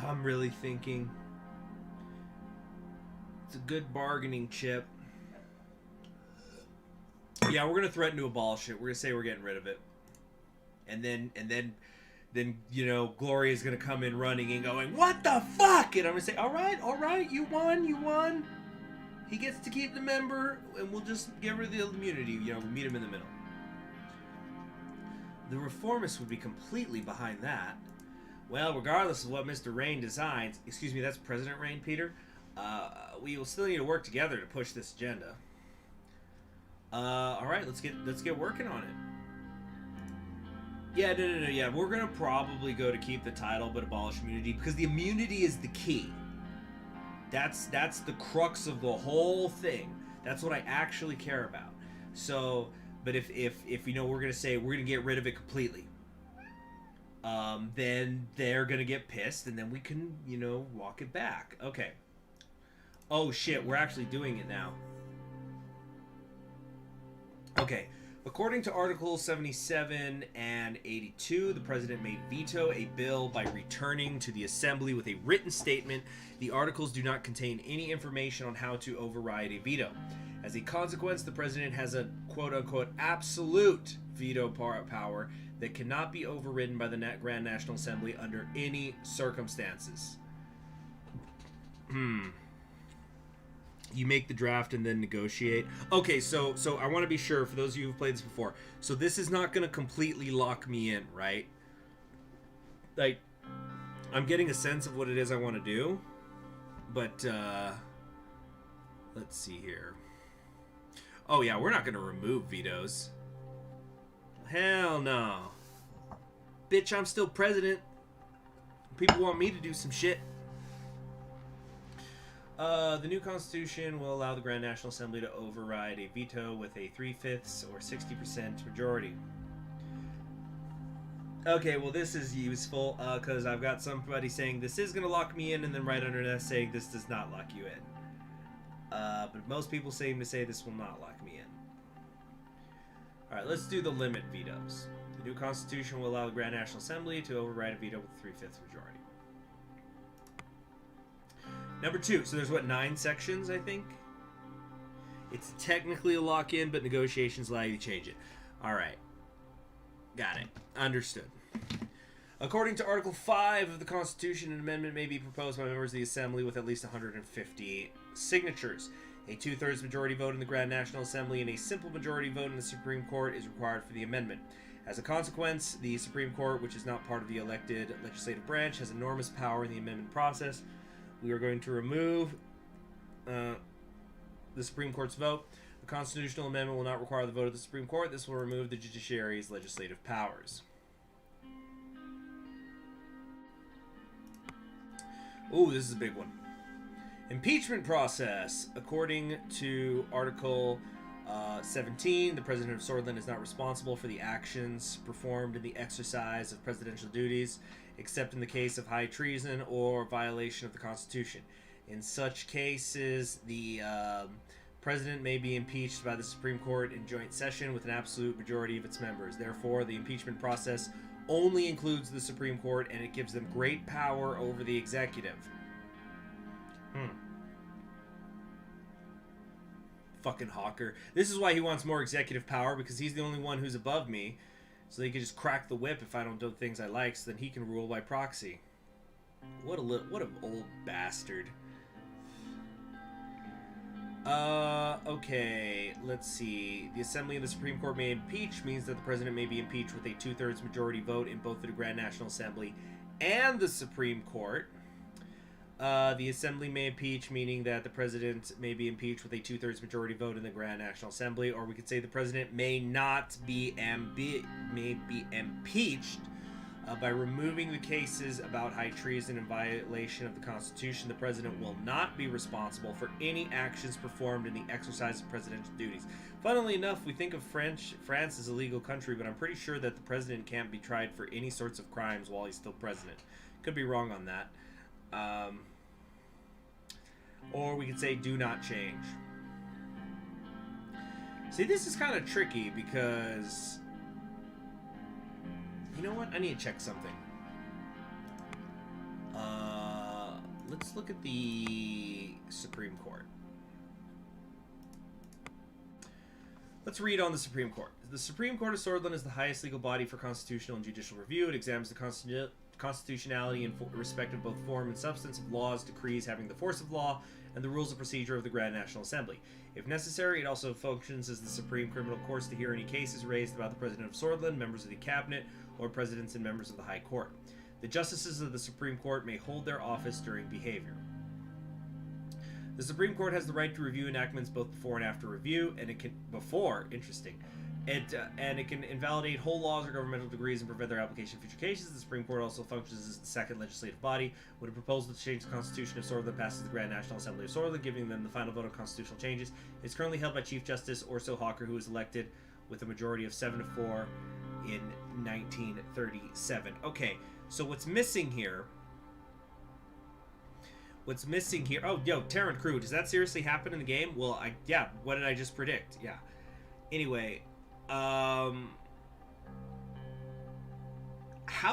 I'm really thinking. It's a good bargaining chip. Yeah, we're gonna threaten to abolish it. We're gonna say we're getting rid of it, and then you know, Gloria's gonna come in running and going, "What the fuck?" And I'm gonna say, "All right, you won. He gets to keep the member, and we'll just get rid of the immunity. You know, we'll meet him in the middle." The reformists would be completely behind that. Well, regardless of what Mr. Rain designs, excuse me, that's President Rain, Peter. We will still need to work together to push this agenda. All right, let's get working on it. Yeah, no. Yeah, we're gonna probably go to keep the title but abolish immunity because the immunity is the key. That's the crux of the whole thing. That's what I actually care about. So, but if you know we're gonna say we're gonna get rid of it completely, then they're gonna get pissed, and then we can, you know, walk it back. Okay. Oh shit, we're actually doing it now. Okay. According to Articles 77 and 82, the President may veto a bill by returning to the Assembly with a written statement. The articles do not contain any information on how to override a veto. As a consequence, the President has a quote-unquote absolute veto power that cannot be overridden by the Grand National Assembly under any circumstances. You make the draft and then negotiate. Okay, so I want to be sure, for those of you who've played this before, so this is not going to completely lock me in, right? Like, I'm getting a sense of what it is I want to do, but, let's see here. Oh yeah, we're not going to remove vetoes. Hell no. Bitch, I'm still president. People want me to do some shit. The new Constitution will allow the Grand National Assembly to override a veto with a 3/5 or 60% majority. Okay, well this is useful, because I've got somebody saying this is going to lock me in, and then right under that saying this does not lock you in. But most people seem to say this will not lock me in. Alright, let's do the limit vetoes. The new Constitution will allow the Grand National Assembly to override a veto with a 3/5 majority. Number 2, so there's what, 9 sections, I think? It's technically a lock-in, but negotiations allow you to change it. Alright. Got it. Understood. According to Article 5 of the Constitution, an amendment may be proposed by members of the Assembly with at least 150 signatures. A 2/3 majority vote in the Grand National Assembly and a simple majority vote in the Supreme Court is required for the amendment. As a consequence, the Supreme Court, which is not part of the elected legislative branch, has enormous power in the amendment process. We are going to remove the Supreme Court's vote. The constitutional amendment will not require the vote of the Supreme Court. This will remove the judiciary's legislative powers. Ooh, this is a big one. Impeachment process. According to Article 17, the President of Swordland is not responsible for the actions performed in the exercise of presidential duties, except in the case of high treason or violation of the Constitution. In such cases, the President may be impeached by the Supreme Court in joint session with an absolute majority of its members. Therefore, the impeachment process only includes the Supreme Court, and it gives them great power over the executive. Fucking Hawker. This is why he wants more executive power, because he's the only one who's above me. So he can just crack the whip if I don't do things I like, so then he can rule by proxy. What an old bastard. Okay, let's see. The Assembly and the Supreme Court may impeach means that the President may be impeached with a 2/3 majority vote in both the Grand National Assembly and the Supreme Court. The Assembly may impeach, meaning that the President may be impeached with a 2/3 majority vote in the Grand National Assembly, or we could say the President may not be impeached By removing the cases about high treason in violation of the Constitution, the president will not be responsible for any actions performed in the exercise of presidential duties. Funnily enough, we think of France as a legal country, but I'm pretty sure that the president can't be tried for any sorts of crimes while he's still president. Could be wrong on that. Or we could say do not change. See, this is kind of tricky because... You know what? I need to check something. Let's look at the Supreme Court. Let's read on the Supreme Court. The Supreme Court of Swordsland is the highest legal body for constitutional and judicial review. It examines the constitutionality in respect of both form and substance of laws, decrees having the force of law, and the rules of procedure of the Grand National Assembly. If necessary, it also functions as the Supreme Criminal Court to hear any cases raised about the President of Swordsland, members of the Cabinet, or presidents and members of the High Court. The justices of the Supreme Court may hold their office during behavior. The Supreme Court has the right to review enactments both before and after review, and it can it can invalidate whole laws or governmental decrees and prevent their application in future cases. The Supreme Court also functions as the second legislative body. When a proposal to change the Constitution of Swordsland passes the Grand National Assembly of Swordsland, giving them the final vote on constitutional changes, it's currently held by Chief Justice Orso Hawker, who was elected with a majority of 7 to 4 in 1937. Okay, so what's missing here? Oh, yo, Terran Crew, does that seriously happen in the game? Well, yeah, what did I just predict? Yeah. Anyway, how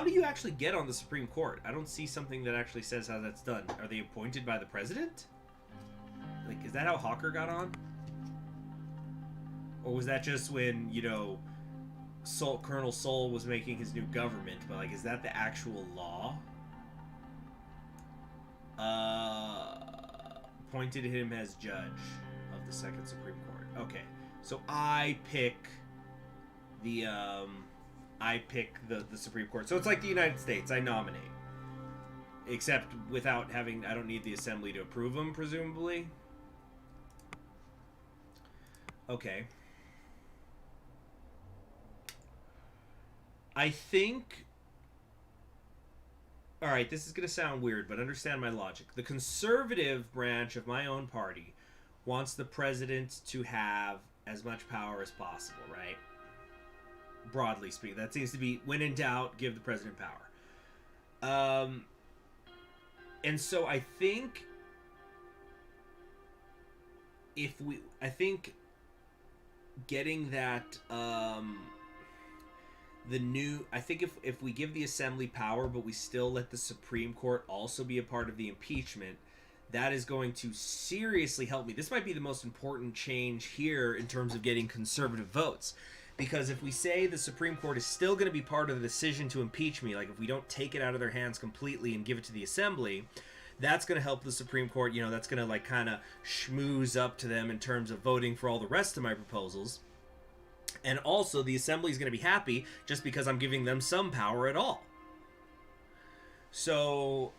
do you actually get on the Supreme Court? I don't see something that actually says how that's done. Are they appointed by the president? Like, is that how Hawker got on? Or was that just when, you know, Colonel Sol was making his new government? But, like, is that the actual law? Appointed him as judge of the Second Supreme Court. Okay, so I pick the Supreme Court. So it's like the United States. I nominate, except without having. I don't need the Assembly to approve them, presumably. Okay. I think. Alright, this is going to sound weird, but understand my logic. The conservative branch of my own party wants the president to have as much power as possible, right? Broadly speaking. That seems to be, when in doubt, give the president power. And so I think getting that, I think if we give the Assembly power, but we still let the Supreme Court also be a part of the impeachment, that is going to seriously help me. This might be the most important change here in terms of getting conservative votes. Because if we say the Supreme Court is still going to be part of the decision to impeach me, like if we don't take it out of their hands completely and give it to the Assembly, that's going to help the Supreme Court, you know, that's going to like kind of schmooze up to them in terms of voting for all the rest of my proposals. And also, the Assembly is going to be happy just because I'm giving them some power at all. So,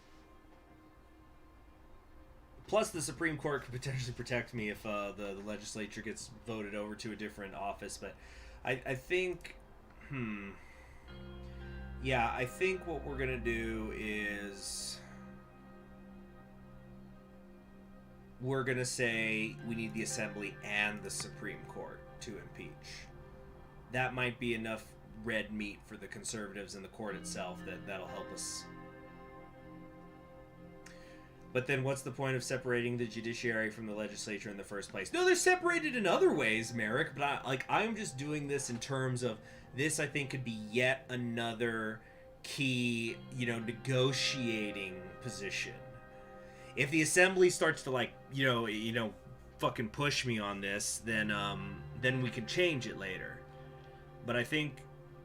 plus the Supreme Court could potentially protect me if the legislature gets voted over to a different office. But I think, yeah, I think what we're going to do is we're going to say we need the Assembly and the Supreme Court to impeach. That might be enough red meat for the conservatives and the court itself that'll help us. But then what's the point of separating the judiciary from the legislature in the first place? No, they're separated in other ways, Merrick, but I'm just doing this in terms of this. I think could be yet another key, you know, negotiating position. If the Assembly starts to fucking push me on this, then we can change it later. But I think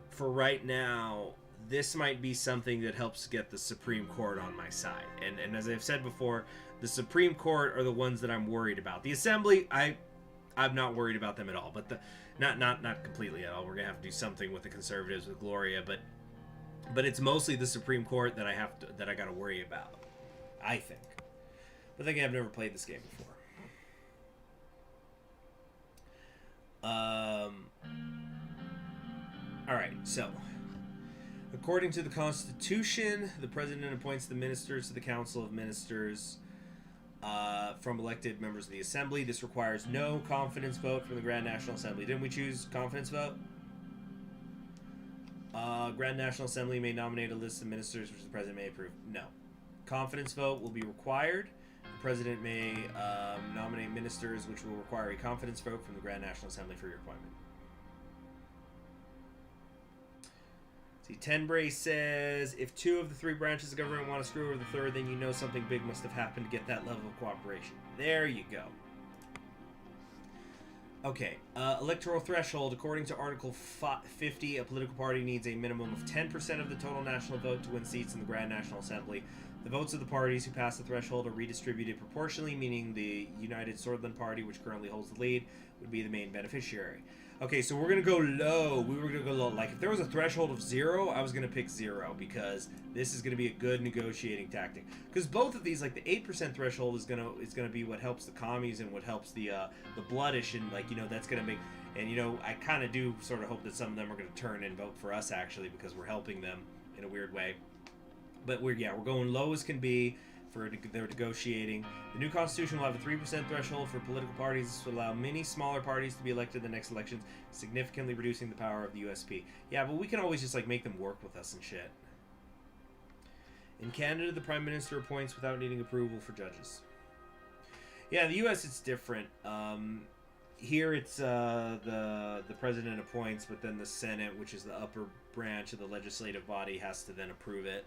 for right now, this might be something that helps get the Supreme Court on my side. And as I've said before, the Supreme Court are the ones that I'm worried about. The Assembly, I'm not worried about them at all. But not completely at all. We're gonna have to do something with the conservatives with Gloria, but it's mostly the Supreme Court that I gotta worry about. I think. But again, I've never played this game before. Alright, so According to the Constitution, the President appoints the ministers to the Council of Ministers from elected members of the Assembly. This requires no confidence vote from the Grand National Assembly. Didn't we choose confidence vote? Grand National Assembly may nominate a list of ministers which the President may approve. No. Confidence vote will be required. The President may nominate ministers which will require a confidence vote from the Grand National Assembly for your appointment. See, Tenbray says, if 2 of the 3 branches of government want to screw over the 3rd, then you know something big must have happened to get that level of cooperation. There you go. Okay, electoral threshold. According to Article 50, a political party needs a minimum of 10% of the total national vote to win seats in the Grand National Assembly. The votes of the parties who pass the threshold are redistributed proportionally, meaning the United Swordland Party, which currently holds the lead, would be the main beneficiary. Okay, so we're going to go low. We were going to go low. Like, if there was a threshold of 0, I was going to pick 0, because this is going to be a good negotiating tactic. Because both of these, like, the 8% threshold is going to be what helps the commies and what helps the bloodish, and, like, you know, that's going to make... And, you know, I kind of do sort of hope that some of them are going to turn and vote for us, actually, because we're helping them in a weird way. But, we're going low as can be. They're negotiating. The new constitution will have a 3% threshold for political parties. This would allow many smaller parties to be elected in the next elections, significantly reducing the power of the USP. Yeah, but we can always just like make them work with us and shit. In Canada, the Prime Minister appoints without needing approval for judges. Yeah, in the US it's different. Here it's the President appoints, but then the Senate, which is the upper branch of the legislative body, has to then approve it.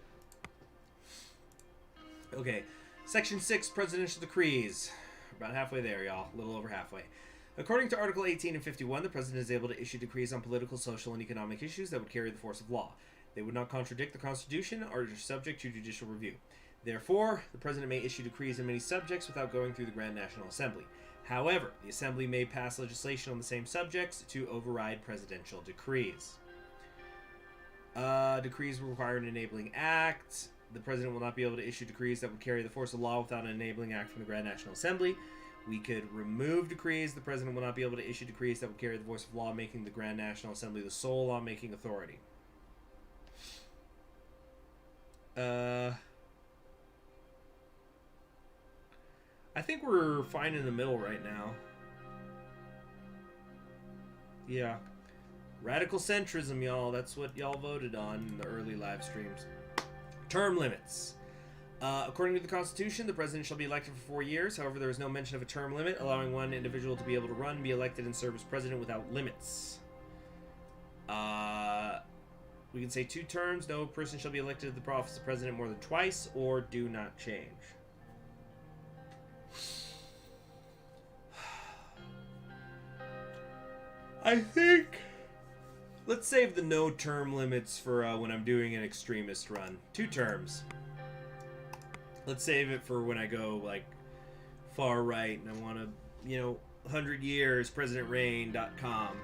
Okay, Section 6, Presidential Decrees. About halfway there, y'all. A little over halfway. According to Article 18 and 51, the President is able to issue decrees on political, social, and economic issues that would carry the force of law. They would not contradict the Constitution or are subject to judicial review. Therefore, the President may issue decrees on many subjects without going through the Grand National Assembly. However, the Assembly may pass legislation on the same subjects to override presidential decrees. Decrees will require an enabling act. The President will not be able to issue decrees that would carry the force of law without an enabling act from the Grand National Assembly. We could remove decrees. The President will not be able to issue decrees that would carry the force of law, making the Grand National Assembly the sole lawmaking authority. I think we're fine in the middle right now. Yeah. Radical centrism, y'all. That's what y'all voted on in the early live streams. Term limits. According to the Constitution, the President shall be elected for 4 years. However, there is no mention of a term limit, allowing one individual to be able to run, be elected, and serve as President without limits. We can say 2 terms. No person shall be elected to the office of President more than twice, or do not change. I think... Let's save the no term limits for when I'm doing an extremist run. 2 terms. Let's save it for when I go, like, far right and I want to, you know, 100 years, PresidentReign.com.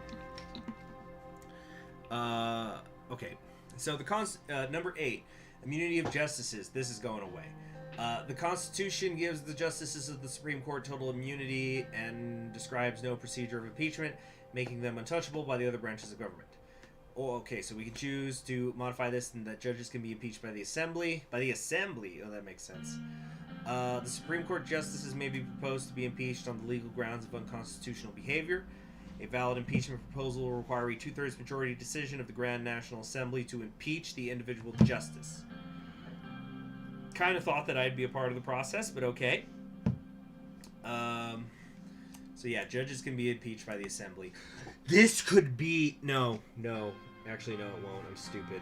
Okay. So the number 8, immunity of justices. This is going away. The Constitution gives the justices of the Supreme Court total immunity and describes no procedure of impeachment, making them untouchable by the other branches of government. Oh, okay, so we can choose to modify this and that judges can be impeached by the Assembly. By the Assembly? Oh, that makes sense. The Supreme Court justices may be proposed to be impeached on the legal grounds of unconstitutional behavior. A valid impeachment proposal will require a 2/3 majority decision of the Grand National Assembly to impeach the individual justice. Kind of thought that I'd be a part of the process, but okay. So yeah, judges can be impeached by the Assembly. This could be... No. Actually, no, it won't. I'm stupid.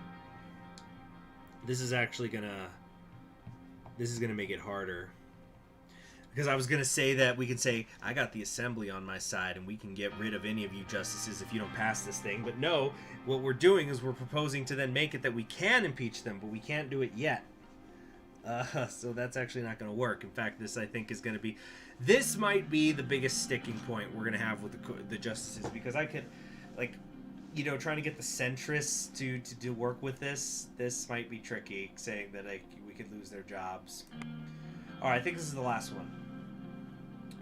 This is actually gonna... This is gonna make it harder. Because I was gonna say that we can say, I got the Assembly on my side and we can get rid of any of you justices if you don't pass this thing. But no, what we're doing is we're proposing to then make it that we can impeach them, but we can't do it yet. So that's actually not going to work. In fact, this, I think, is going to be... This might be the biggest sticking point we're going to have with the justices, because I could, like, you know, trying to get the centrists to work with this might be tricky, saying that, like, we could lose their jobs. Alright, I think this is the last one.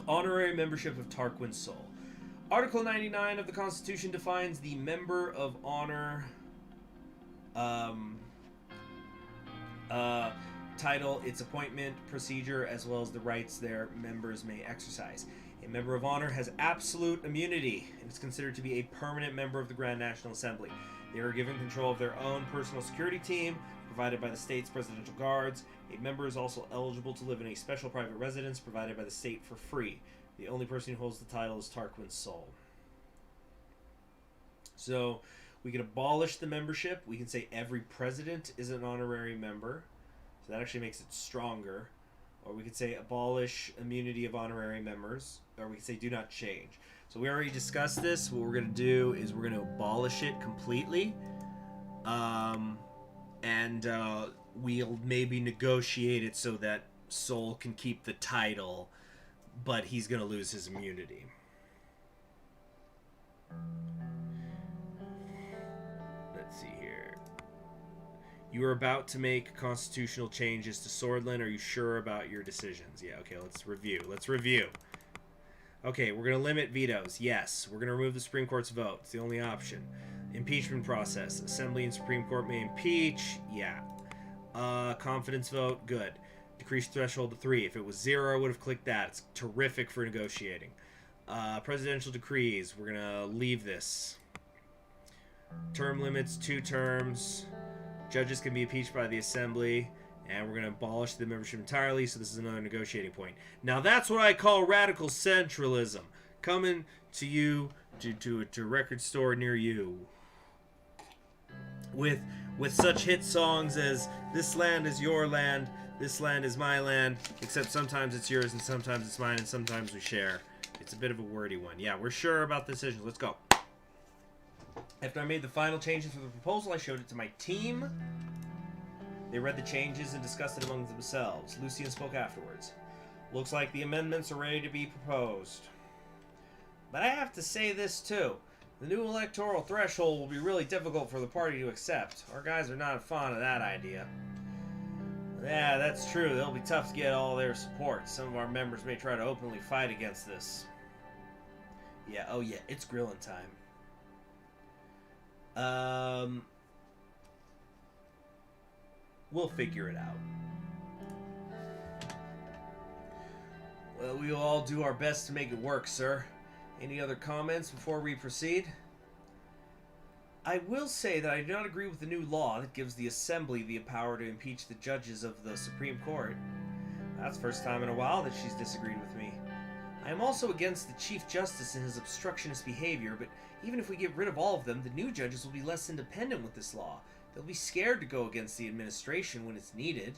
Honorary membership of Tarquin Sol. Article 99 of the Constitution defines the member of honor... Title, its appointment procedure, as well as the rights their members may exercise. A member of honor has absolute immunity and is considered to be a permanent member of the Grand National Assembly. They are given control of their own personal security team, provided by the state's presidential guards. A member is also eligible to live in a special private residence provided by the state for free. The only person who holds the title is Tarquin's soul. So we can abolish the membership. We can say every president is an honorary member. So that actually makes it stronger. Or we could say abolish immunity of honorary members. Or we could say do not change. So we already discussed this. What we're going to do is we're going to abolish it completely. We'll maybe negotiate it so that Sol can keep the title, but he's going to lose his immunity. Let's see here. You are about to make constitutional changes to Swordland. Are you sure about your decisions? Yeah, okay, let's review. Okay, we're going to limit vetoes. Yes. We're going to remove the Supreme Court's vote. It's the only option. Impeachment process. Assembly and Supreme Court may impeach. Yeah. Confidence vote. Good. Decrease threshold to 3. If it was 0, I would have clicked that. It's terrific for negotiating. Presidential decrees. We're going to leave this. Term limits, 2 terms. Judges can be impeached by the Assembly. And we're going to abolish the membership entirely, so this is another negotiating point. Now that's what I call radical centralism. Coming to you, to a record store near you. With such hit songs as This Land is Your Land, This Land is My Land, except sometimes it's yours and sometimes it's mine and sometimes we share. It's a bit of a wordy one. Yeah, we're sure about the decision. Let's go. After I made the final changes for the proposal, I showed it to my team. They read the changes and discussed it among themselves. Lucian spoke afterwards. Looks like the amendments are ready to be proposed. But I have to say this too. The new electoral threshold will be really difficult for the party to accept. Our guys are not fond of that idea. Yeah, that's true. It'll be tough to get all their support. Some of our members may try to openly fight against this. Yeah, oh yeah, it's grilling time. We'll figure it out. Well, we will all do our best to make it work, sir. Any other comments before we proceed? I will say that I do not agree with the new law that gives the Assembly the power to impeach the judges of the Supreme Court. That's the first time in a while that she's disagreed with me. I am also against the Chief Justice and his obstructionist behavior, but even if we get rid of all of them, the new judges will be less independent with this law. They'll be scared to go against the administration when it's needed.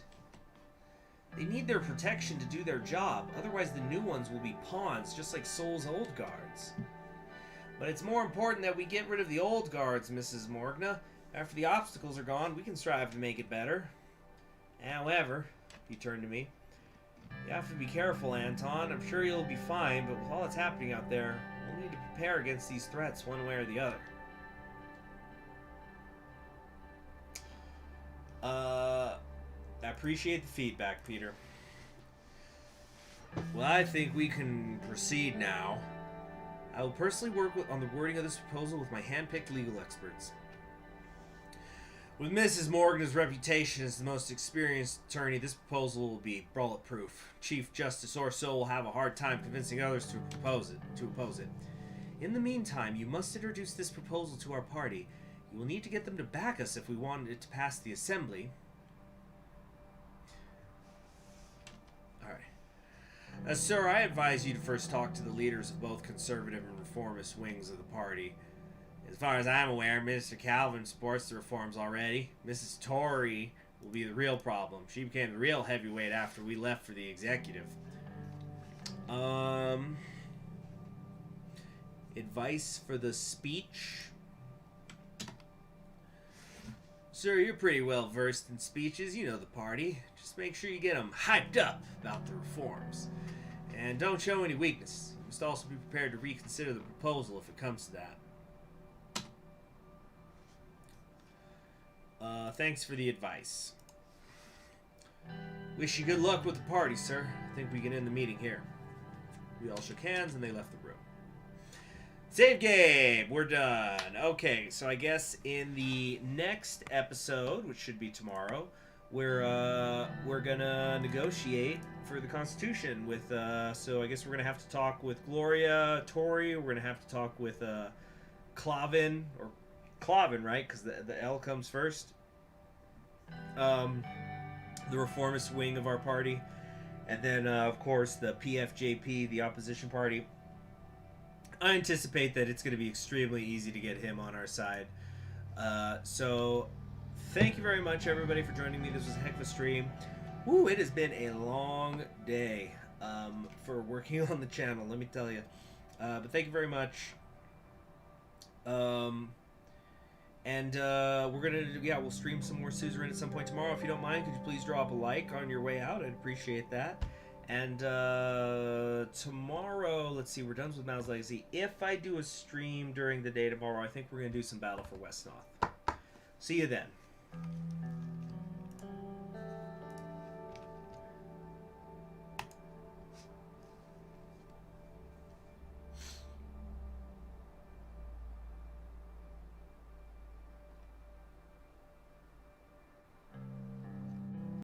They need their protection to do their job, otherwise the new ones will be pawns, just like Sol's old guards. But it's more important that we get rid of the old guards, Mrs. Morgna. After the obstacles are gone, we can strive to make it better. However, he turned to me, you have to be careful, Anton. I'm sure you'll be fine, but with all that's happening out there, we'll need to prepare against these threats one way or the other. I appreciate the feedback, Peter. Well, I think we can proceed now. I will personally work on the wording of this proposal with my hand-picked legal experts. With Mrs. Morgan's reputation as the most experienced attorney, this proposal will be bulletproof. Chief Justice Orso will have a hard time convincing others to oppose it. In the meantime, you must introduce this proposal to our party. You will need to get them to back us if we want it to pass the Assembly. Alright. Sir, I advise you to first talk to the leaders of both conservative and reformist wings of the party. As far as I'm aware, Minister Calvin supports the reforms already. Mrs. Tory will be the real problem. She became the real heavyweight after we left for the executive. Advice for the speech? Sir, you're pretty well versed in speeches. You know the party. Just make sure you get them hyped up about the reforms. And don't show any weakness. You must also be prepared to reconsider the proposal if it comes to that. Thanks for the advice. Wish you good luck with the party, sir. I think we can end the meeting here. We all shook hands and they left the room. Save game! We're done. Okay, so I guess in the next episode, which should be tomorrow, we're gonna negotiate for the Constitution with. So I guess we're gonna have to talk with Gloria, Tori. We're gonna have to talk with Clavin or Clavin, right? Because the L comes first. The reformist wing of our party, and then of course the PFJP, the opposition party. I anticipate that it's going to be extremely easy to get him on our side. So thank you very much, everybody, for joining me. This was a heck of a stream. Woo, it has been a long day for working on the channel, let me tell you. But thank you very much. And we're gonna, we'll stream some more Suzerain at some point tomorrow. If you don't mind, could you please drop a like on your way out? I'd appreciate that. And tomorrow, let's see, we're done with Mal's Legacy. If I do a stream during the day tomorrow, I think we're gonna do some Battle for West Noth. See you then.